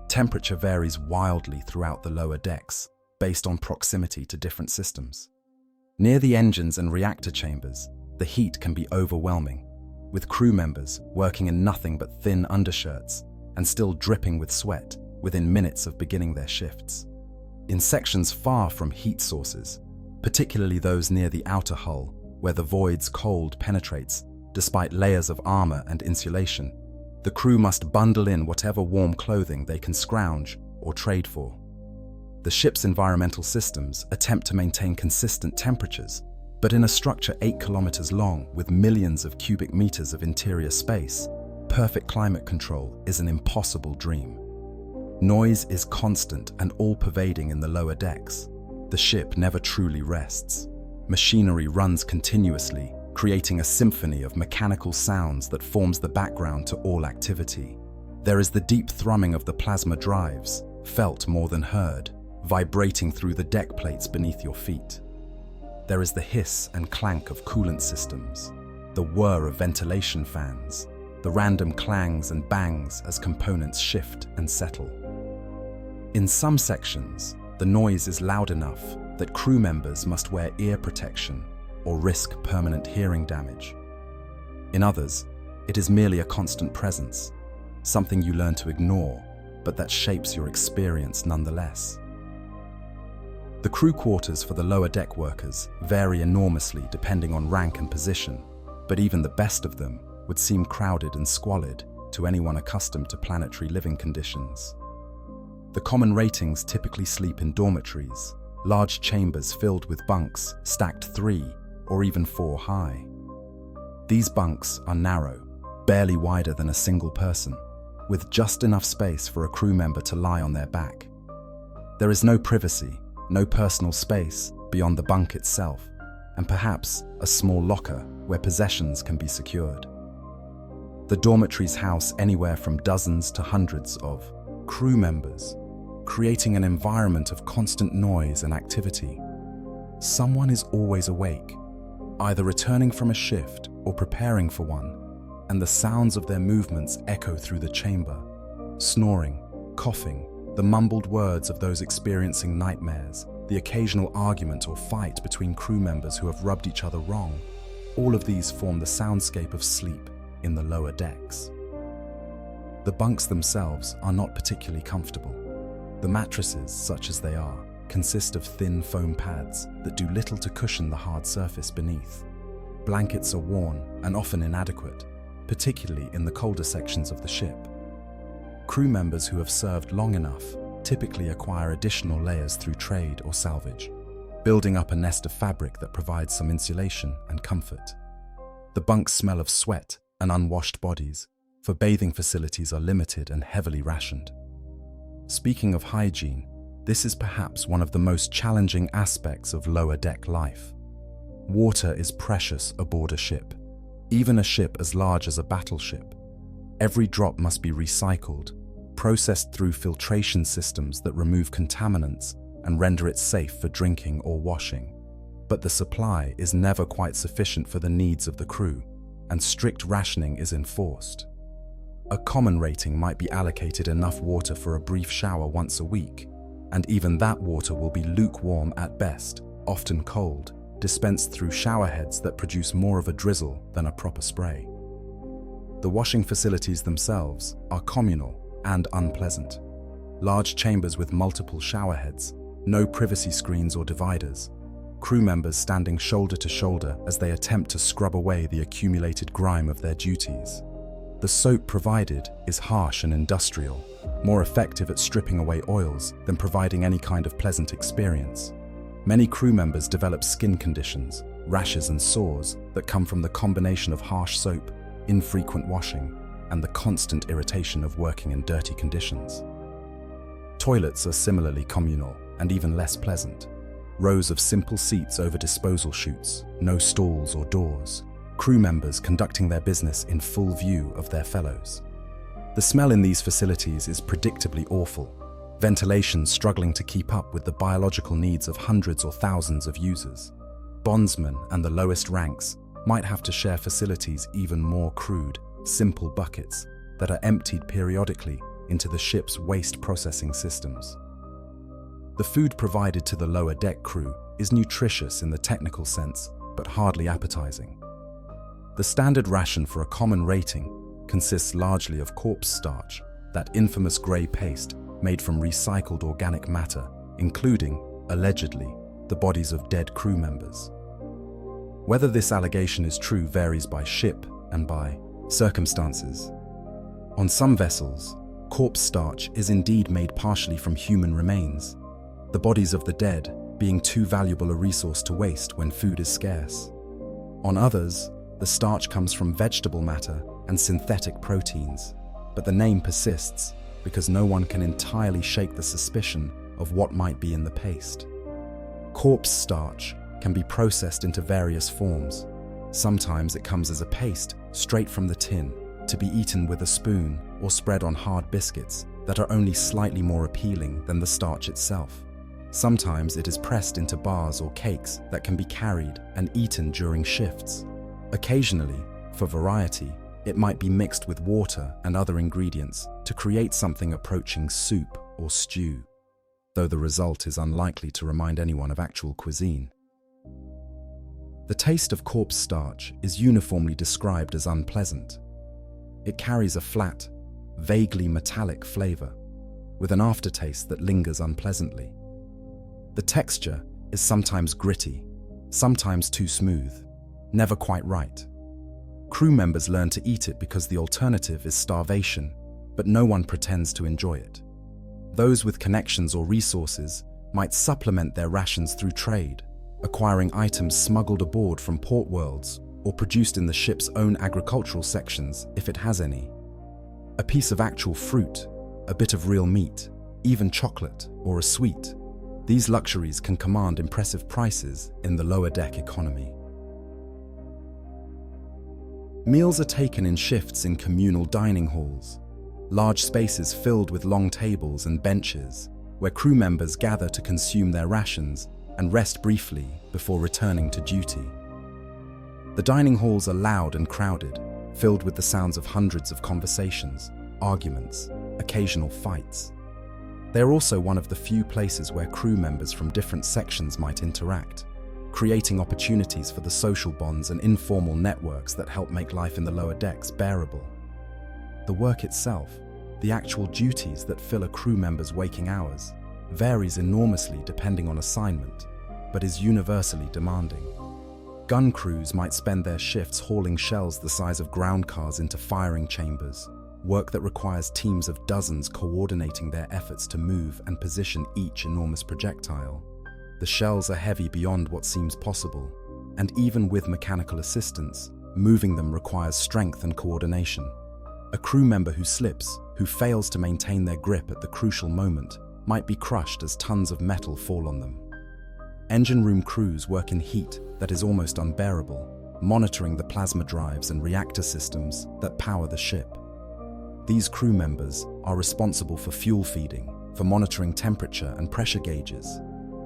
Temperature varies wildly throughout the lower decks, based on proximity to different systems. Near the engines and reactor chambers, the heat can be overwhelming, with crew members working in nothing but thin undershirts and still dripping with sweat within minutes of beginning their shifts. In sections far from heat sources, particularly those near the outer hull, where the void's cold penetrates, despite layers of armor and insulation, the crew must bundle in whatever warm clothing they can scrounge or trade for. The ship's environmental systems attempt to maintain consistent temperatures, but in a structure 8 kilometers long with millions of cubic meters of interior space, perfect climate control is an impossible dream. Noise is constant and all-pervading in the lower decks. The ship never truly rests. Machinery runs continuously, creating a symphony of mechanical sounds that forms the background to all activity. There is the deep thrumming of the plasma drives, felt more than heard, vibrating through the deck plates beneath your feet. There is the hiss and clank of coolant systems, the whir of ventilation fans, the random clangs and bangs as components shift and settle. In some sections, the noise is loud enough that crew members must wear ear protection or risk permanent hearing damage. In others, it is merely a constant presence, something you learn to ignore, but that shapes your experience nonetheless. The crew quarters for the lower deck workers vary enormously depending on rank and position, but even the best of them would seem crowded and squalid to anyone accustomed to planetary living conditions. The common ratings typically sleep in dormitories, large chambers filled with bunks stacked 3 or even 4 high. These bunks are narrow, barely wider than a single person, with just enough space for a crew member to lie on their back. There is no privacy, no personal space beyond the bunk itself, and perhaps a small locker where possessions can be secured. The dormitories house anywhere from dozens to hundreds of crew members, creating an environment of constant noise and activity. Someone is always awake, either returning from a shift or preparing for one, and the sounds of their movements echo through the chamber. Snoring, coughing, the mumbled words of those experiencing nightmares, the occasional argument or fight between crew members who have rubbed each other wrong, all of these form the soundscape of sleep in the lower decks. The bunks themselves are not particularly comfortable. The mattresses, such as they are, consist of thin foam pads that do little to cushion the hard surface beneath. Blankets are worn and often inadequate, particularly in the colder sections of the ship. Crew members who have served long enough typically acquire additional layers through trade or salvage, building up a nest of fabric that provides some insulation and comfort. The bunks smell of sweat and unwashed bodies, for bathing facilities are limited and heavily rationed. Speaking of hygiene, this is perhaps one of the most challenging aspects of lower deck life. Water is precious aboard a ship, even a ship as large as a battleship. Every drop must be recycled, processed through filtration systems that remove contaminants and render it safe for drinking or washing. But the supply is never quite sufficient for the needs of the crew, and strict rationing is enforced. A common rating might be allocated enough water for a brief shower once a week, and even that water will be lukewarm at best, often cold, dispensed through shower heads that produce more of a drizzle than a proper spray. The washing facilities themselves are communal and unpleasant. Large chambers with multiple shower heads, no privacy screens or dividers, crew members standing shoulder to shoulder as they attempt to scrub away the accumulated grime of their duties. The soap provided is harsh and industrial, more effective at stripping away oils than providing any kind of pleasant experience. Many crew members develop skin conditions, rashes and sores that come from the combination of harsh soap, infrequent washing, and the constant irritation of working in dirty conditions. Toilets are similarly communal and even less pleasant. Rows of simple seats over disposal chutes, no stalls or doors, crew members conducting their business in full view of their fellows. The smell in these facilities is predictably awful, ventilation struggling to keep up with the biological needs of hundreds or thousands of users. Bondsmen and the lowest ranks might have to share facilities even more crude, simple buckets that are emptied periodically into the ship's waste processing systems. The food provided to the lower deck crew is nutritious in the technical sense, but hardly appetizing. The standard ration for a common rating consists largely of corpse starch, that infamous grey paste made from recycled organic matter, including, allegedly, the bodies of dead crew members. Whether this allegation is true varies by ship and by circumstances. On some vessels, corpse starch is indeed made partially from human remains, the bodies of the dead being too valuable a resource to waste when food is scarce. On others, the starch comes from vegetable matter and synthetic proteins, but the name persists because no one can entirely shake the suspicion of what might be in the paste. Corpse starch can be processed into various forms. Sometimes it comes as a paste straight from the tin to be eaten with a spoon or spread on hard biscuits that are only slightly more appealing than the starch itself. Sometimes it is pressed into bars or cakes that can be carried and eaten during shifts. Occasionally, for variety, it might be mixed with water and other ingredients to create something approaching soup or stew, though the result is unlikely to remind anyone of actual cuisine. The taste of corpse starch is uniformly described as unpleasant. It carries a flat, vaguely metallic flavor, with an aftertaste that lingers unpleasantly. The texture is sometimes gritty, sometimes too smooth, never quite right. Crew members learn to eat it because the alternative is starvation, but no one pretends to enjoy it. Those with connections or resources might supplement their rations through trade, acquiring items smuggled aboard from port worlds or produced in the ship's own agricultural sections if it has any. A piece of actual fruit, a bit of real meat, even chocolate or a sweet. These luxuries can command impressive prices in the lower deck economy. Meals are taken in shifts in communal dining halls, large spaces filled with long tables and benches where crew members gather to consume their rations and rest briefly before returning to duty. The dining halls are loud and crowded, filled with the sounds of hundreds of conversations, arguments, occasional fights. They are also one of the few places where crew members from different sections might interact, creating opportunities for the social bonds and informal networks that help make life in the lower decks bearable. The work itself, the actual duties that fill a crew member's waking hours, varies enormously depending on assignment, but is universally demanding. Gun crews might spend their shifts hauling shells the size of ground cars into firing chambers, work that requires teams of dozens coordinating their efforts to move and position each enormous projectile. The shells are heavy beyond what seems possible, and even with mechanical assistance, moving them requires strength and coordination. A crew member who slips, who fails to maintain their grip at the crucial moment, might be crushed as tons of metal fall on them. Engine room crews work in heat that is almost unbearable, monitoring the plasma drives and reactor systems that power the ship. These crew members are responsible for fuel feeding, for monitoring temperature and pressure gauges,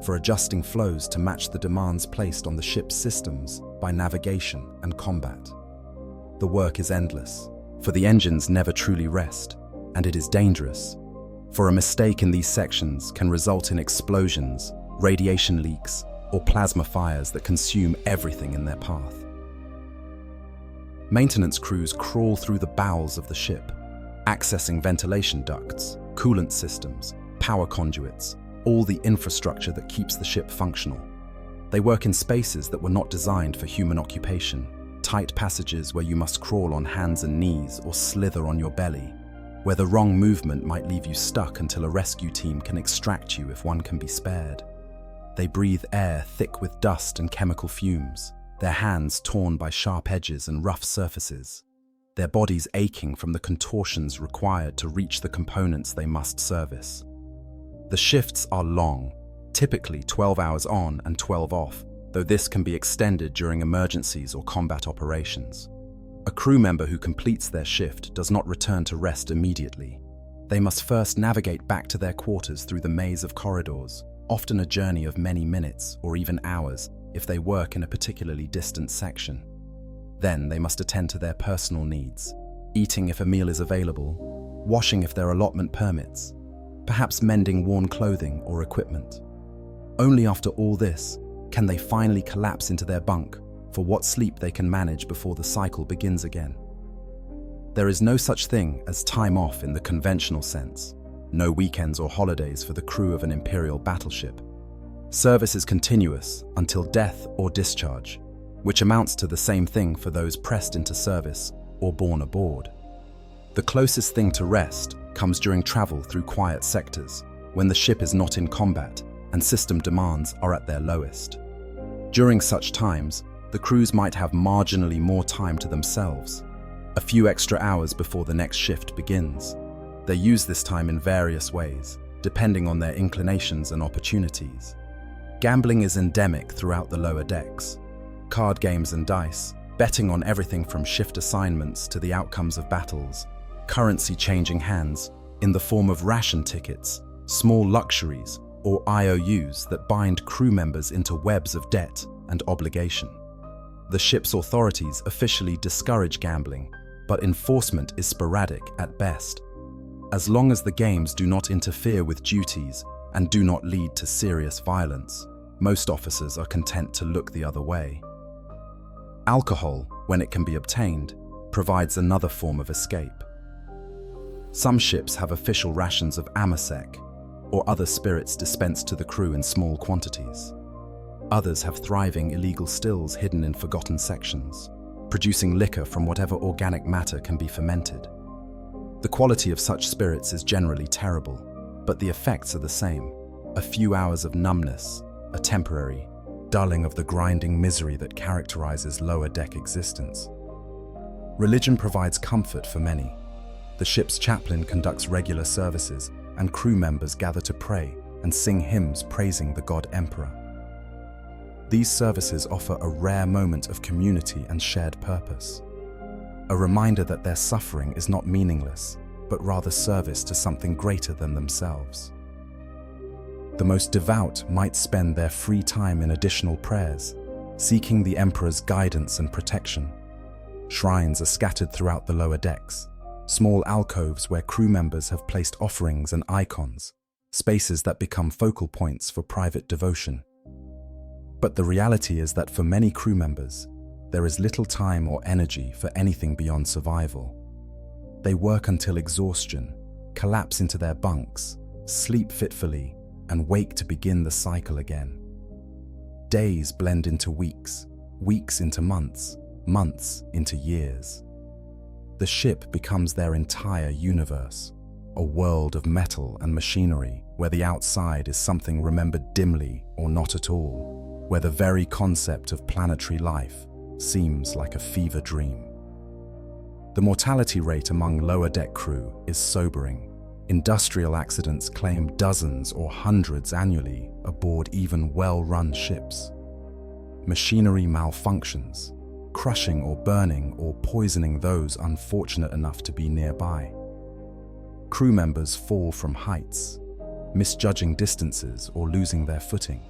for adjusting flows to match the demands placed on the ship's systems by navigation and combat. The work is endless, for the engines never truly rest, and it is dangerous, for a mistake in these sections can result in explosions, radiation leaks, or plasma fires that consume everything in their path. Maintenance crews crawl through the bowels of the ship, accessing ventilation ducts, coolant systems, power conduits, all the infrastructure that keeps the ship functional. They work in spaces that were not designed for human occupation, tight passages where you must crawl on hands and knees or slither on your belly, where the wrong movement might leave you stuck until a rescue team can extract you if one can be spared. They breathe air thick with dust and chemical fumes, their hands torn by sharp edges and rough surfaces, their bodies aching from the contortions required to reach the components they must service. The shifts are long, typically 12 hours on and 12 off, though this can be extended during emergencies or combat operations. A crew member who completes their shift does not return to rest immediately. They must first navigate back to their quarters through the maze of corridors, often a journey of many minutes or even hours if they work in a particularly distant section. Then they must attend to their personal needs, eating if a meal is available, washing if their allotment permits, perhaps mending worn clothing or equipment. Only after all this can they finally collapse into their bunk for what sleep they can manage before the cycle begins again. There is no such thing as time off in the conventional sense, no weekends or holidays for the crew of an Imperial battleship. Service is continuous until death or discharge, which amounts to the same thing for those pressed into service or born aboard. The closest thing to rest comes during travel through quiet sectors, when the ship is not in combat and system demands are at their lowest. During such times, the crews might have marginally more time to themselves, a few extra hours before the next shift begins. They use this time in various ways, depending on their inclinations and opportunities. Gambling is endemic throughout the lower decks. Card games and dice, betting on everything from shift assignments to the outcomes of battles, currency changing hands in the form of ration tickets, small luxuries, or IOUs that bind crew members into webs of debt and obligation. The ship's authorities officially discourage gambling, but enforcement is sporadic at best. As long as the games do not interfere with duties and do not lead to serious violence, most officers are content to look the other way. Alcohol, when it can be obtained, provides another form of escape. Some ships have official rations of amasec, or other spirits dispensed to the crew in small quantities. Others have thriving illegal stills hidden in forgotten sections, producing liquor from whatever organic matter can be fermented. The quality of such spirits is generally terrible, but the effects are the same. A few hours of numbness, a temporary dulling of the grinding misery that characterizes lower deck existence. Religion provides comfort for many. The ship's chaplain conducts regular services, and crew members gather to pray and sing hymns praising the God Emperor. These services offer a rare moment of community and shared purpose, a reminder that their suffering is not meaningless, but rather service to something greater than themselves. The most devout might spend their free time in additional prayers, seeking the Emperor's guidance and protection. Shrines are scattered throughout the lower decks, small alcoves where crew members have placed offerings and icons, spaces that become focal points for private devotion. But the reality is that for many crew members, there is little time or energy for anything beyond survival. They work until exhaustion, collapse into their bunks, sleep fitfully, and wake to begin the cycle again. Days blend into weeks, weeks into months, months into years. The ship becomes their entire universe, a world of metal and machinery where the outside is something remembered dimly or not at all, where the very concept of planetary life seems like a fever dream. The mortality rate among lower deck crew is sobering. Industrial accidents claim dozens or hundreds annually aboard even well-run ships. Machinery malfunctions, crushing or burning or poisoning those unfortunate enough to be nearby. Crew members fall from heights, misjudging distances or losing their footing.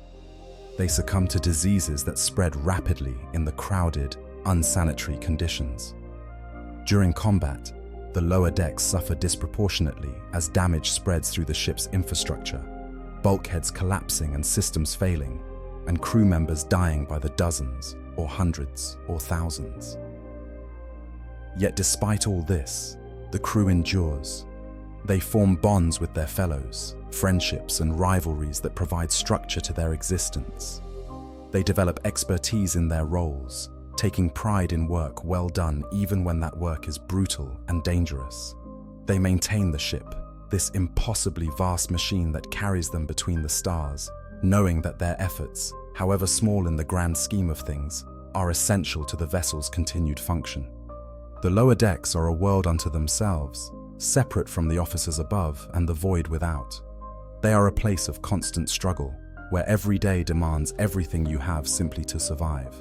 They succumb to diseases that spread rapidly in the crowded, unsanitary conditions. During combat, the lower decks suffer disproportionately as damage spreads through the ship's infrastructure, bulkheads collapsing and systems failing, and crew members dying by the dozens or hundreds or thousands. Yet despite all this, the crew endures. They form bonds with their fellows, friendships and rivalries that provide structure to their existence. They develop expertise in their roles, taking pride in work well done even when that work is brutal and dangerous. They maintain the ship, this impossibly vast machine that carries them between the stars, knowing that their efforts, however small in the grand scheme of things, are essential to the vessel's continued function. The lower decks are a world unto themselves, separate from the officers above and the void without. They are a place of constant struggle, where every day demands everything you have simply to survive.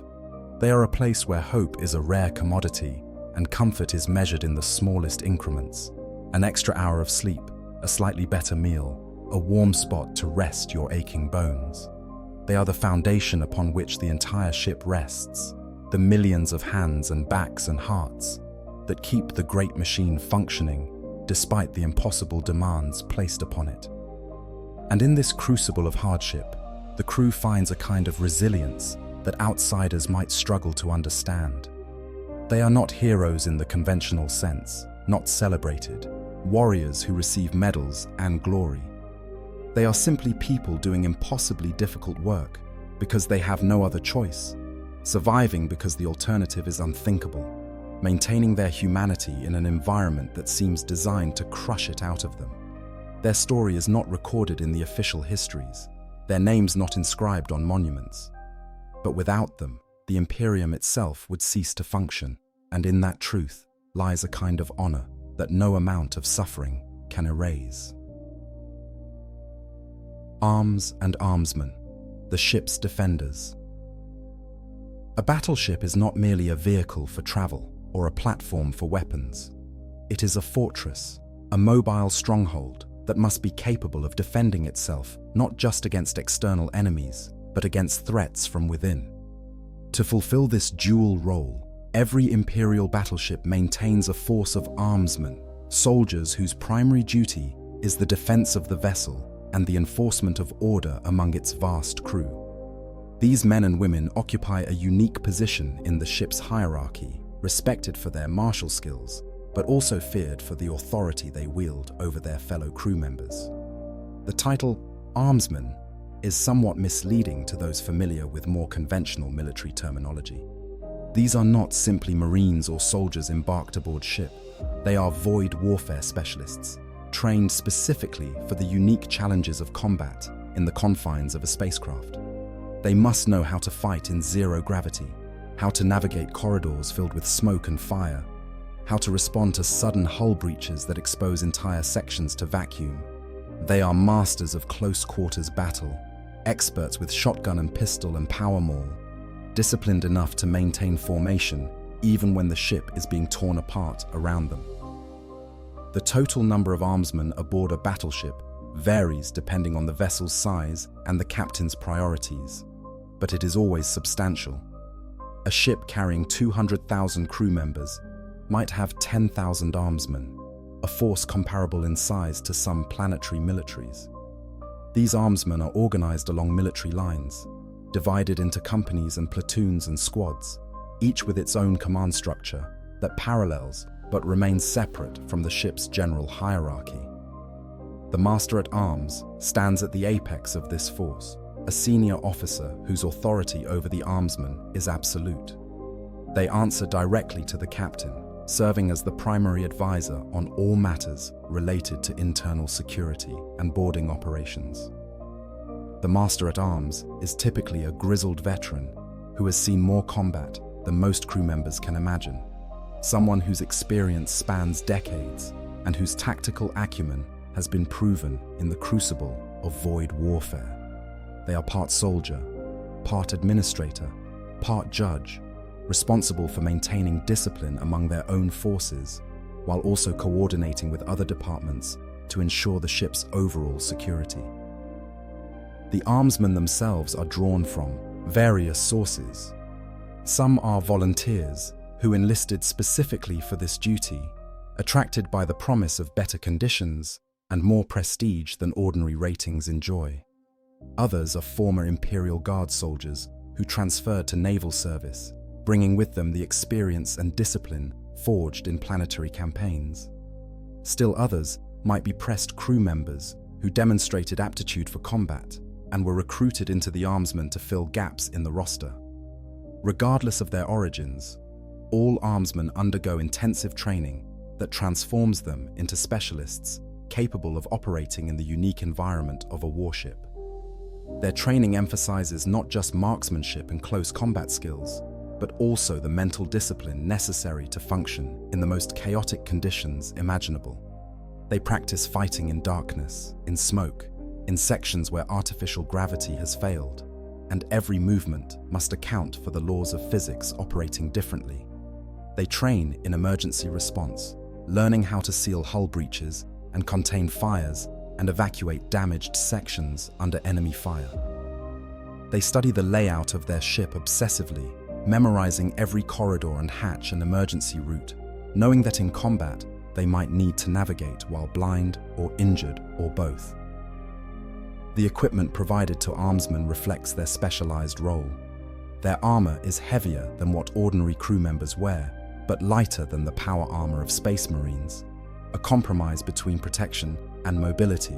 They are a place where hope is a rare commodity and comfort is measured in the smallest increments. An extra hour of sleep, a slightly better meal, a warm spot to rest your aching bones. They are the foundation upon which the entire ship rests, the millions of hands and backs and hearts that keep the great machine functioning despite the impossible demands placed upon it. And in this crucible of hardship, the crew finds a kind of resilience that outsiders might struggle to understand. They are not heroes in the conventional sense, not celebrated, warriors who receive medals and glory. They are simply people doing impossibly difficult work because they have no other choice, surviving because the alternative is unthinkable, maintaining their humanity in an environment that seems designed to crush it out of them. Their story is not recorded in the official histories, their names not inscribed on monuments. But without them, the Imperium itself would cease to function, and in that truth lies a kind of honor that no amount of suffering can erase. Arms and armsmen, the ship's defenders. A battleship is not merely a vehicle for travel or a platform for weapons. It is a fortress, a mobile stronghold that must be capable of defending itself not just against external enemies, but against threats from within. To fulfill this dual role, every Imperial battleship maintains a force of armsmen, soldiers whose primary duty is the defense of the vessel and the enforcement of order among its vast crew. These men and women occupy a unique position in the ship's hierarchy, respected for their martial skills, but also feared for the authority they wield over their fellow crew members. The title armsman is somewhat misleading to those familiar with more conventional military terminology. These are not simply Marines or soldiers embarked aboard ship. They are void warfare specialists, trained specifically for the unique challenges of combat in the confines of a spacecraft. They must know how to fight in zero gravity, how to navigate corridors filled with smoke and fire, how to respond to sudden hull breaches that expose entire sections to vacuum. They are masters of close quarters battle, experts with shotgun and pistol and power maul, disciplined enough to maintain formation even when the ship is being torn apart around them. The total number of armsmen aboard a battleship varies depending on the vessel's size and the captain's priorities, but it is always substantial. A ship carrying 200,000 crew members might have 10,000 armsmen, a force comparable in size to some planetary militaries. These armsmen are organized along military lines, divided into companies and platoons and squads, each with its own command structure that parallels but remains separate from the ship's general hierarchy. The Master-at-Arms stands at the apex of this force, a senior officer whose authority over the armsmen is absolute. They answer directly to the captain, serving as the primary advisor on all matters related to internal security and boarding operations. The Master-at-Arms is typically a grizzled veteran who has seen more combat than most crew members can imagine, someone whose experience spans decades and whose tactical acumen has been proven in the crucible of void warfare. They are part soldier, part administrator, part judge, responsible for maintaining discipline among their own forces, while also coordinating with other departments to ensure the ship's overall security. The armsmen themselves are drawn from various sources. Some are volunteers who enlisted specifically for this duty, attracted by the promise of better conditions and more prestige than ordinary ratings enjoy. Others are former Imperial Guard soldiers who transferred to naval service, bringing with them the experience and discipline forged in planetary campaigns. Still others might be pressed crew members who demonstrated aptitude for combat and were recruited into the armsmen to fill gaps in the roster. Regardless of their origins, all armsmen undergo intensive training that transforms them into specialists capable of operating in the unique environment of a warship. Their training emphasizes not just marksmanship and close combat skills, but also the mental discipline necessary to function in the most chaotic conditions imaginable. They practice fighting in darkness, in smoke, in sections where artificial gravity has failed, and every movement must account for the laws of physics operating differently. They train in emergency response, learning how to seal hull breaches and contain fires and evacuate damaged sections under enemy fire. They study the layout of their ship obsessively, memorizing every corridor and hatch and emergency route, knowing that in combat they might need to navigate while blind or injured or both. The equipment provided to armsmen reflects their specialized role. Their armor is heavier than what ordinary crew members wear, but lighter than the power armor of Space Marines, a compromise between protection and mobility.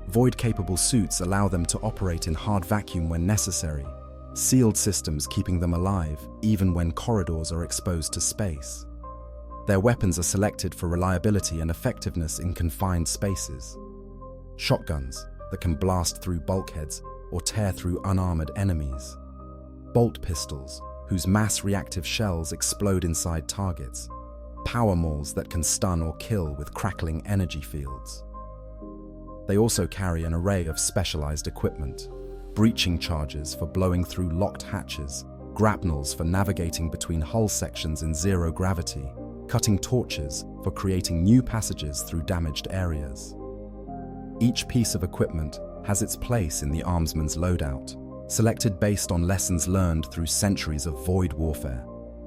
Void-capable suits allow them to operate in hard vacuum when necessary, sealed systems keeping them alive even when corridors are exposed to space. Their weapons are selected for reliability and effectiveness in confined spaces. Shotguns that can blast through bulkheads or tear through unarmored enemies. Bolt pistols whose mass-reactive shells explode inside targets. Power mauls that can stun or kill with crackling energy fields. They also carry an array of specialized equipment: breaching charges for blowing through locked hatches, grapnels for navigating between hull sections in zero gravity, cutting torches for creating new passages through damaged areas. Each piece of equipment has its place in the armsman's loadout, selected based on lessons learned through centuries of void warfare,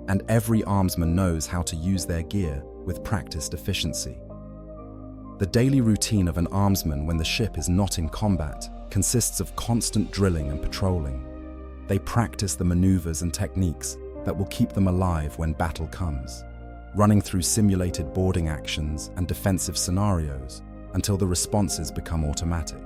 and every armsman knows how to use their gear with practiced efficiency. The daily routine of an armsman when the ship is not in combat consists of constant drilling and patrolling. They practice the maneuvers and techniques that will keep them alive when battle comes. running through simulated boarding actions and defensive scenarios until the responses become automatic.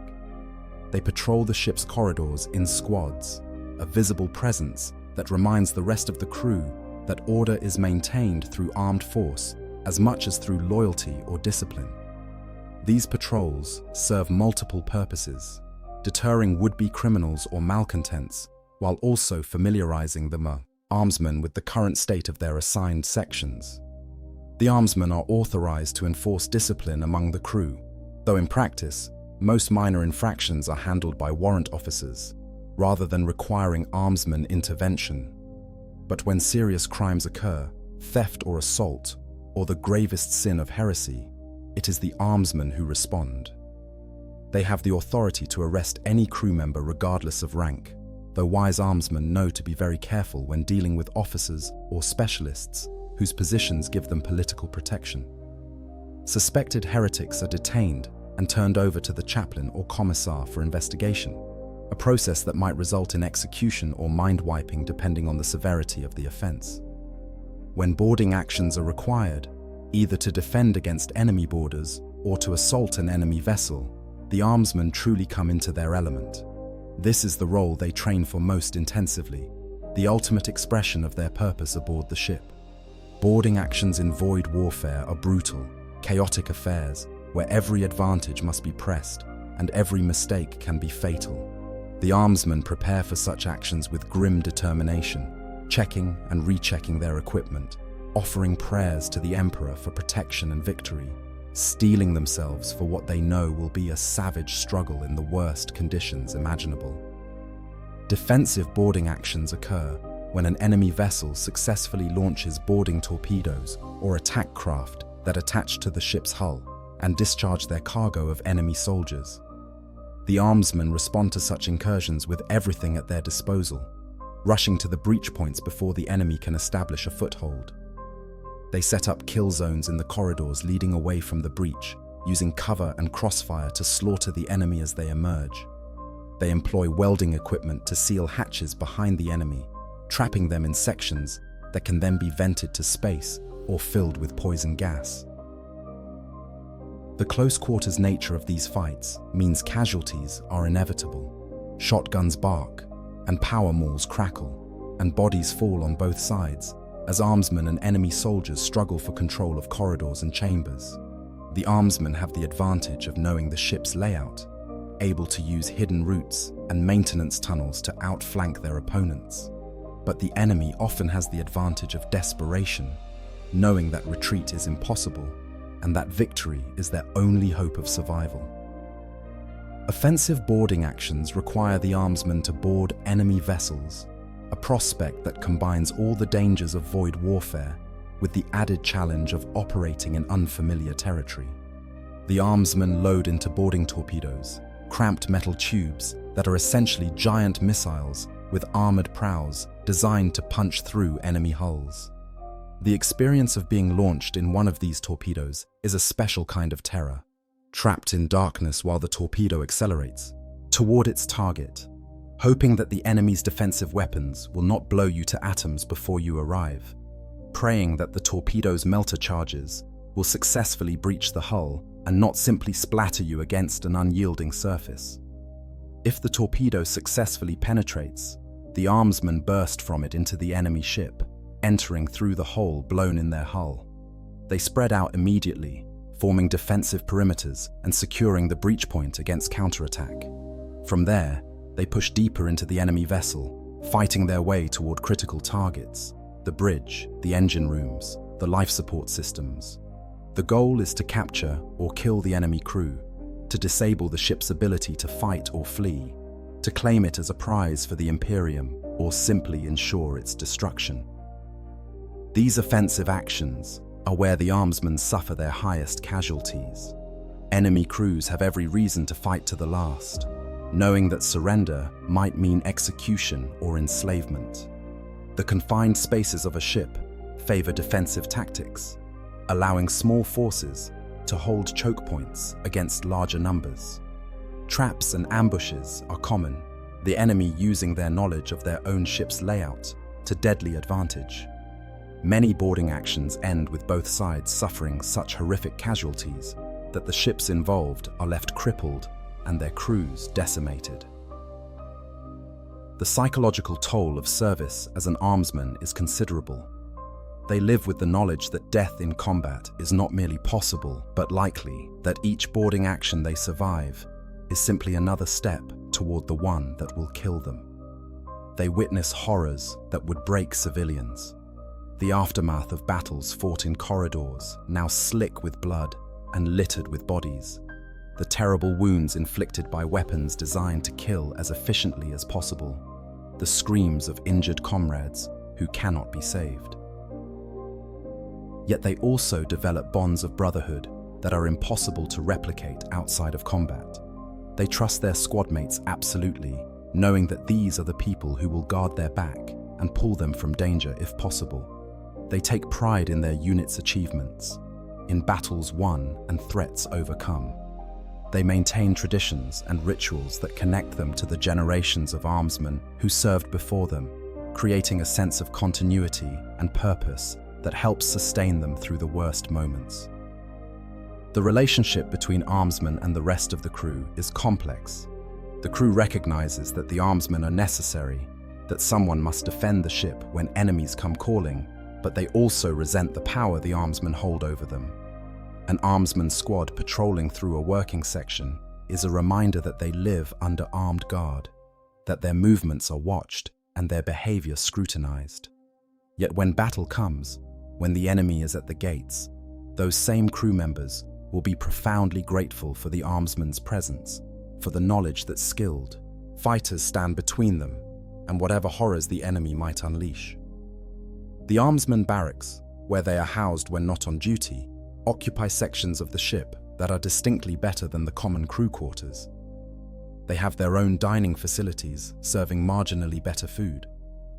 They patrol the ship's corridors in squads, a visible presence that reminds the rest of the crew that order is maintained through armed force as much as through loyalty or discipline. These patrols serve multiple purposes, deterring would-be criminals or malcontents, while also familiarizing the armsmen with the current state of their assigned sections. The armsmen are authorized to enforce discipline among the crew, though in practice, most minor infractions are handled by warrant officers, rather than requiring armsmen intervention. But when serious crimes occur, theft or assault, or the gravest sin of heresy, it is the armsmen who respond. They have the authority to arrest any crew member regardless of rank, though wise armsmen know to be very careful when dealing with officers or specialists whose positions give them political protection. Suspected heretics are detained and turned over to the chaplain or commissar for investigation, a process that might result in execution or mind-wiping depending on the severity of the offense. When boarding actions are required, either to defend against enemy boarders or to assault an enemy vessel, the armsmen truly come into their element. This is the role they train for most intensively, the ultimate expression of their purpose aboard the ship. Boarding actions in void warfare are brutal, chaotic affairs where every advantage must be pressed and every mistake can be fatal. The armsmen prepare for such actions with grim determination, checking and rechecking their equipment, offering prayers to the Emperor for protection and victory, steeling themselves for what they know will be a savage struggle in the worst conditions imaginable. Defensive boarding actions occur when an enemy vessel successfully launches boarding torpedoes or attack craft that attach to the ship's hull and discharge their cargo of enemy soldiers. The armsmen respond to such incursions with everything at their disposal, rushing to the breach points before the enemy can establish a foothold. They set up kill zones in the corridors leading away from the breach, using cover and crossfire to slaughter the enemy as they emerge. They employ welding equipment to seal hatches behind the enemy, trapping them in sections that can then be vented to space or filled with poison gas. The close-quarters nature of these fights means casualties are inevitable. Shotguns bark, and power mauls crackle, and bodies fall on both sides as armsmen and enemy soldiers struggle for control of corridors and chambers. The armsmen have the advantage of knowing the ship's layout, able to use hidden routes and maintenance tunnels to outflank their opponents. But the enemy often has the advantage of desperation, knowing that retreat is impossible and that victory is their only hope of survival. Offensive boarding actions require the armsmen to board enemy vessels, a prospect that combines all the dangers of void warfare with the added challenge of operating in unfamiliar territory. The armsmen load into boarding torpedoes, cramped metal tubes that are essentially giant missiles with armored prows designed to punch through enemy hulls. The experience of being launched in one of these torpedoes is a special kind of terror, trapped in darkness while the torpedo accelerates toward its target, hoping that the enemy's defensive weapons will not blow you to atoms before you arrive, praying that the torpedo's melter charges will successfully breach the hull and not simply splatter you against an unyielding surface. If the torpedo successfully penetrates, the armsmen burst from it into the enemy ship, entering through the hole blown in their hull. They spread out immediately, forming defensive perimeters and securing the breach point against counterattack. From there, they push deeper into the enemy vessel, fighting their way toward critical targets: the bridge, the engine rooms, the life support systems. The goal is to capture or kill the enemy crew, to disable the ship's ability to fight or flee, to claim it as a prize for the Imperium, or simply ensure its destruction. These offensive actions are where the armsmen suffer their highest casualties. Enemy crews have every reason to fight to the last, knowing that surrender might mean execution or enslavement. The confined spaces of a ship favor defensive tactics, allowing small forces to hold choke points against larger numbers. Traps and ambushes are common, the enemy using their knowledge of their own ship's layout to deadly advantage. Many boarding actions end with both sides suffering such horrific casualties that the ships involved are left crippled and their crews decimated. The psychological toll of service as an armsman is considerable. They live with the knowledge that death in combat is not merely possible, but likely, that each boarding action they survive is simply another step toward the one that will kill them. They witness horrors that would break civilians. The aftermath of battles fought in corridors, now slick with blood and littered with bodies. The terrible wounds inflicted by weapons designed to kill as efficiently as possible. The screams of injured comrades who cannot be saved. Yet they also develop bonds of brotherhood that are impossible to replicate outside of combat. They trust their squad mates absolutely, knowing that these are the people who will guard their back and pull them from danger if possible. They take pride in their unit's achievements, in battles won and threats overcome. They maintain traditions and rituals that connect them to the generations of armsmen who served before them, creating a sense of continuity and purpose that helps sustain them through the worst moments. The relationship between armsmen and the rest of the crew is complex. The crew recognizes that the armsmen are necessary, that someone must defend the ship when enemies come calling, but they also resent the power the armsmen hold over them. An armsman squad patrolling through a working section is a reminder that they live under armed guard, that their movements are watched and their behavior scrutinized. Yet when battle comes, when the enemy is at the gates, those same crew members will be profoundly grateful for the armsman's presence, for the knowledge that skilled fighters stand between them and whatever horrors the enemy might unleash. The armsman barracks, where they are housed when not on duty, occupy sections of the ship that are distinctly better than the common crew quarters. They have their own dining facilities serving marginally better food,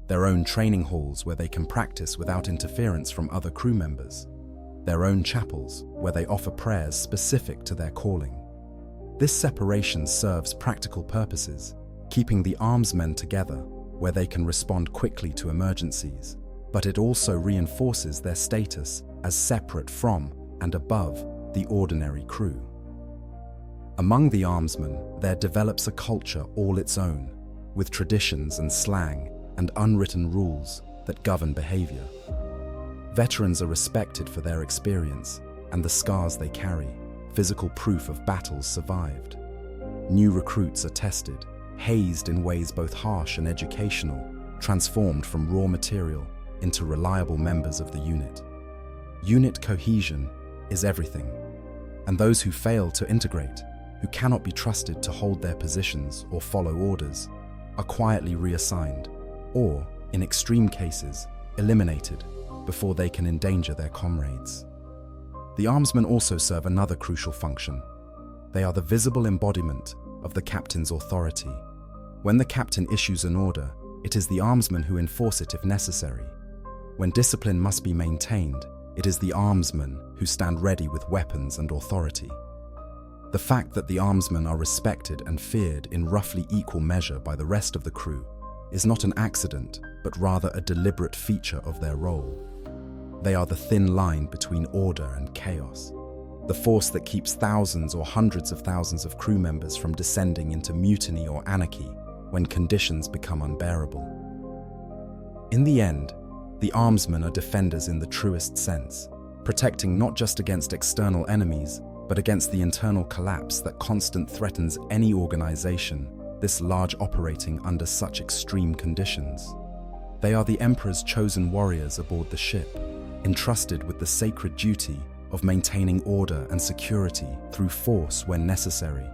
their own training halls where they can practice without interference from other crew members, their own chapels where they offer prayers specific to their calling. This separation serves practical purposes, keeping the armsmen together where they can respond quickly to emergencies, but it also reinforces their status as separate from and above the ordinary crew. Among the armsmen, there develops a culture all its own, with traditions and slang and unwritten rules that govern behavior. Veterans are respected for their experience and the scars they carry, physical proof of battles survived. New recruits are tested, hazed in ways both harsh and educational, transformed from raw material into reliable members of the unit. Unit cohesion is everything, and those who fail to integrate, who cannot be trusted to hold their positions or follow orders, are quietly reassigned, or, in extreme cases, eliminated before they can endanger their comrades. The armsmen also serve another crucial function. They are the visible embodiment of the captain's authority. When the captain issues an order, it is the armsmen who enforce it if necessary. When discipline must be maintained, it is the armsmen who stand ready with weapons and authority. The fact that the armsmen are respected and feared in roughly equal measure by the rest of the crew is not an accident, but rather a deliberate feature of their role. They are the thin line between order and chaos, the force that keeps thousands or hundreds of thousands of crew members from descending into mutiny or anarchy when conditions become unbearable. In the end, the armsmen are defenders in the truest sense, protecting not just against external enemies, but against the internal collapse that constantly threatens any organization this large operating under such extreme conditions. They are the Emperor's chosen warriors aboard the ship, entrusted with the sacred duty of maintaining order and security through force when necessary.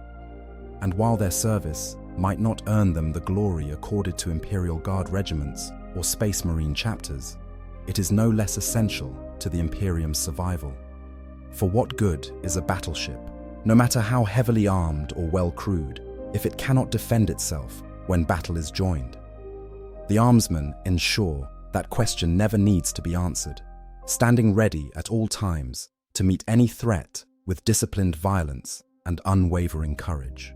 And while their service might not earn them the glory accorded to Imperial Guard regiments or Space Marine chapters, it is no less essential to the Imperium's survival. For what good is a battleship, no matter how heavily armed or well crewed, if it cannot defend itself when battle is joined? The armsmen ensure that question never needs to be answered, standing ready at all times to meet any threat with disciplined violence and unwavering courage.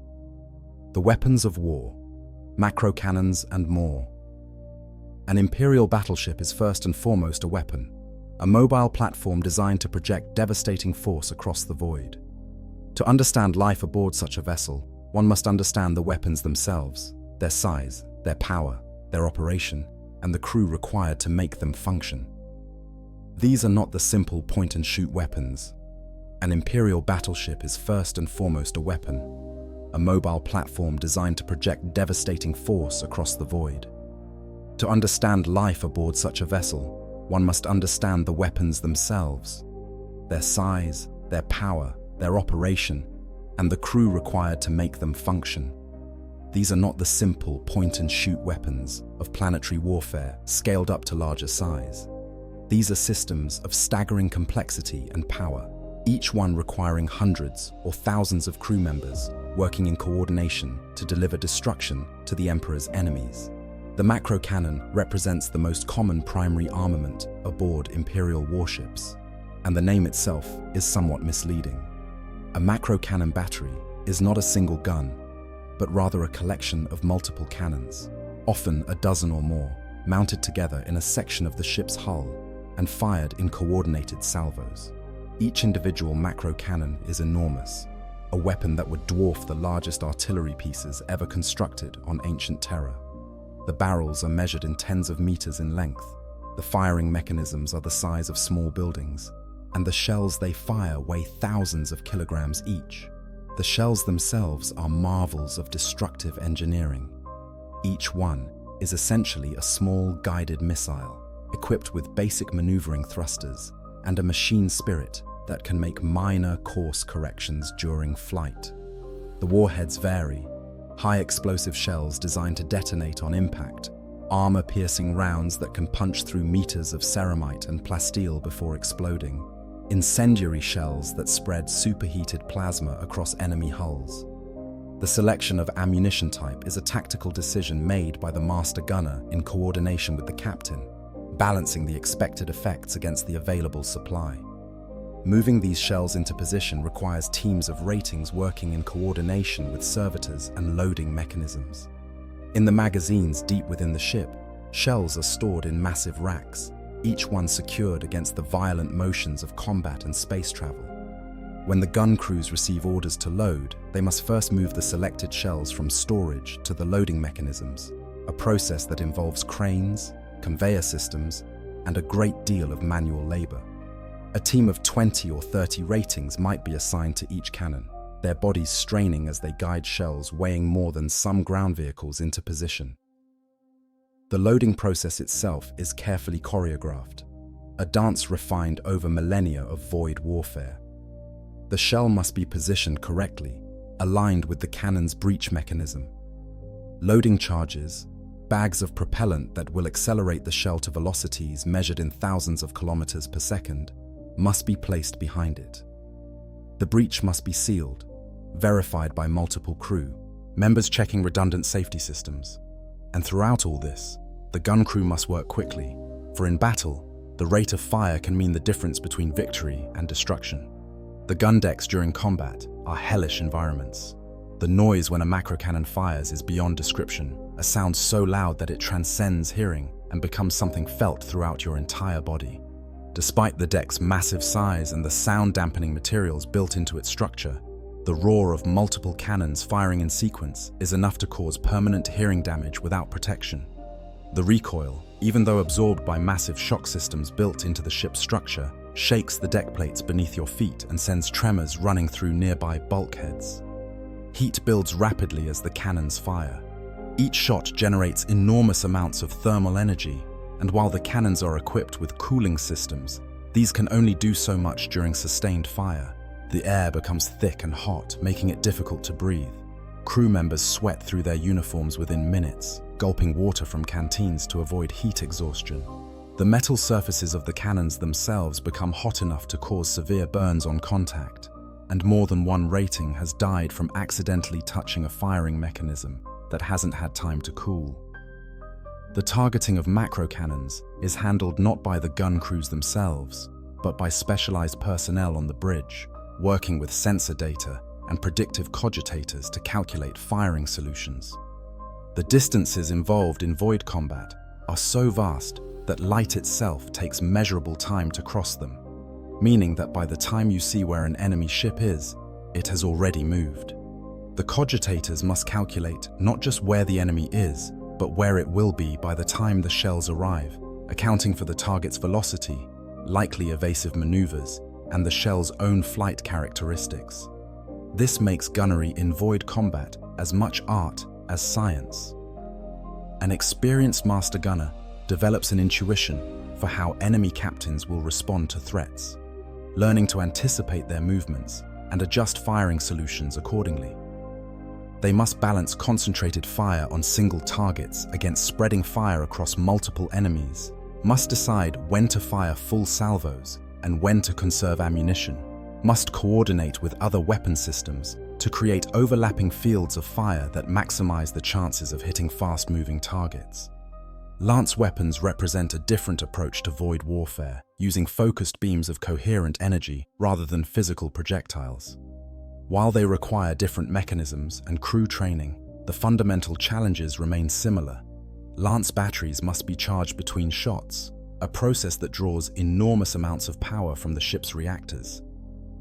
The weapons of war, macro cannons and more. An Imperial battleship is first and foremost a weapon, a mobile platform designed to project devastating force across the void. To understand life aboard such a vessel, one must understand the weapons themselves, their size, their power, their operation, and the crew required to make them function. These are not the simple point-and-shoot weapons. An Imperial battleship is first and foremost a weapon, a mobile platform designed to project devastating force across the void. To understand life aboard such a vessel, one must understand the weapons themselves, their size, their power, their operation, and the crew required to make them function. These are not the simple point-and-shoot weapons of planetary warfare scaled up to larger size. These are systems of staggering complexity and power, each one requiring hundreds or thousands of crew members working in coordination to deliver destruction to the Emperor's enemies. The macro cannon represents the most common primary armament aboard Imperial warships, and the name itself is somewhat misleading. A macro cannon battery is not a single gun, but rather a collection of multiple cannons, often a dozen or more, mounted together in a section of the ship's hull and fired in coordinated salvos. Each individual macro cannon is enormous, a weapon that would dwarf the largest artillery pieces ever constructed on ancient Terra. The barrels are measured in tens of meters in length, the firing mechanisms are the size of small buildings, and the shells they fire weigh thousands of kilograms each. The shells themselves are marvels of destructive engineering. Each one is essentially a small guided missile, equipped with basic maneuvering thrusters and a machine spirit that can make minor course corrections during flight. The warheads vary: high explosive shells designed to detonate on impact, armor-piercing rounds that can punch through meters of ceramite and plasteel before exploding, incendiary shells that spread superheated plasma across enemy hulls. The selection of ammunition type is a tactical decision made by the master gunner in coordination with the captain, balancing the expected effects against the available supply. Moving these shells into position requires teams of ratings working in coordination with servitors and loading mechanisms. In the magazines deep within the ship, shells are stored in massive racks, each one secured against the violent motions of combat and space travel. When the gun crews receive orders to load, they must first move the selected shells from storage to the loading mechanisms, a process that involves cranes, conveyor systems, and a great deal of manual labor. A team of 20 or 30 ratings might be assigned to each cannon, their bodies straining as they guide shells weighing more than some ground vehicles into position. The loading process itself is carefully choreographed, a dance refined over millennia of void warfare. The shell must be positioned correctly, aligned with the cannon's breech mechanism. Loading charges, bags of propellant that will accelerate the shell to velocities measured in thousands of kilometers per second, must be placed behind it. The breech must be sealed, verified by multiple crew, members checking redundant safety systems. And throughout all this, the gun crew must work quickly, for in battle, the rate of fire can mean the difference between victory and destruction. The gun decks during combat are hellish environments. The noise when a macro cannon fires is beyond description, a sound so loud that it transcends hearing and becomes something felt throughout your entire body. Despite the deck's massive size and the sound-dampening materials built into its structure, the roar of multiple cannons firing in sequence is enough to cause permanent hearing damage without protection. The recoil, even though absorbed by massive shock systems built into the ship's structure, shakes the deck plates beneath your feet and sends tremors running through nearby bulkheads. Heat builds rapidly as the cannons fire. Each shot generates enormous amounts of thermal energy, and while the cannons are equipped with cooling systems, these can only do so much during sustained fire. The air becomes thick and hot, making it difficult to breathe. Crew members sweat through their uniforms within minutes, gulping water from canteens to avoid heat exhaustion. The metal surfaces of the cannons themselves become hot enough to cause severe burns on contact, and more than one rating has died from accidentally touching a firing mechanism that hasn't had time to cool. The targeting of macro cannons is handled not by the gun crews themselves, but by specialized personnel on the bridge, working with sensor data and predictive cogitators to calculate firing solutions. The distances involved in void combat are so vast that light itself takes measurable time to cross them, meaning that by the time you see where an enemy ship is, it has already moved. The cogitators must calculate not just where the enemy is, but where it will be by the time the shells arrive, accounting for the target's velocity, likely evasive maneuvers, and the shell's own flight characteristics. This makes gunnery in void combat as much art as science. An experienced master gunner develops an intuition for how enemy captains will respond to threats, learning to anticipate their movements and adjust firing solutions accordingly. They must balance concentrated fire on single targets against spreading fire across multiple enemies, must decide when to fire full salvos and when to conserve ammunition, must coordinate with other weapon systems to create overlapping fields of fire that maximize the chances of hitting fast-moving targets. Lance weapons represent a different approach to void warfare, using focused beams of coherent energy rather than physical projectiles. While they require different mechanisms and crew training, the fundamental challenges remain similar. Lance batteries must be charged between shots, a process that draws enormous amounts of power from the ship's reactors.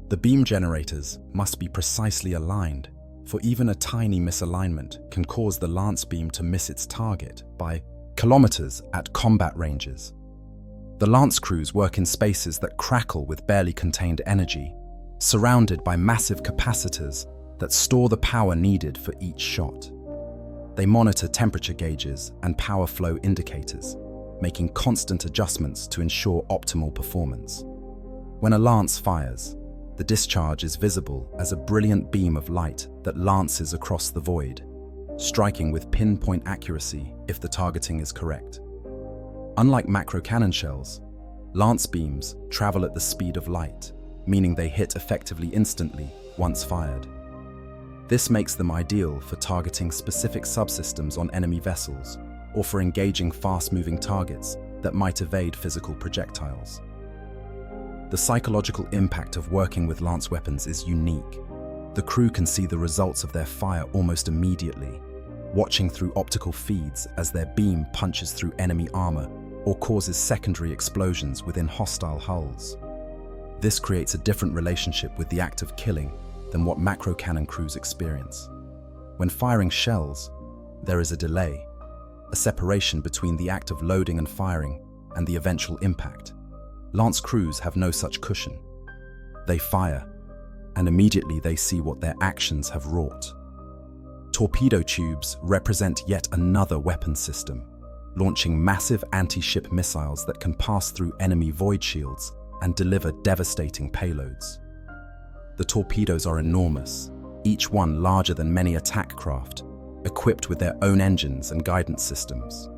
The beam generators must be precisely aligned, for even a tiny misalignment can cause the lance beam to miss its target by kilometers at combat ranges. The lance crews work in spaces that crackle with barely contained energy, surrounded by massive capacitors that store the power needed for each shot. They monitor temperature gauges and power flow indicators, making constant adjustments to ensure optimal performance. When a lance fires, the discharge is visible as a brilliant beam of light that lances across the void, striking with pinpoint accuracy if the targeting is correct. Unlike macro cannon shells, lance beams travel at the speed of light, meaning they hit effectively instantly once fired. This makes them ideal for targeting specific subsystems on enemy vessels or for engaging fast-moving targets that might evade physical projectiles. The psychological impact of working with lance weapons is unique. The crew can see the results of their fire almost immediately, watching through optical feeds as their beam punches through enemy armor or causes secondary explosions within hostile hulls. This creates a different relationship with the act of killing than what macro cannon crews experience. When firing shells, there is a delay, a separation between the act of loading and firing and the eventual impact. Lance crews have no such cushion. They fire, and immediately they see what their actions have wrought. Torpedo tubes represent yet another weapon system, launching massive anti-ship missiles that can pass through enemy void shields and deliver devastating payloads. The torpedoes are enormous, each one larger than many attack craft, equipped with their own engines and guidance systems.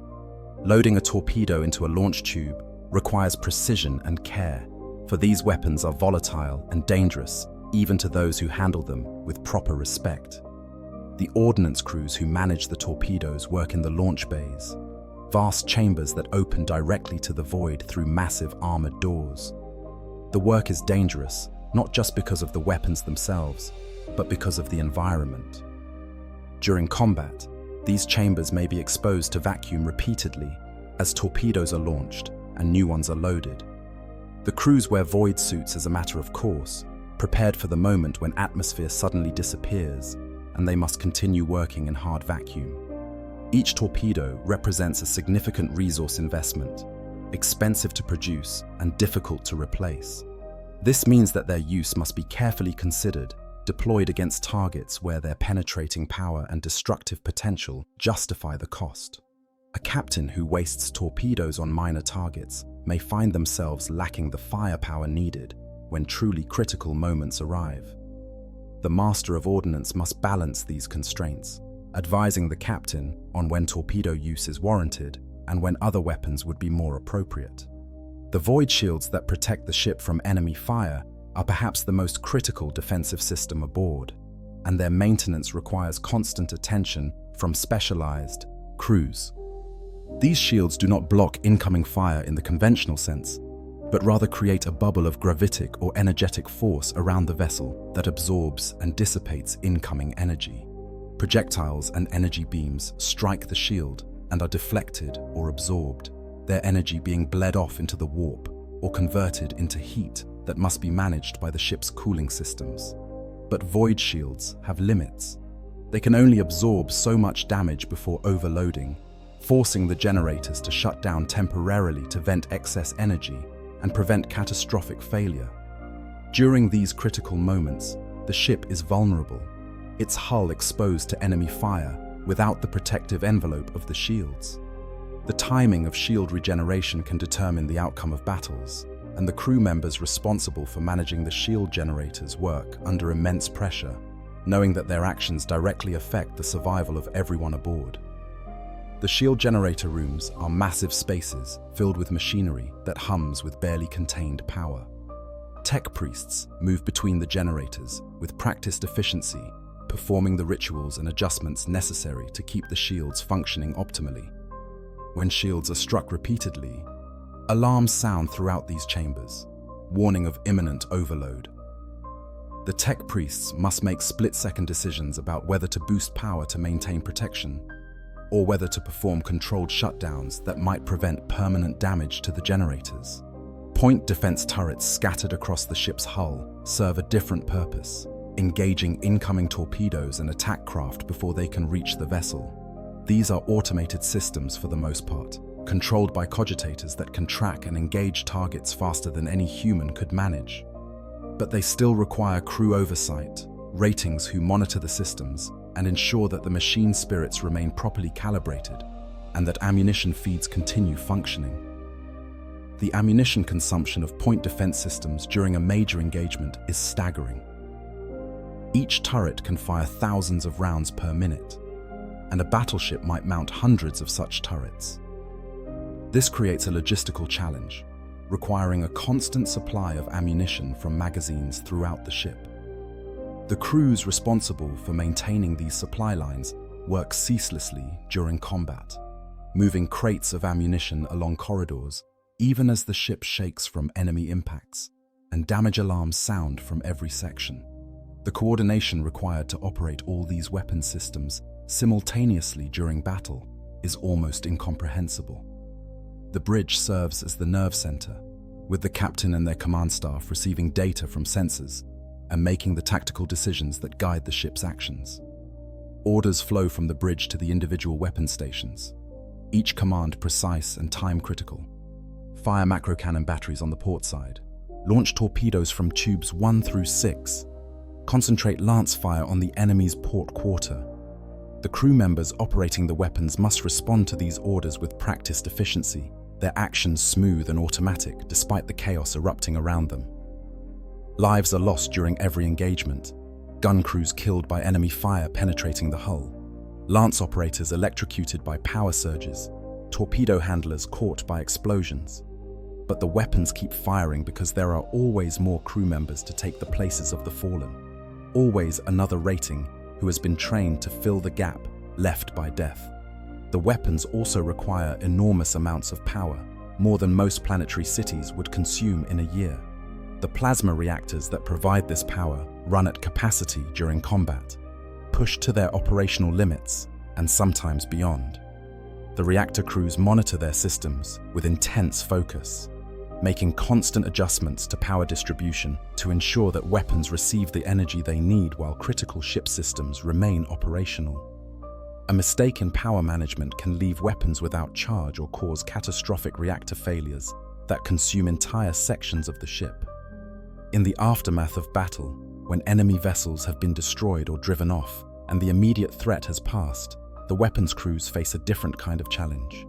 Loading a torpedo into a launch tube requires precision and care, for these weapons are volatile and dangerous even to those who handle them with proper respect. The ordnance crews who manage the torpedoes work in the launch bays, vast chambers that open directly to the void through massive armored doors. The work is dangerous, not just because of the weapons themselves, but because of the environment. During combat, these chambers may be exposed to vacuum repeatedly as torpedoes are launched and new ones are loaded. The crews wear void suits as a matter of course, prepared for the moment when atmosphere suddenly disappears and they must continue working in hard vacuum. Each torpedo represents a significant resource investment, expensive to produce and difficult to replace. This means that their use must be carefully considered, deployed against targets where their penetrating power and destructive potential justify the cost. A captain who wastes torpedoes on minor targets may find themselves lacking the firepower needed when truly critical moments arrive. The master of ordnance must balance these constraints, advising the captain on when torpedo use is warranted and when other weapons would be more appropriate. The void shields that protect the ship from enemy fire are perhaps the most critical defensive system aboard, and their maintenance requires constant attention from specialized crews. These shields do not block incoming fire in the conventional sense, but rather create a bubble of gravitic or energetic force around the vessel that absorbs and dissipates incoming energy. Projectiles and energy beams strike the shield and are deflected or absorbed, their energy being bled off into the warp or converted into heat that must be managed by the ship's cooling systems. But void shields have limits. They can only absorb so much damage before overloading, forcing the generators to shut down temporarily to vent excess energy and prevent catastrophic failure. During these critical moments, the ship is vulnerable, its hull exposed to enemy fire without the protective envelope of the shields. The timing of shield regeneration can determine the outcome of battles, and the crew members responsible for managing the shield generators work under immense pressure, knowing that their actions directly affect the survival of everyone aboard. The shield generator rooms are massive spaces filled with machinery that hums with barely contained power. Tech priests move between the generators with practiced efficiency, performing the rituals and adjustments necessary to keep the shields functioning optimally. When shields are struck repeatedly, alarms sound throughout these chambers, warning of imminent overload. The tech priests must make split-second decisions about whether to boost power to maintain protection, or whether to perform controlled shutdowns that might prevent permanent damage to the generators. Point defense turrets scattered across the ship's hull serve a different purpose, engaging incoming torpedoes and attack craft before they can reach the vessel. These are automated systems for the most part, controlled by cogitators that can track and engage targets faster than any human could manage. But they still require crew oversight, ratings who monitor the systems and ensure that the machine spirits remain properly calibrated and that ammunition feeds continue functioning. The ammunition consumption of point defense systems during a major engagement is staggering. Each turret can fire thousands of rounds per minute, and a battleship might mount hundreds of such turrets. This creates a logistical challenge, requiring a constant supply of ammunition from magazines throughout the ship. The crews responsible for maintaining these supply lines work ceaselessly during combat, moving crates of ammunition along corridors even as the ship shakes from enemy impacts, and damage alarms sound from every section. The coordination required to operate all these weapon systems simultaneously during battle is almost incomprehensible. The bridge serves as the nerve center, with the captain and their command staff receiving data from sensors and making the tactical decisions that guide the ship's actions. Orders flow from the bridge to the individual weapon stations, each command precise and time-critical. Fire macro-cannon batteries on the port side, launch torpedoes from tubes 1 through 6, concentrate lance fire on the enemy's port quarter. The crew members operating the weapons must respond to these orders with practiced efficiency, their actions smooth and automatic despite the chaos erupting around them. Lives are lost during every engagement, gun crews killed by enemy fire penetrating the hull, lance operators electrocuted by power surges, torpedo handlers caught by explosions. But the weapons keep firing because there are always more crew members to take the places of the fallen, always another rating who has been trained to fill the gap left by death. The weapons also require enormous amounts of power, more than most planetary cities would consume in a year. The plasma reactors that provide this power run at capacity during combat, pushed to their operational limits and sometimes beyond. The reactor crews monitor their systems with intense focus, making constant adjustments to power distribution to ensure that weapons receive the energy they need while critical ship systems remain operational. A mistake in power management can leave weapons without charge or cause catastrophic reactor failures that consume entire sections of the ship. In the aftermath of battle, when enemy vessels have been destroyed or driven off and the immediate threat has passed, the weapons crews face a different kind of challenge.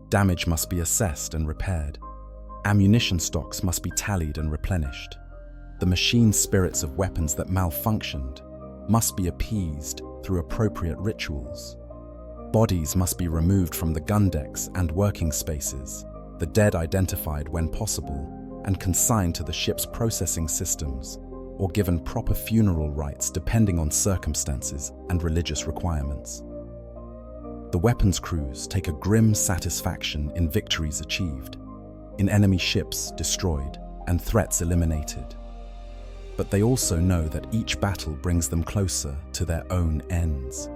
Damage must be assessed and repaired. Ammunition stocks must be tallied and replenished. The machine spirits of weapons that malfunctioned must be appeased through appropriate rituals. Bodies must be removed from the gun decks and working spaces, the dead identified when possible, and consigned to the ship's processing systems, or given proper funeral rites depending on circumstances and religious requirements. The weapons crews take a grim satisfaction in victories achieved, in enemy ships destroyed and threats eliminated. But they also know that each battle brings them closer to their own ends.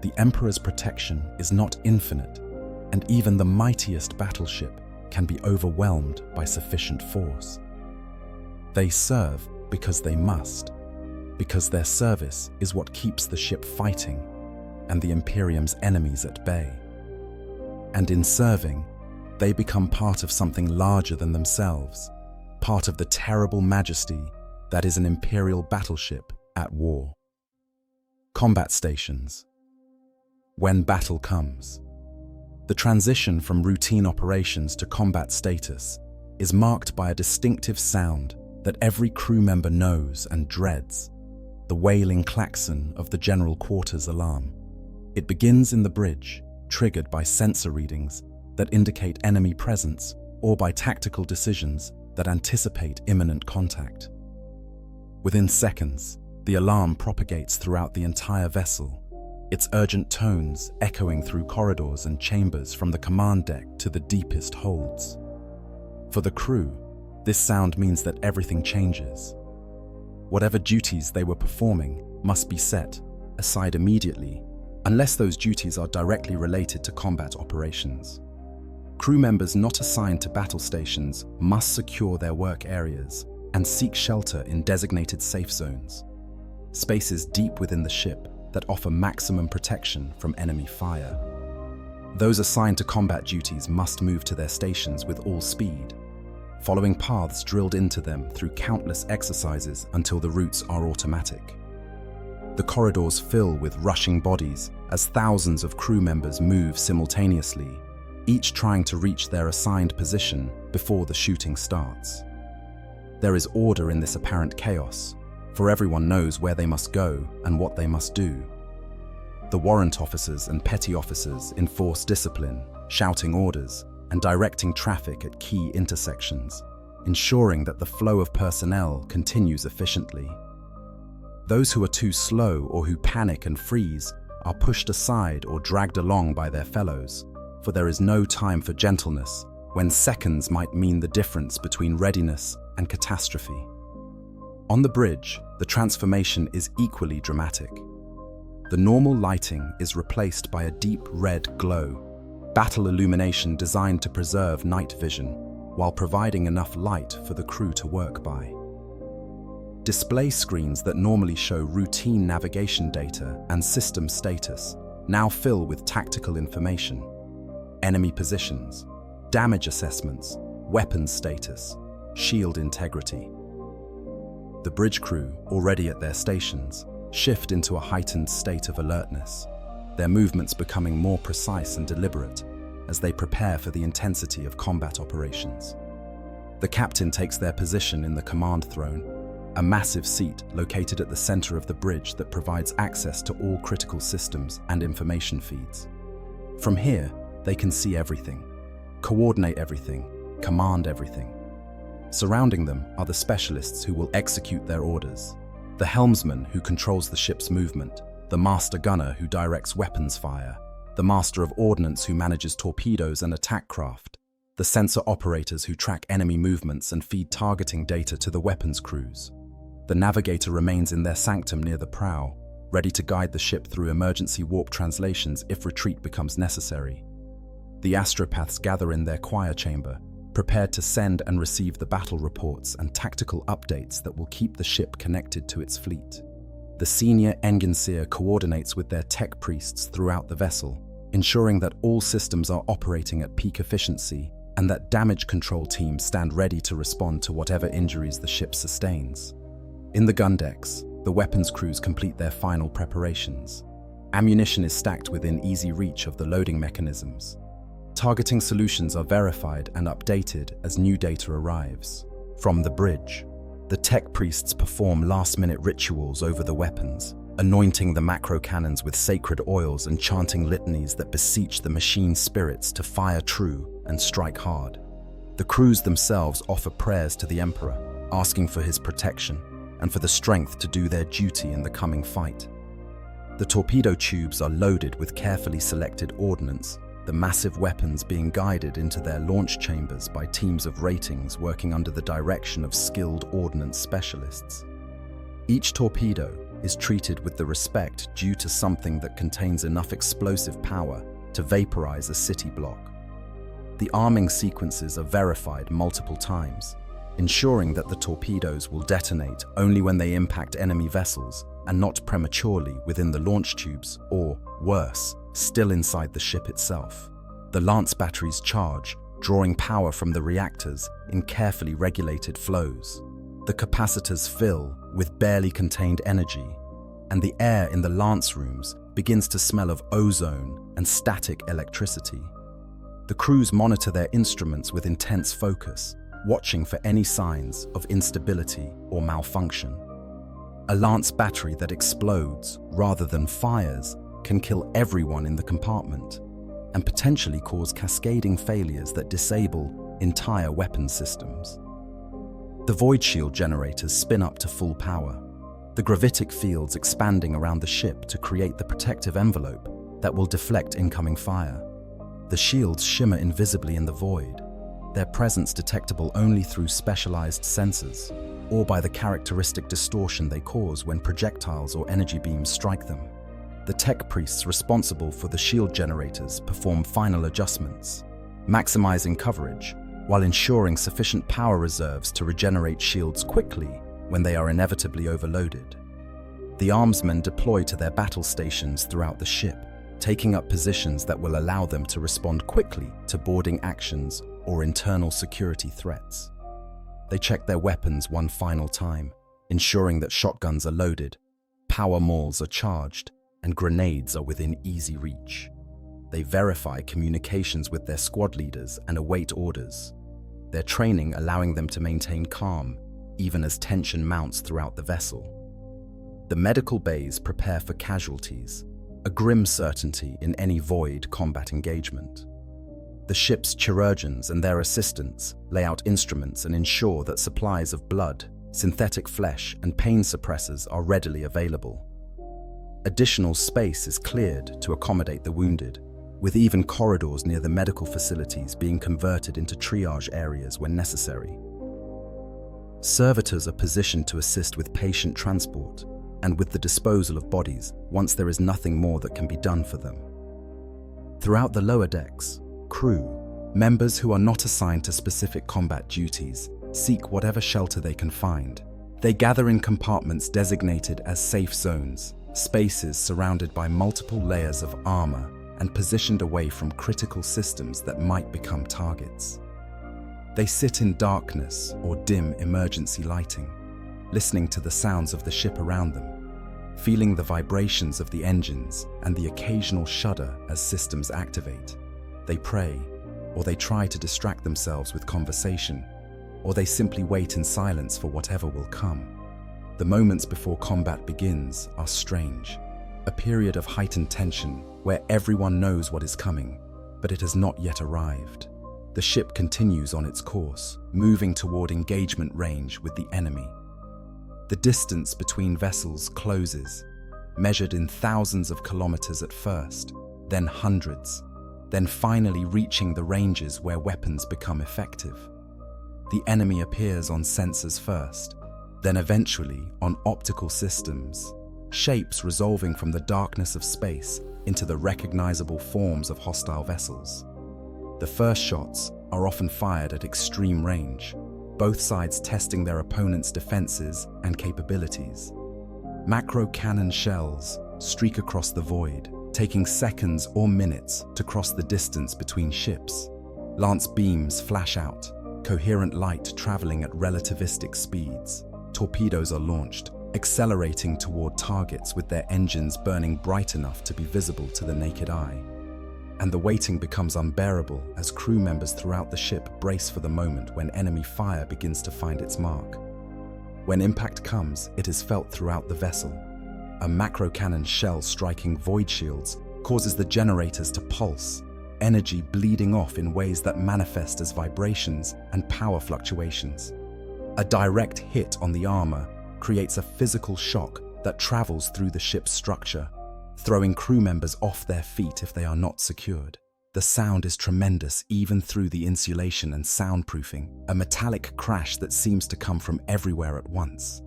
The Emperor's protection is not infinite, and even the mightiest battleship can be overwhelmed by sufficient force. They serve because they must, because their service is what keeps the ship fighting and the Imperium's enemies at bay. And in serving, they become part of something larger than themselves, part of the terrible majesty that is an Imperial battleship at war. Combat stations. When battle comes. The transition from routine operations to combat status is marked by a distinctive sound that every crew member knows and dreads, the wailing klaxon of the general quarters alarm. It begins in the bridge, triggered by sensor readings that indicate enemy presence or by tactical decisions that anticipate imminent contact. Within seconds, the alarm propagates throughout the entire vessel, its urgent tones echoing through corridors and chambers from the command deck to the deepest holds. For the crew, this sound means that everything changes. Whatever duties they were performing must be set aside immediately, unless those duties are directly related to combat operations. Crew members not assigned to battle stations must secure their work areas and seek shelter in designated safe zones, spaces deep within the ship that offer maximum protection from enemy fire. Those assigned to combat duties must move to their stations with all speed, following paths drilled into them through countless exercises until the routes are automatic. The corridors fill with rushing bodies as thousands of crew members move simultaneously, each trying to reach their assigned position before the shooting starts. There is order in this apparent chaos, for everyone knows where they must go and what they must do. The warrant officers and petty officers enforce discipline, shouting orders, and directing traffic at key intersections, ensuring that the flow of personnel continues efficiently. Those who are too slow or who panic and freeze are pushed aside or dragged along by their fellows, for there is no time for gentleness when seconds might mean the difference between readiness and catastrophe. On the bridge, the transformation is equally dramatic. The normal lighting is replaced by a deep red glow, battle illumination designed to preserve night vision while providing enough light for the crew to work by. Display screens that normally show routine navigation data and system status now fill with tactical information, enemy positions, damage assessments, weapons status, shield integrity. The bridge crew, already at their stations, shift into a heightened state of alertness, their movements becoming more precise and deliberate as they prepare for the intensity of combat operations. The captain takes their position in the command throne, a massive seat located at the center of the bridge that provides access to all critical systems and information feeds. From here, they can see everything, coordinate everything, command everything. Surrounding them are the specialists who will execute their orders, the helmsman who controls the ship's movement, the master gunner who directs weapons fire, the master of ordnance who manages torpedoes and attack craft, the sensor operators who track enemy movements and feed targeting data to the weapons crews. The navigator remains in their sanctum near the prow, ready to guide the ship through emergency warp translations if retreat becomes necessary. The astropaths gather in their choir chamber, prepared to send and receive the battle reports and tactical updates that will keep the ship connected to its fleet. The senior Enginseer coordinates with their tech priests throughout the vessel, ensuring that all systems are operating at peak efficiency and that damage control teams stand ready to respond to whatever injuries the ship sustains. In the gun decks, the weapons crews complete their final preparations. Ammunition is stacked within easy reach of the loading mechanisms. Targeting solutions are verified and updated as new data arrives. From the bridge, the tech priests perform last-minute rituals over the weapons, anointing the macro cannons with sacred oils and chanting litanies that beseech the machine spirits to fire true and strike hard. The crews themselves offer prayers to the Emperor, asking for his protection and for the strength to do their duty in the coming fight. The torpedo tubes are loaded with carefully selected ordnance, the massive weapons being guided into their launch chambers by teams of ratings working under the direction of skilled ordnance specialists. Each torpedo is treated with the respect due to something that contains enough explosive power to vaporize a city block. The arming sequences are verified multiple times, ensuring that the torpedoes will detonate only when they impact enemy vessels and not prematurely within the launch tubes or, worse, still inside the ship itself. The lance batteries charge, drawing power from the reactors in carefully regulated flows. The capacitors fill with barely contained energy, and the air in the lance rooms begins to smell of ozone and static electricity. The crews monitor their instruments with intense focus, watching for any signs of instability or malfunction. A lance battery that explodes rather than fires can kill everyone in the compartment and potentially cause cascading failures that disable entire weapon systems. The void shield generators spin up to full power, the gravitic fields expanding around the ship to create the protective envelope that will deflect incoming fire. The shields shimmer invisibly in the void, their presence detectable only through specialized sensors or by the characteristic distortion they cause when projectiles or energy beams strike them. The tech priests responsible for the shield generators perform final adjustments, maximizing coverage while ensuring sufficient power reserves to regenerate shields quickly when they are inevitably overloaded. The armsmen deploy to their battle stations throughout the ship, taking up positions that will allow them to respond quickly to boarding actions or internal security threats. They check their weapons one final time, ensuring that shotguns are loaded, power mauls are charged, and grenades are within easy reach. They verify communications with their squad leaders and await orders, their training allowing them to maintain calm, even as tension mounts throughout the vessel. The medical bays prepare for casualties, a grim certainty in any void combat engagement. The ship's chirurgeons and their assistants lay out instruments and ensure that supplies of blood, synthetic flesh, and pain suppressors are readily available. Additional space is cleared to accommodate the wounded, with even corridors near the medical facilities being converted into triage areas when necessary. Servitors are positioned to assist with patient transport and with the disposal of bodies once there is nothing more that can be done for them. Throughout the lower decks, crew, members who are not assigned to specific combat duties, seek whatever shelter they can find. They gather in compartments designated as safe zones, spaces surrounded by multiple layers of armor and positioned away from critical systems that might become targets. They sit in darkness or dim emergency lighting, listening to the sounds of the ship around them, feeling the vibrations of the engines and the occasional shudder as systems activate. They pray, or they try to distract themselves with conversation, or they simply wait in silence for whatever will come. The moments before combat begins are strange, a period of heightened tension where everyone knows what is coming, but it has not yet arrived. The ship continues on its course, moving toward engagement range with the enemy. The distance between vessels closes, measured in thousands of kilometers at first, then hundreds, then finally reaching the ranges where weapons become effective. The enemy appears on sensors first, then eventually on optical systems, shapes resolving from the darkness of space into the recognizable forms of hostile vessels. The first shots are often fired at extreme range, both sides testing their opponent's defenses and capabilities. Macro cannon shells streak across the void, taking seconds or minutes to cross the distance between ships. Lance beams flash out, coherent light traveling at relativistic speeds. Torpedoes are launched, accelerating toward targets with their engines burning bright enough to be visible to the naked eye. And the waiting becomes unbearable as crew members throughout the ship brace for the moment when enemy fire begins to find its mark. When impact comes, it is felt throughout the vessel. A macro cannon shell striking void shields causes the generators to pulse, energy bleeding off in ways that manifest as vibrations and power fluctuations. A direct hit on the armor creates a physical shock that travels through the ship's structure, throwing crew members off their feet if they are not secured. The sound is tremendous even through the insulation and soundproofing, a metallic crash that seems to come from everywhere at once.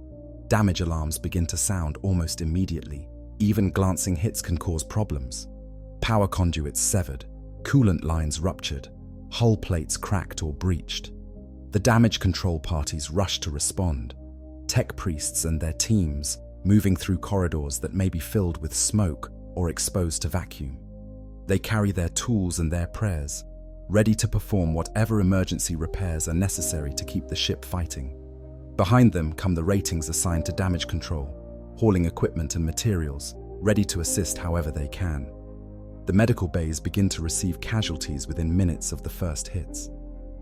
Damage alarms begin to sound almost immediately. Even glancing hits can cause problems. Power conduits severed, coolant lines ruptured, hull plates cracked or breached. The damage control parties rush to respond. Tech priests and their teams moving through corridors that may be filled with smoke or exposed to vacuum. They carry their tools and their prayers, ready to perform whatever emergency repairs are necessary to keep the ship fighting. Behind them come the ratings assigned to damage control, hauling equipment and materials, ready to assist however they can. The medical bays begin to receive casualties within minutes of the first hits.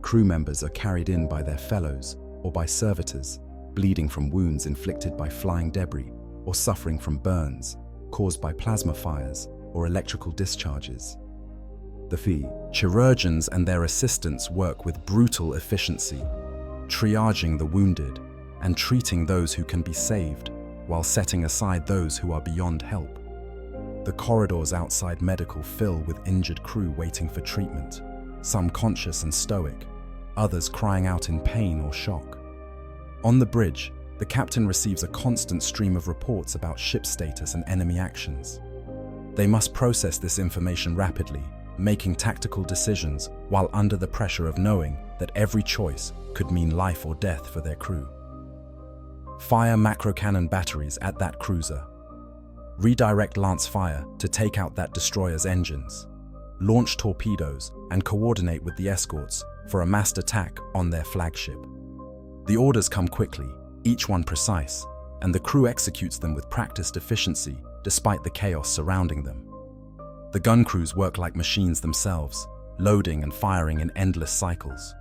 Crew members are carried in by their fellows or by servitors, bleeding from wounds inflicted by flying debris or suffering from burns caused by plasma fires or electrical discharges. The chirurgeons and their assistants work with brutal efficiency, triaging the wounded and treating those who can be saved while setting aside those who are beyond help. The corridors outside medical fill with injured crew waiting for treatment, some conscious and stoic, others crying out in pain or shock. On the bridge, the captain receives a constant stream of reports about ship status and enemy actions. They must process this information rapidly, making tactical decisions while under the pressure of knowing that every choice could mean life or death for their crew. Fire macro cannon batteries at that cruiser. Redirect lance fire to take out that destroyer's engines. Launch torpedoes and coordinate with the escorts for a massed attack on their flagship. The orders come quickly, each one precise, and the crew executes them with practiced efficiency despite the chaos surrounding them. The gun crews work like machines themselves, loading and firing in endless cycles.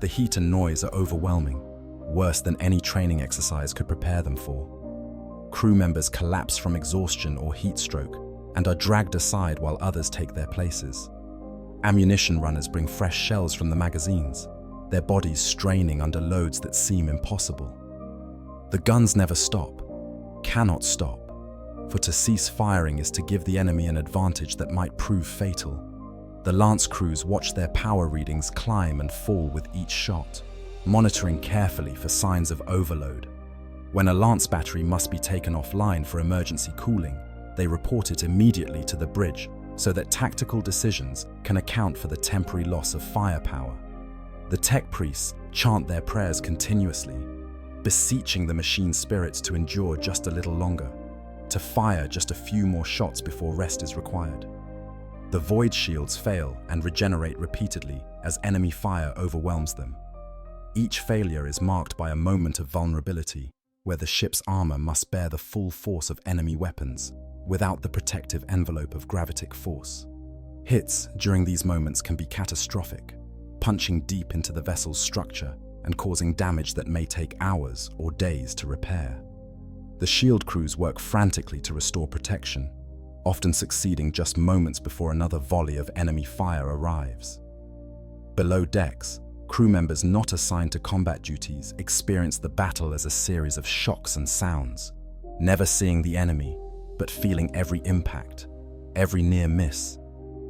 The heat and noise are overwhelming, worse than any training exercise could prepare them for. Crew members collapse from exhaustion or heat stroke and are dragged aside while others take their places. Ammunition runners bring fresh shells from the magazines, their bodies straining under loads that seem impossible. The guns never stop, cannot stop, for to cease firing is to give the enemy an advantage that might prove fatal. The lance crews watch their power readings climb and fall with each shot, monitoring carefully for signs of overload. When a lance battery must be taken offline for emergency cooling, they report it immediately to the bridge so that tactical decisions can account for the temporary loss of firepower. The tech priests chant their prayers continuously, beseeching the machine spirits to endure just a little longer, to fire just a few more shots before rest is required. The void shields fail and regenerate repeatedly as enemy fire overwhelms them. Each failure is marked by a moment of vulnerability, where the ship's armor must bear the full force of enemy weapons, without the protective envelope of gravitic force. Hits during these moments can be catastrophic, punching deep into the vessel's structure and causing damage that may take hours or days to repair. The shield crews work frantically to restore protection, often succeeding just moments before another volley of enemy fire arrives. Below decks, crew members not assigned to combat duties experience the battle as a series of shocks and sounds, never seeing the enemy, but feeling every impact, every near miss,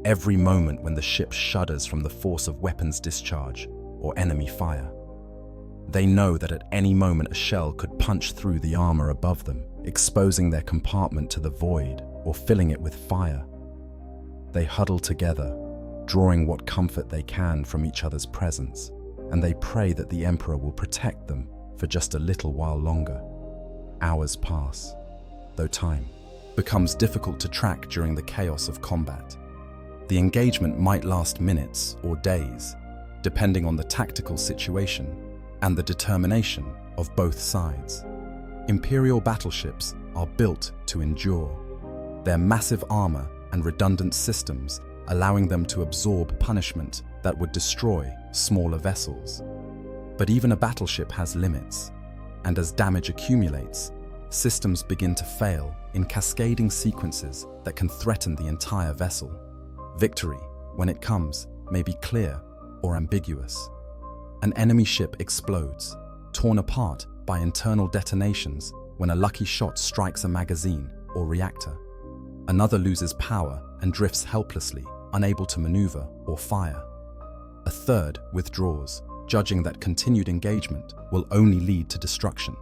every moment when the ship shudders from the force of weapons discharge or enemy fire. They know that at any moment a shell could punch through the armor above them, exposing their compartment to the void or filling it with fire. They huddle together, drawing what comfort they can from each other's presence, and they pray that the Emperor will protect them for just a little while longer. Hours pass, though time becomes difficult to track during the chaos of combat. The engagement might last minutes or days, depending on the tactical situation and the determination of both sides. Imperial battleships are built to endure, their massive armor and redundant systems allowing them to absorb punishment that would destroy smaller vessels. But even a battleship has limits, and as damage accumulates, systems begin to fail in cascading sequences that can threaten the entire vessel. Victory, when it comes, may be clear or ambiguous. An enemy ship explodes, torn apart by internal detonations when a lucky shot strikes a magazine or reactor. Another loses power and drifts helplessly, unable to maneuver or fire. A third withdraws, judging that continued engagement will only lead to destruction.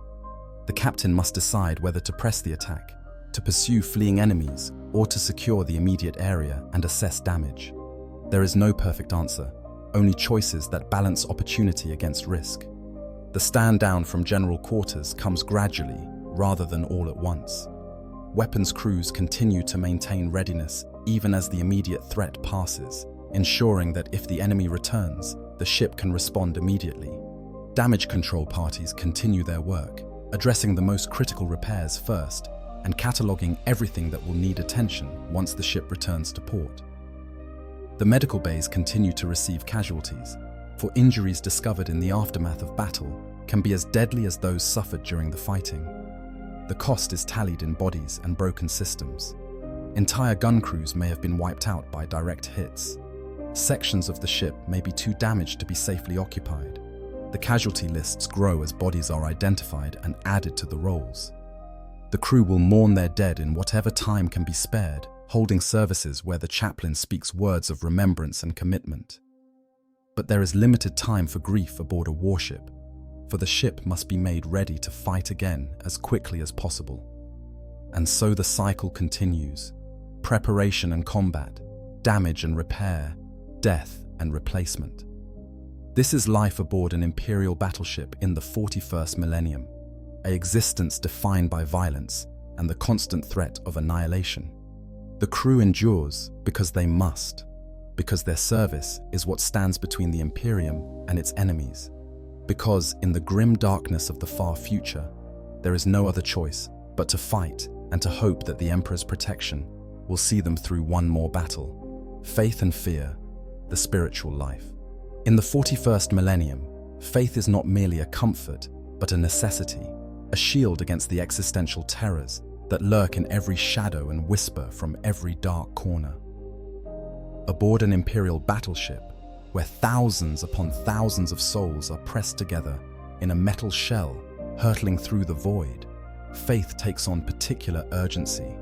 The captain must decide whether to press the attack, to pursue fleeing enemies, or to secure the immediate area and assess damage. There is no perfect answer, only choices that balance opportunity against risk. The stand down from general quarters comes gradually rather than all at once. Weapons crews continue to maintain readiness even as the immediate threat passes, ensuring that if the enemy returns, the ship can respond immediately. Damage control parties continue their work, addressing the most critical repairs first and cataloguing everything that will need attention once the ship returns to port. The medical bays continue to receive casualties, for injuries discovered in the aftermath of battle can be as deadly as those suffered during the fighting. The cost is tallied in bodies and broken systems. Entire gun crews may have been wiped out by direct hits. Sections of the ship may be too damaged to be safely occupied. The casualty lists grow as bodies are identified and added to the rolls. The crew will mourn their dead in whatever time can be spared, holding services where the chaplain speaks words of remembrance and commitment. But there is limited time for grief aboard a warship, for the ship must be made ready to fight again as quickly as possible. And so the cycle continues: preparation and combat, damage and repair, death and replacement. This is life aboard an Imperial battleship in the 41st millennium, an existence defined by violence and the constant threat of annihilation. The crew endures because they must, because their service is what stands between the Imperium and its enemies, because in the grim darkness of the far future, there is no other choice but to fight and to hope that the Emperor's protection will see them through one more battle. Faith and fear, the spiritual life. In the 41st millennium, faith is not merely a comfort, but a necessity, a shield against the existential terrors that lurk in every shadow and whisper from every dark corner. Aboard an Imperial battleship, where thousands upon thousands of souls are pressed together in a metal shell hurtling through the void, faith takes on particular urgency.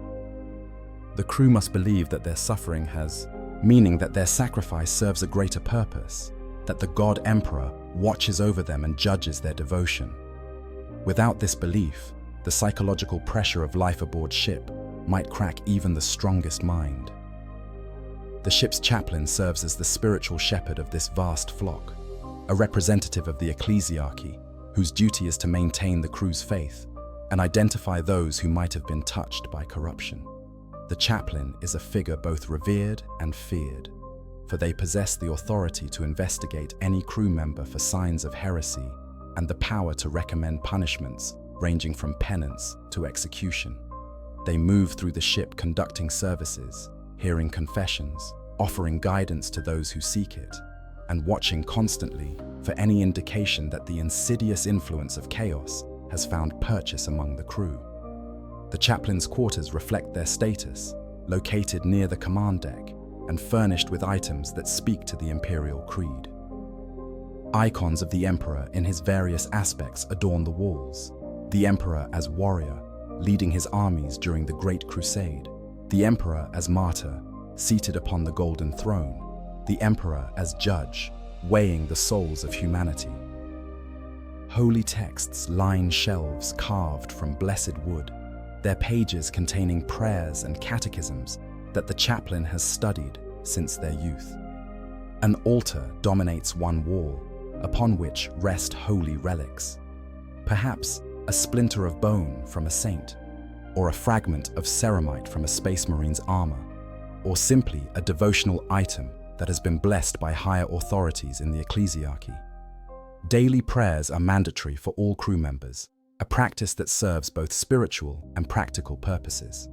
The crew must believe that their suffering has meaning, that their sacrifice serves a greater purpose, that the God Emperor watches over them and judges their devotion. Without this belief, the psychological pressure of life aboard ship might crack even the strongest mind. The ship's chaplain serves as the spiritual shepherd of this vast flock, a representative of the ecclesiarchy, whose duty is to maintain the crew's faith and identify those who might have been touched by corruption. The chaplain is a figure both revered and feared, for they possess the authority to investigate any crew member for signs of heresy and the power to recommend punishments ranging from penance to execution. They move through the ship conducting services, hearing confessions, offering guidance to those who seek it, and watching constantly for any indication that the insidious influence of chaos has found purchase among the crew. The chaplain's quarters reflect their status, located near the command deck and furnished with items that speak to the Imperial creed. Icons of the Emperor in his various aspects adorn the walls. The Emperor as warrior, leading his armies during the Great Crusade. The Emperor as martyr, seated upon the golden throne. The Emperor as judge, weighing the souls of humanity. Holy texts line shelves carved from blessed wood, their pages containing prayers and catechisms that the chaplain has studied since their youth. An altar dominates one wall, upon which rest holy relics. Perhaps a splinter of bone from a saint, or a fragment of ceramite from a space marine's armor, or simply a devotional item that has been blessed by higher authorities in the ecclesiarchy. Daily prayers are mandatory for all crew members, a practice that serves both spiritual and practical purposes.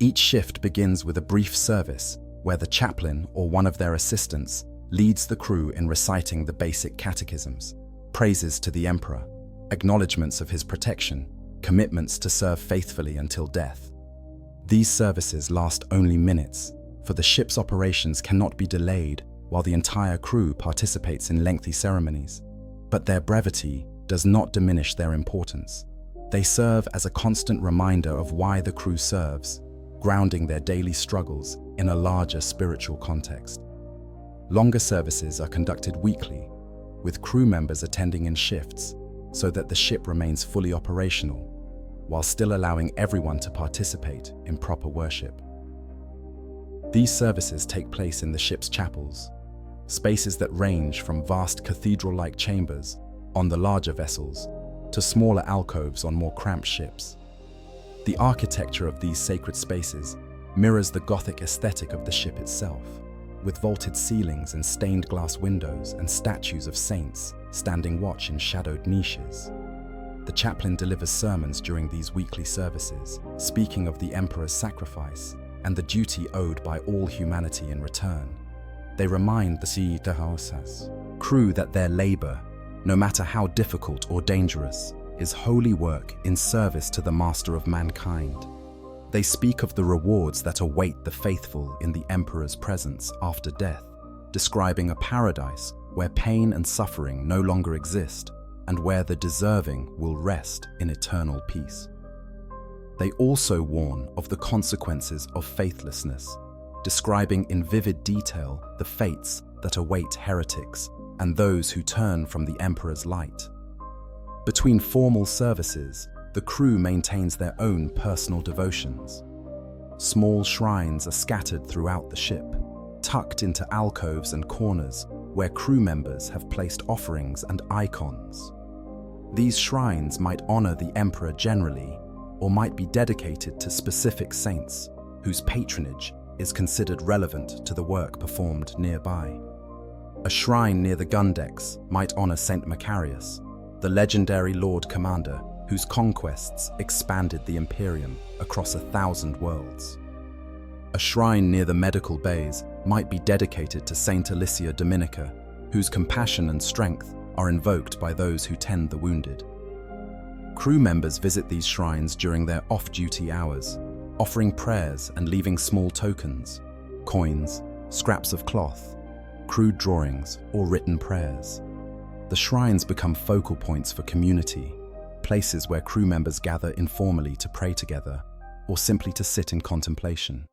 Each shift begins with a brief service where the chaplain or one of their assistants leads the crew in reciting the basic catechisms, praises to the Emperor, acknowledgements of his protection, commitments to serve faithfully until death. These services last only minutes, for the ship's operations cannot be delayed while the entire crew participates in lengthy ceremonies. But their brevity does not diminish their importance. They serve as a constant reminder of why the crew serves, grounding their daily struggles in a larger spiritual context. Longer services are conducted weekly, with crew members attending in shifts so that the ship remains fully operational, while still allowing everyone to participate in proper worship. These services take place in the ship's chapels, spaces that range from vast cathedral-like chambers on the larger vessels to smaller alcoves on more cramped ships. The architecture of these sacred spaces mirrors the Gothic aesthetic of the ship itself, with vaulted ceilings and stained glass windows and statues of saints standing watch in shadowed niches. The chaplain delivers sermons during these weekly services, speaking of the emperor's sacrifice and the duty owed by all humanity in return. They remind the crew that their labor, no matter how difficult or dangerous, is holy work in service to the master of mankind. They speak of the rewards that await the faithful in the emperor's presence after death, describing a paradise where pain and suffering no longer exist and where the deserving will rest in eternal peace. They also warn of the consequences of faithlessness, describing in vivid detail the fates that await heretics and those who turn from the emperor's light. Between formal services, the crew maintains their own personal devotions. Small shrines are scattered throughout the ship, tucked into alcoves and corners where crew members have placed offerings and icons. These shrines might honor the emperor generally, or might be dedicated to specific saints whose patronage is considered relevant to the work performed nearby. A shrine near the gun decks might honor Saint Macarius, the legendary Lord Commander whose conquests expanded the Imperium across 1,000 worlds. A shrine near the medical bays might be dedicated to Saint Alicia Dominica, whose compassion and strength are invoked by those who tend the wounded. Crew members visit these shrines during their off-duty hours, offering prayers and leaving small tokens, coins, scraps of cloth, crude drawings, or written prayers. The shrines become focal points for community, places where crew members gather informally to pray together or simply to sit in contemplation.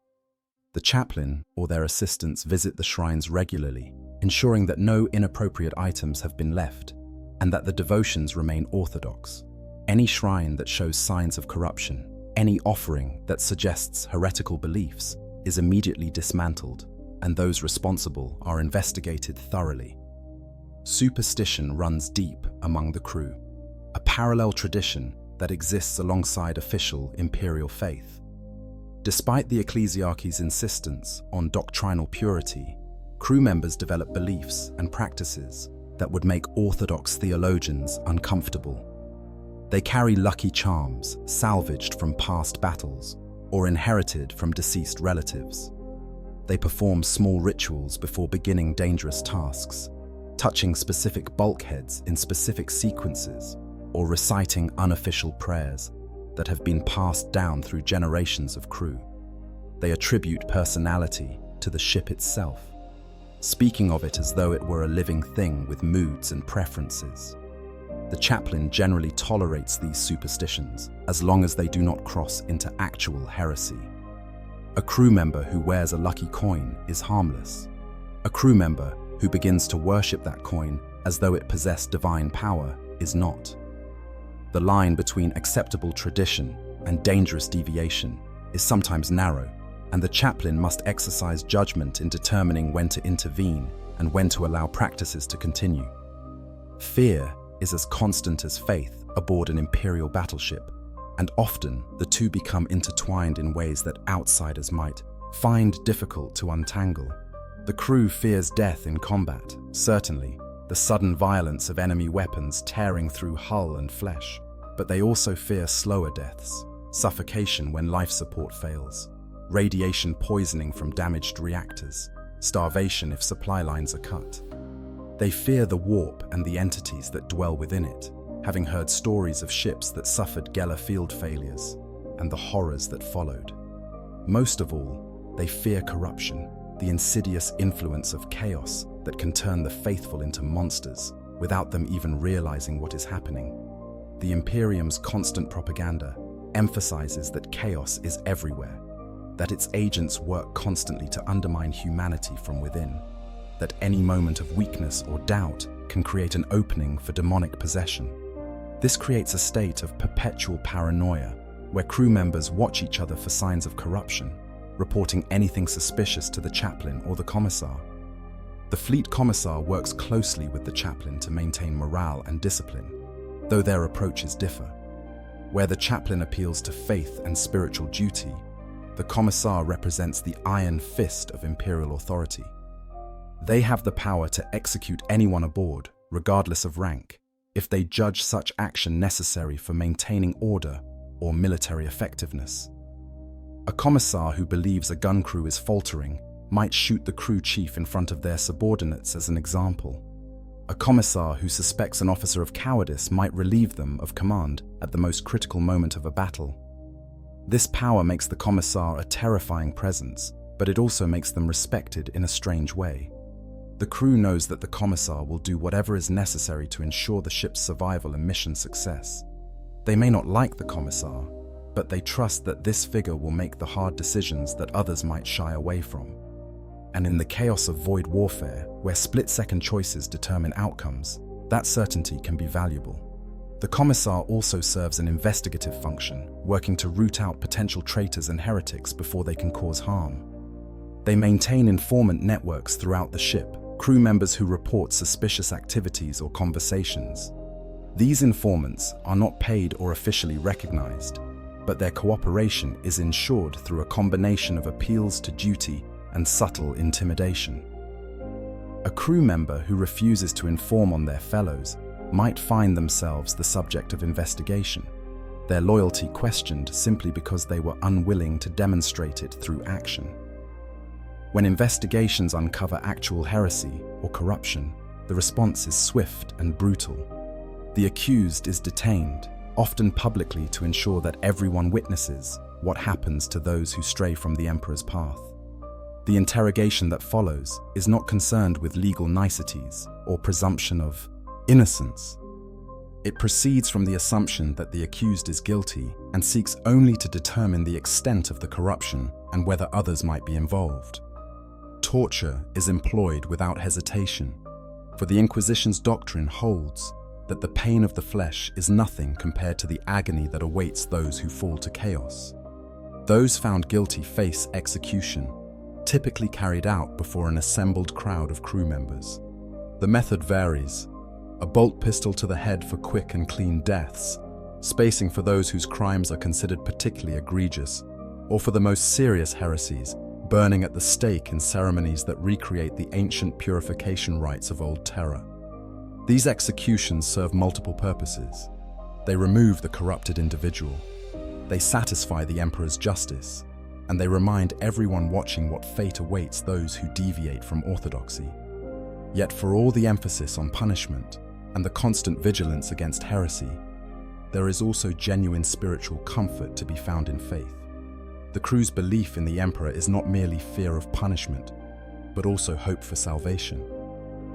The chaplain or their assistants visit the shrines regularly, ensuring that no inappropriate items have been left and that the devotions remain orthodox. Any shrine that shows signs of corruption, any offering that suggests heretical beliefs, is immediately dismantled, and those responsible are investigated thoroughly. Superstition runs deep among the crew, a parallel tradition that exists alongside official imperial faith. Despite the ecclesiarchy's insistence on doctrinal purity, crew members develop beliefs and practices that would make orthodox theologians uncomfortable. They carry lucky charms salvaged from past battles or inherited from deceased relatives. They perform small rituals before beginning dangerous tasks, touching specific bulkheads in specific sequences or reciting unofficial prayers that have been passed down through generations of crew. They attribute personality to the ship itself, speaking of it as though it were a living thing with moods and preferences. The chaplain generally tolerates these superstitions as long as they do not cross into actual heresy. A crew member who wears a lucky coin is harmless. A crew member who begins to worship that coin as though it possessed divine power is not. The line between acceptable tradition and dangerous deviation is sometimes narrow, and the chaplain must exercise judgment in determining when to intervene and when to allow practices to continue. Fear is as constant as faith aboard an imperial battleship, and often the two become intertwined in ways that outsiders might find difficult to untangle. The crew fears death in combat, certainly, the sudden violence of enemy weapons tearing through hull and flesh, but they also fear slower deaths, suffocation when life support fails, radiation poisoning from damaged reactors, starvation if supply lines are cut. They fear the warp and the entities that dwell within it, having heard stories of ships that suffered Geller field failures and the horrors that followed. Most of all, they fear corruption, the insidious influence of chaos that can turn the faithful into monsters without them even realizing what is happening. The Imperium's constant propaganda emphasizes that chaos is everywhere, that its agents work constantly to undermine humanity from within, that any moment of weakness or doubt can create an opening for demonic possession. This creates a state of perpetual paranoia, where crew members watch each other for signs of corruption, reporting anything suspicious to the chaplain or the commissar. The fleet commissar works closely with the chaplain to maintain morale and discipline, though their approaches differ. Where the chaplain appeals to faith and spiritual duty, the commissar represents the iron fist of imperial authority. They have the power to execute anyone aboard, regardless of rank, if they judge such action necessary for maintaining order or military effectiveness. A commissar who believes a gun crew is faltering might shoot the crew chief in front of their subordinates as an example. A commissar who suspects an officer of cowardice might relieve them of command at the most critical moment of a battle. This power makes the commissar a terrifying presence, but it also makes them respected in a strange way. The crew knows that the commissar will do whatever is necessary to ensure the ship's survival and mission success. They may not like the commissar, but they trust that this figure will make the hard decisions that others might shy away from. And in the chaos of void warfare, where split-second choices determine outcomes, that certainty can be valuable. The commissar also serves an investigative function, working to root out potential traitors and heretics before they can cause harm. They maintain informant networks throughout the ship, crew members who report suspicious activities or conversations. These informants are not paid or officially recognized, but their cooperation is ensured through a combination of appeals to duty and subtle intimidation. A crew member who refuses to inform on their fellows might find themselves the subject of investigation, their loyalty questioned simply because they were unwilling to demonstrate it through action. When investigations uncover actual heresy or corruption, the response is swift and brutal. The accused is detained, often publicly, to ensure that everyone witnesses what happens to those who stray from the Emperor's path. The interrogation that follows is not concerned with legal niceties or presumption of innocence. It proceeds from the assumption that the accused is guilty and seeks only to determine the extent of the corruption and whether others might be involved. Torture is employed without hesitation, for the Inquisition's doctrine holds that the pain of the flesh is nothing compared to the agony that awaits those who fall to chaos. Those found guilty face execution, typically carried out before an assembled crowd of crew members. The method varies: a bolt pistol to the head for quick and clean deaths, spacing for those whose crimes are considered particularly egregious, or for the most serious heresies, burning at the stake in ceremonies that recreate the ancient purification rites of old terror. These executions serve multiple purposes. They remove the corrupted individual, they satisfy the Emperor's justice, and they remind everyone watching what fate awaits those who deviate from orthodoxy. Yet for all the emphasis on punishment and the constant vigilance against heresy, there is also genuine spiritual comfort to be found in faith. The crew's belief in the Emperor is not merely fear of punishment, but also hope for salvation.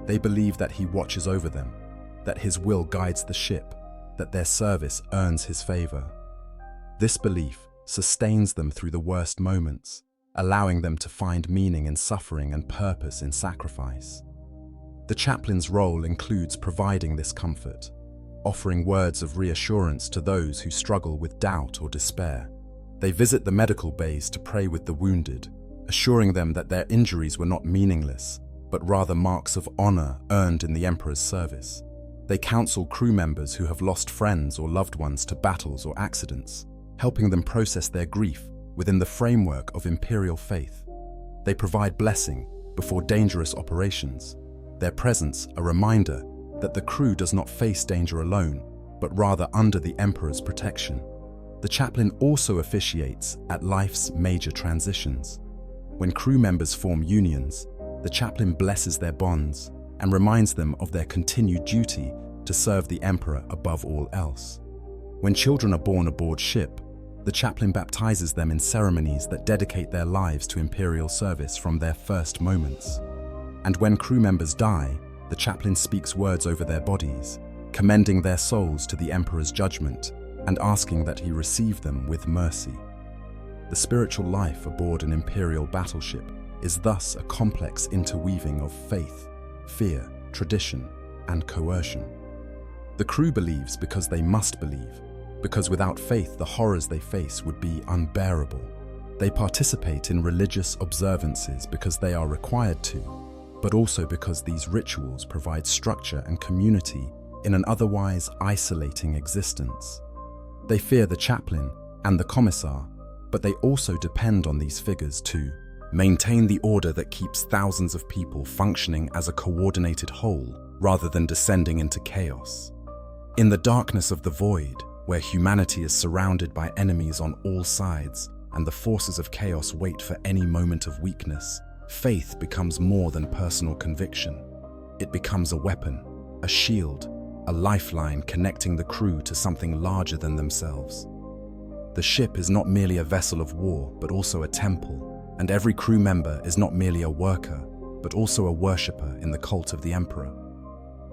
They believe that he watches over them, that his will guides the ship, that their service earns his favor. This belief sustains them through the worst moments, allowing them to find meaning in suffering and purpose in sacrifice. The chaplain's role includes providing this comfort, offering words of reassurance to those who struggle with doubt or despair. They visit the medical bays to pray with the wounded, assuring them that their injuries were not meaningless, but rather marks of honor earned in the Emperor's service. They counsel crew members who have lost friends or loved ones to battles or accidents, helping them process their grief within the framework of imperial faith. They provide blessing before dangerous operations, their presence a reminder that the crew does not face danger alone, but rather under the Emperor's protection. The chaplain also officiates at life's major transitions. When crew members form unions, the chaplain blesses their bonds and reminds them of their continued duty to serve the Emperor above all else. When children are born aboard ship, the chaplain baptizes them in ceremonies that dedicate their lives to imperial service from their first moments. And when crew members die, the chaplain speaks words over their bodies, commending their souls to the Emperor's judgment and asking that he receive them with mercy. The spiritual life aboard an imperial battleship is thus a complex interweaving of faith, fear, tradition, and coercion. The crew believes because they must believe, because without faith the horrors they face would be unbearable. They participate in religious observances because they are required to, but also because these rituals provide structure and community in an otherwise isolating existence. They fear the chaplain and the commissar, but they also depend on these figures to maintain the order that keeps thousands of people functioning as a coordinated whole rather than descending into chaos. In the darkness of the void, where humanity is surrounded by enemies on all sides and the forces of chaos wait for any moment of weakness, faith becomes more than personal conviction. It becomes a weapon, a shield, a lifeline connecting the crew to something larger than themselves. The ship is not merely a vessel of war, but also a temple, and every crew member is not merely a worker, but also a worshipper in the cult of the Emperor.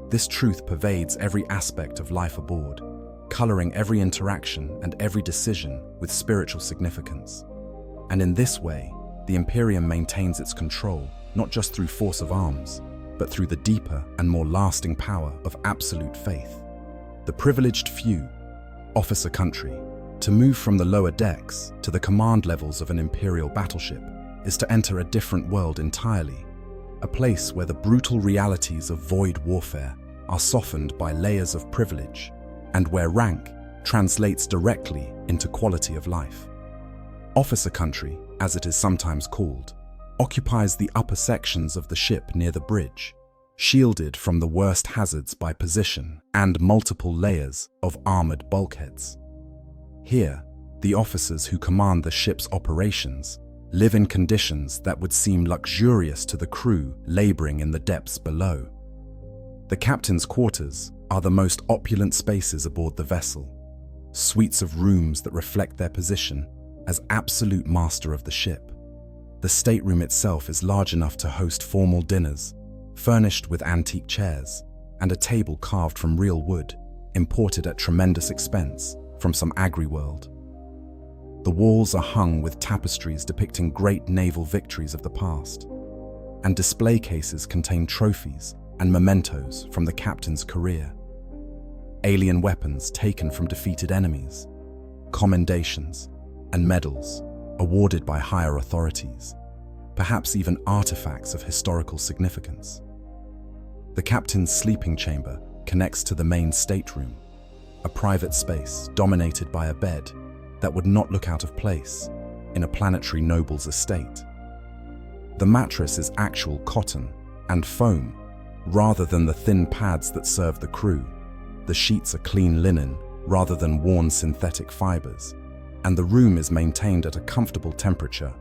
This truth pervades every aspect of life aboard, coloring every interaction and every decision with spiritual significance. And in this way, the Imperium maintains its control, not just through force of arms, but through the deeper and more lasting power of absolute faith. The privileged few, officer country, to move from the lower decks to the command levels of an Imperial battleship is to enter a different world entirely, a place where the brutal realities of void warfare are softened by layers of privilege, and where rank translates directly into quality of life. Officer country, as it is sometimes called, occupies the upper sections of the ship near the bridge, shielded from the worst hazards by position and multiple layers of armored bulkheads. Here, the officers who command the ship's operations live in conditions that would seem luxurious to the crew laboring in the depths below. The captain's quarters are the most opulent spaces aboard the vessel, suites of rooms that reflect their position as absolute master of the ship. The stateroom itself is large enough to host formal dinners, furnished with antique chairs, and a table carved from real wood, imported at tremendous expense from some agri-world. The walls are hung with tapestries depicting great naval victories of the past, and display cases contain trophies and mementos from the captain's career. Alien weapons taken from defeated enemies, commendations, and medals awarded by higher authorities, perhaps even artifacts of historical significance. The captain's sleeping chamber connects to the main stateroom, a private space dominated by a bed that would not look out of place in a planetary noble's estate. The mattress is actual cotton and foam rather than the thin pads that serve the crew. The sheets are clean linen rather than worn synthetic fibers, and the room is maintained at a comfortable temperature,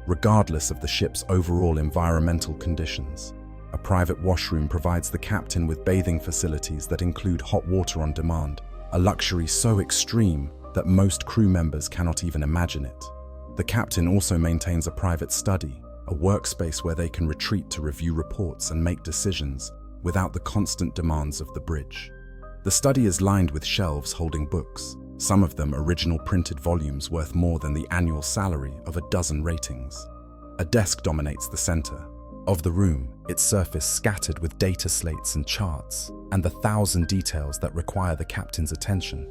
regardless of the ship's overall environmental conditions. A private washroom provides the captain with bathing facilities that include hot water on demand, a luxury so extreme that most crew members cannot even imagine it. The captain also maintains a private study, a workspace where they can retreat to review reports and make decisions without the constant demands of the bridge. The study is lined with shelves holding books, some of them original printed volumes worth more than the annual salary of a dozen ratings. A desk dominates the center of the room, its surface scattered with data slates and charts, and the 1,000 details that require the captain's attention.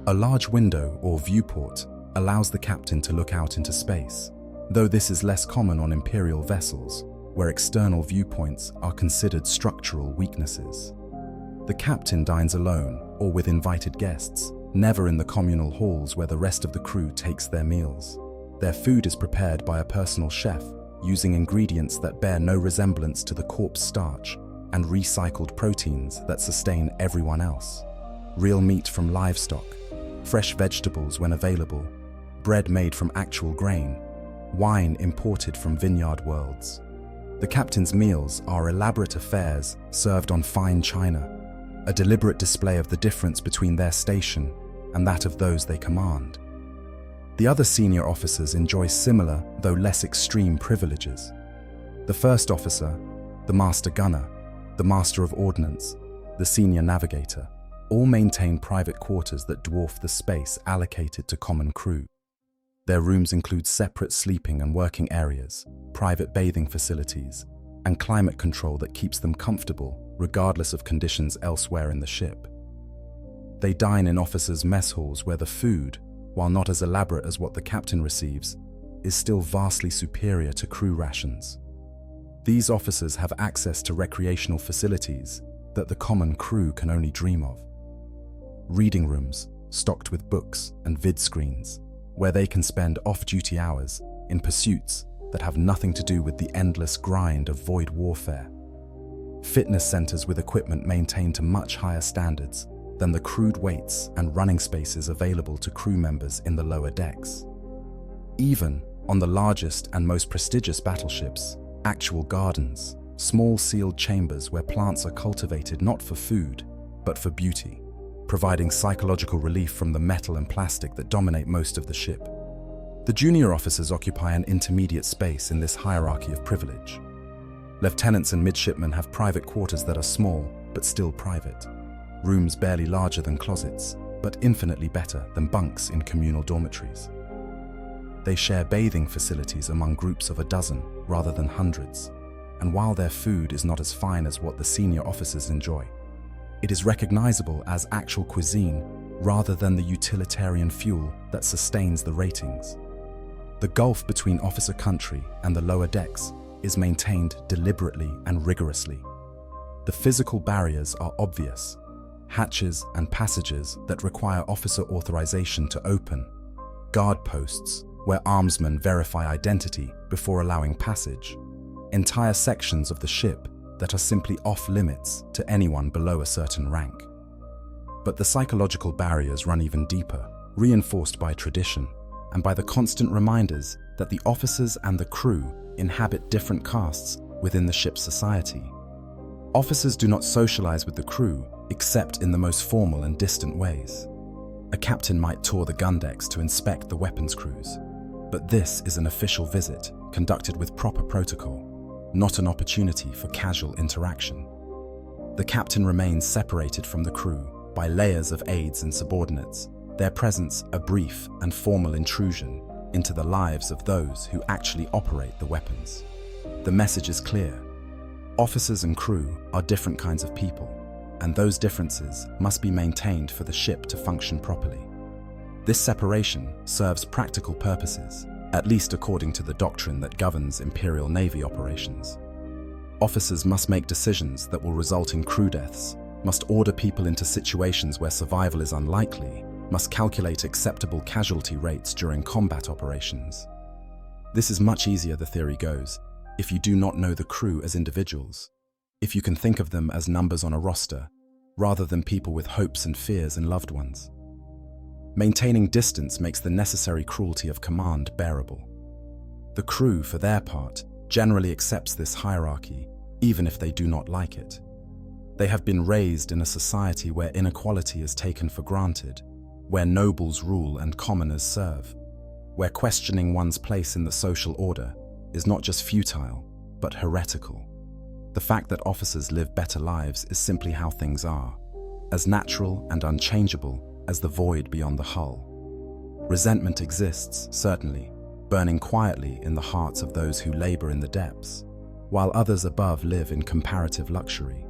A large window or viewport allows the captain to look out into space, though this is less common on Imperial vessels, where external viewpoints are considered structural weaknesses. The captain dines alone or with invited guests, never in the communal halls where the rest of the crew takes their meals. Their food is prepared by a personal chef, using ingredients that bear no resemblance to the corpse starch and recycled proteins that sustain everyone else. Real meat from livestock, fresh vegetables when available, bread made from actual grain, wine imported from vineyard worlds. The captain's meals are elaborate affairs served on fine china, a deliberate display of the difference between their station and that of those they command. The other senior officers enjoy similar, though less extreme, privileges. The first officer, the master gunner, the master of ordnance, the senior navigator, all maintain private quarters that dwarf the space allocated to common crew. Their rooms include separate sleeping and working areas, private bathing facilities, and climate control that keeps them comfortable regardless of conditions elsewhere in the ship. They dine in officers' mess halls where the food, while not as elaborate as what the captain receives, is still vastly superior to crew rations. These officers have access to recreational facilities that the common crew can only dream of. Reading rooms stocked with books and vid screens, where they can spend off-duty hours in pursuits that have nothing to do with the endless grind of void warfare. Fitness centers with equipment maintained to much higher standards than the crude weights and running spaces available to crew members in the lower decks. Even on the largest and most prestigious battleships, actual gardens, small sealed chambers where plants are cultivated not for food, but for beauty, providing psychological relief from the metal and plastic that dominate most of the ship. The junior officers occupy an intermediate space in this hierarchy of privilege. Lieutenants and midshipmen have private quarters that are small, but still private. Rooms barely larger than closets, but infinitely better than bunks in communal dormitories. They share bathing facilities among groups of a dozen rather than hundreds, and while their food is not as fine as what the senior officers enjoy, it is recognizable as actual cuisine rather than the utilitarian fuel that sustains the ratings. The gulf between officer country and the lower decks is maintained deliberately and rigorously. The physical barriers are obvious: hatches and passages that require officer authorization to open, guard posts where armsmen verify identity before allowing passage, entire sections of the ship that are simply off-limits to anyone below a certain rank. But the psychological barriers run even deeper, reinforced by tradition and by the constant reminders that the officers and the crew inhabit different castes within the ship's society. Officers do not socialize with the crew except in the most formal and distant ways. A captain might tour the gun decks to inspect the weapons crews, but this is an official visit conducted with proper protocol, not an opportunity for casual interaction. The captain remains separated from the crew by layers of aides and subordinates, their presence a brief and formal intrusion into the lives of those who actually operate the weapons. The message is clear. Officers and crew are different kinds of people, and those differences must be maintained for the ship to function properly. This separation serves practical purposes, at least according to the doctrine that governs Imperial Navy operations. Officers must make decisions that will result in crew deaths, must order people into situations where survival is unlikely, must calculate acceptable casualty rates during combat operations. This is much easier, the theory goes, if you do not know the crew as individuals, if you can think of them as numbers on a roster, rather than people with hopes and fears and loved ones. Maintaining distance makes the necessary cruelty of command bearable. The crew, for their part, generally accepts this hierarchy, even if they do not like it. They have been raised in a society where inequality is taken for granted, where nobles rule and commoners serve, where questioning one's place in the social order is not just futile, but heretical. The fact that officers live better lives is simply how things are, as natural and unchangeable as the void beyond the hull. Resentment exists, certainly, burning quietly in the hearts of those who labor in the depths, while others above live in comparative luxury.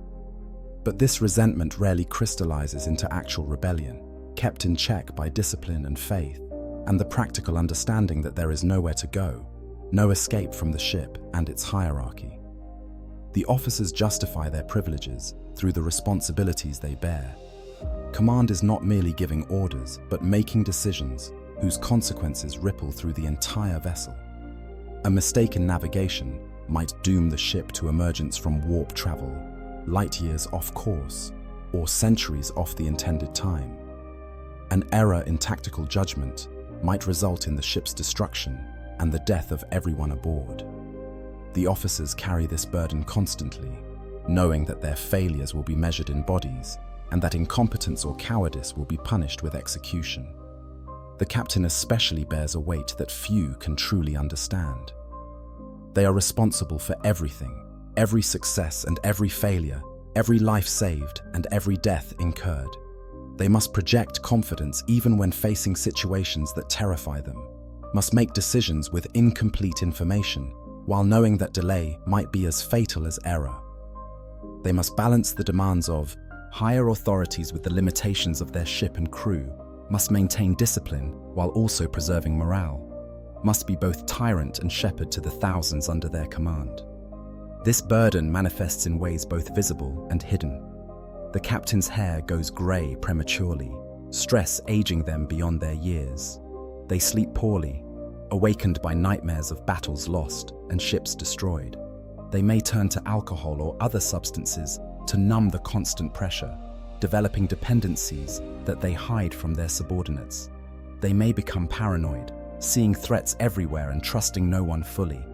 But this resentment rarely crystallizes into actual rebellion, kept in check by discipline and faith, and the practical understanding that there is nowhere to go, no escape from the ship and its hierarchy. The officers justify their privileges through the responsibilities they bear. Command is not merely giving orders, but making decisions whose consequences ripple through the entire vessel. A mistake in navigation might doom the ship to emergence from warp travel, light years off course, or centuries off the intended time. An error in tactical judgment might result in the ship's destruction and the death of everyone aboard. The officers carry this burden constantly, knowing that their failures will be measured in bodies and that incompetence or cowardice will be punished with execution. The captain especially bears a weight that few can truly understand. They are responsible for everything, every success and every failure, every life saved and every death incurred. They must project confidence even when facing situations that terrify them, must make decisions with incomplete information, while knowing that delay might be as fatal as error. They must balance the demands of higher authorities with the limitations of their ship and crew, must maintain discipline while also preserving morale. must be both tyrant and shepherd to the thousands under their command. This burden manifests in ways both visible and hidden. The captain's hair goes grey prematurely, stress aging them beyond their years. They sleep poorly, awakened by nightmares of battles lost and ships destroyed. They may turn to alcohol or other substances to numb the constant pressure, developing dependencies that they hide from their subordinates. They may become paranoid, seeing threats everywhere and trusting no one fully.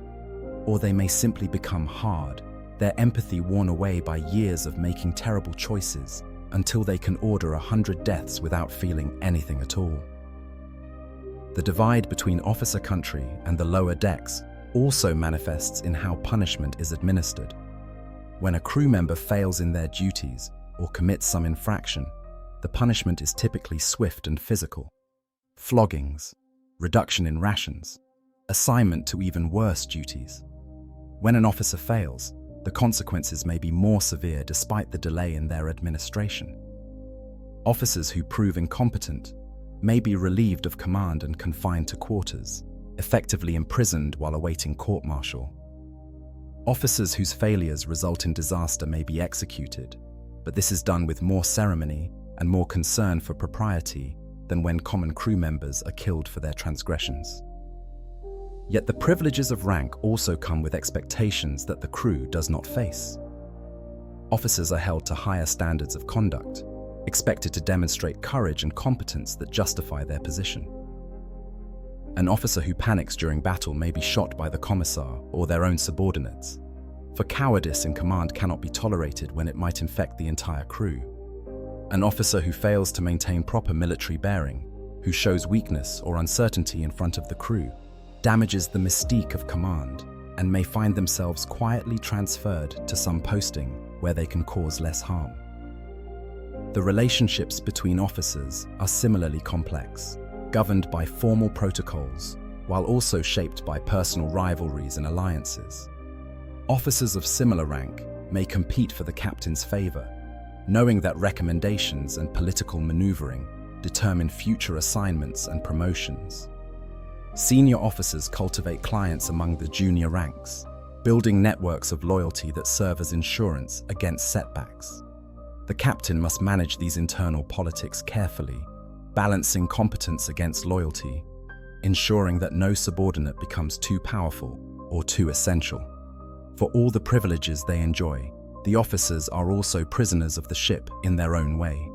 Or they may simply become hard, their empathy worn away by years of making terrible choices until they can order 100 deaths without feeling anything at all. The divide between officer country and the lower decks also manifests in how punishment is administered. When a crew member fails in their duties or commits some infraction, the punishment is typically swift and physical. Floggings, reduction in rations, assignment to even worse duties. When an officer fails, the consequences may be more severe despite the delay in their administration. Officers who prove incompetent may be relieved of command and confined to quarters, effectively imprisoned while awaiting court-martial. Officers whose failures result in disaster may be executed, but this is done with more ceremony and more concern for propriety than when common crew members are killed for their transgressions. Yet the privileges of rank also come with expectations that the crew does not face. Officers are held to higher standards of conduct, expected to demonstrate courage and competence that justify their position. An officer who panics during battle may be shot by the commissar or their own subordinates, for cowardice in command cannot be tolerated when it might infect the entire crew. An officer who fails to maintain proper military bearing, who shows weakness or uncertainty in front of the crew, damages the mystique of command and may find themselves quietly transferred to some posting where they can cause less harm. The relationships between officers are similarly complex, governed by formal protocols, while also shaped by personal rivalries and alliances. Officers of similar rank may compete for the captain's favor, knowing that recommendations and political maneuvering determine future assignments and promotions. Senior officers cultivate clients among the junior ranks, building networks of loyalty that serve as insurance against setbacks. The captain must manage these internal politics carefully, balancing competence against loyalty, ensuring that no subordinate becomes too powerful or too essential. For all the privileges they enjoy, the officers are also prisoners of the ship in their own way.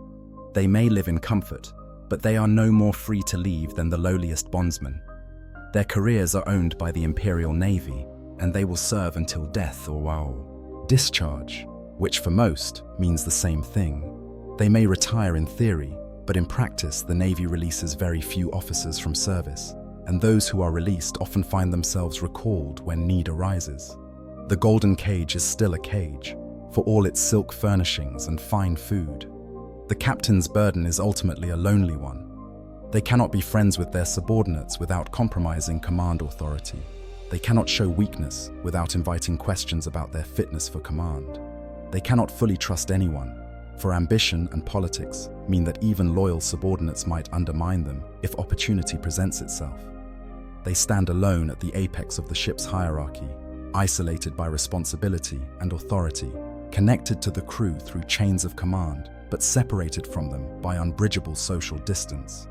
They may live in comfort, but they are no more free to leave than the lowliest bondsman. Their careers are owned by the Imperial Navy, and they will serve until death or discharge, which for most means the same thing. They may retire in theory, but in practice the Navy releases very few officers from service, and those who are released often find themselves recalled when need arises. The golden cage is still a cage, for all its silk furnishings and fine food. The captain's burden is ultimately a lonely one. They cannot be friends with their subordinates without compromising command authority. They cannot show weakness without inviting questions about their fitness for command. They cannot fully trust anyone, for ambition and politics mean that even loyal subordinates might undermine them if opportunity presents itself. They stand alone at the apex of the ship's hierarchy, isolated by responsibility and authority, connected to the crew through chains of command, but separated from them by unbridgeable social distance.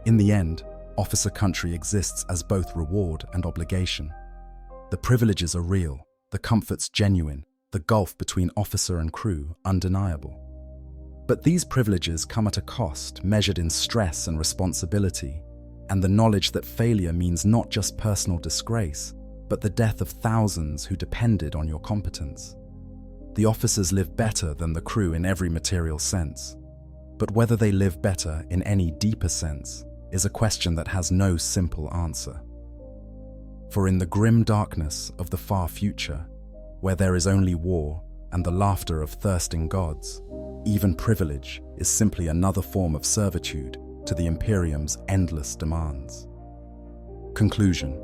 In the end, officer country exists as both reward and obligation. The privileges are real, the comforts genuine, the gulf between officer and crew undeniable. But these privileges come at a cost measured in stress and responsibility, and the knowledge that failure means not just personal disgrace, but the death of thousands who depended on your competence. The officers live better than the crew in every material sense, but whether they live better in any deeper sense is a question that has no simple answer. For in the grim darkness of the far future, where there is only war and the laughter of thirsting gods, even privilege is simply another form of servitude to the Imperium's endless demands. Conclusion.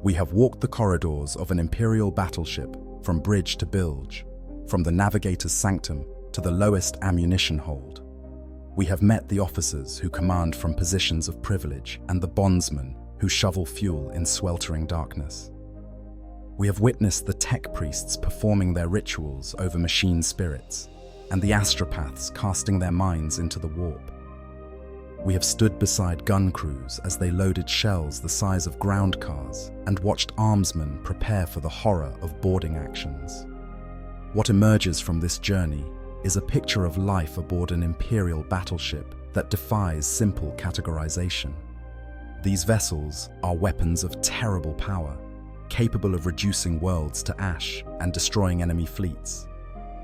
We have walked the corridors of an Imperial battleship from bridge to bilge, from the navigator's sanctum to the lowest ammunition hold. We have met the officers who command from positions of privilege and the bondsmen who who shovel fuel in sweltering darkness. We have witnessed the tech priests performing their rituals over machine spirits, and the astropaths casting their minds into the warp. We have stood beside gun crews as they loaded shells the size of ground cars and watched armsmen prepare for the horror of boarding actions. What emerges from this journey is a picture of life aboard an Imperial battleship that defies simple categorization. These vessels are weapons of terrible power, capable of reducing worlds to ash and destroying enemy fleets.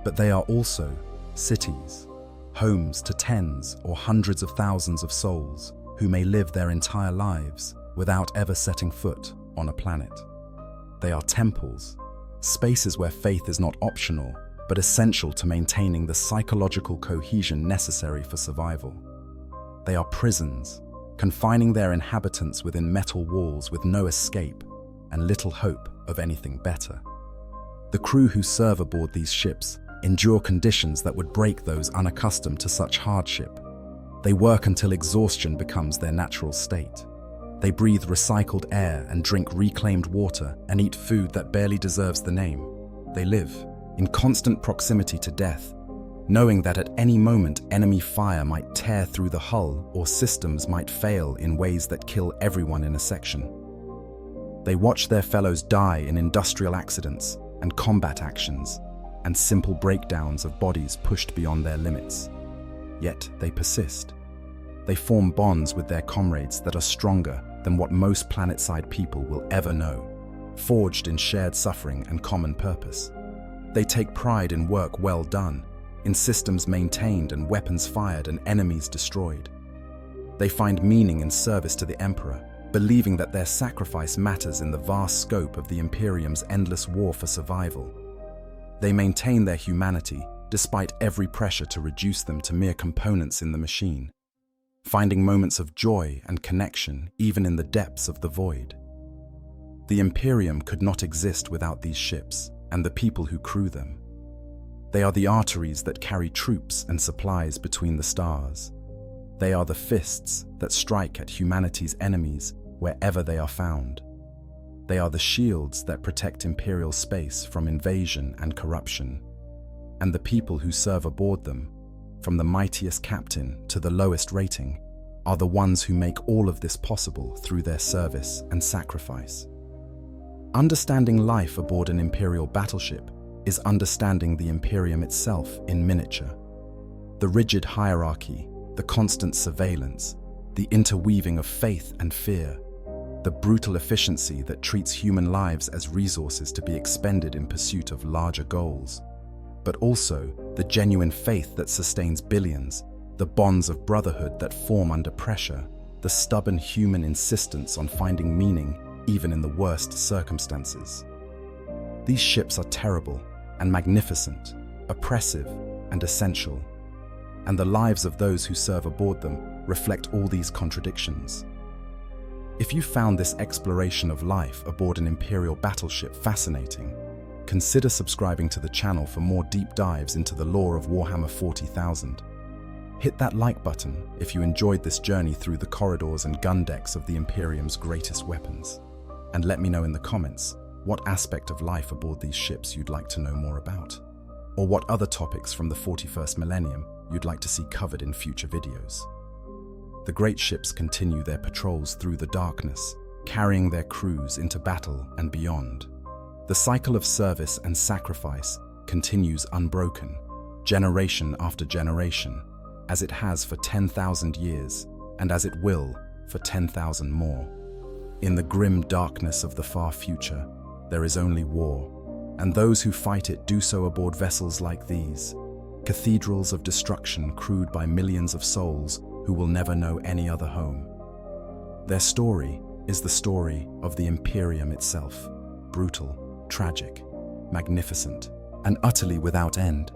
But they are also cities, homes to tens or hundreds of thousands of souls who may live their entire lives without ever setting foot on a planet. They are temples, spaces where faith is not optional, but essential to maintaining the psychological cohesion necessary for survival. They are prisons, confining their inhabitants within metal walls with no escape and little hope of anything better. The crew who serve aboard these ships endure conditions that would break those unaccustomed to such hardship. They work until exhaustion becomes their natural state. They breathe recycled air and drink reclaimed water and eat food that barely deserves the name. They live in constant proximity to death, knowing that at any moment enemy fire might tear through the hull or systems might fail in ways that kill everyone in a section. They watch their fellows die in industrial accidents and combat actions, and simple breakdowns of bodies pushed beyond their limits. Yet they persist. They form bonds with their comrades that are stronger than what most planet-side people will ever know, forged in shared suffering and common purpose. They take pride in work well done, in systems maintained and weapons fired and enemies destroyed. They find meaning in service to the Emperor, believing that their sacrifice matters in the vast scope of the Imperium's endless war for survival. They maintain their humanity despite every pressure to reduce them to mere components in the machine, finding moments of joy and connection even in the depths of the void. The Imperium could not exist without these ships and the people who crew them. They are the arteries that carry troops and supplies between the stars. They are the fists that strike at humanity's enemies wherever they are found. They are the shields that protect Imperial space from invasion and corruption. And the people who serve aboard them, from the mightiest captain to the lowest rating, are the ones who make all of this possible through their service and sacrifice. Understanding life aboard an Imperial battleship is understanding the Imperium itself in miniature. The rigid hierarchy, the constant surveillance, the interweaving of faith and fear, the brutal efficiency that treats human lives as resources to be expended in pursuit of larger goals, but also the genuine faith that sustains billions, the bonds of brotherhood that form under pressure, the stubborn human insistence on finding meaning even in the worst circumstances. These ships are terrible and magnificent, oppressive and essential, and the lives of those who serve aboard them reflect all these contradictions. If you found this exploration of life aboard an Imperial battleship fascinating, consider subscribing to the channel for more deep dives into the lore of Warhammer 40,000. Hit that like button if you enjoyed this journey through the corridors and gun decks of the Imperium's greatest weapons. And let me know in the comments what aspect of life aboard these ships you'd like to know more about, or what other topics from the 41st millennium you'd like to see covered in future videos. The great ships continue their patrols through the darkness, carrying their crews into battle and beyond. The cycle of service and sacrifice continues unbroken, generation after generation, as it has for 10,000 years, and as it will for 10,000 more. In the grim darkness of the far future, there is only war, and those who fight it do so aboard vessels like these, cathedrals of destruction crewed by millions of souls who will never know any other home. Their story is the story of the Imperium itself, brutal, tragic, magnificent, and utterly without end.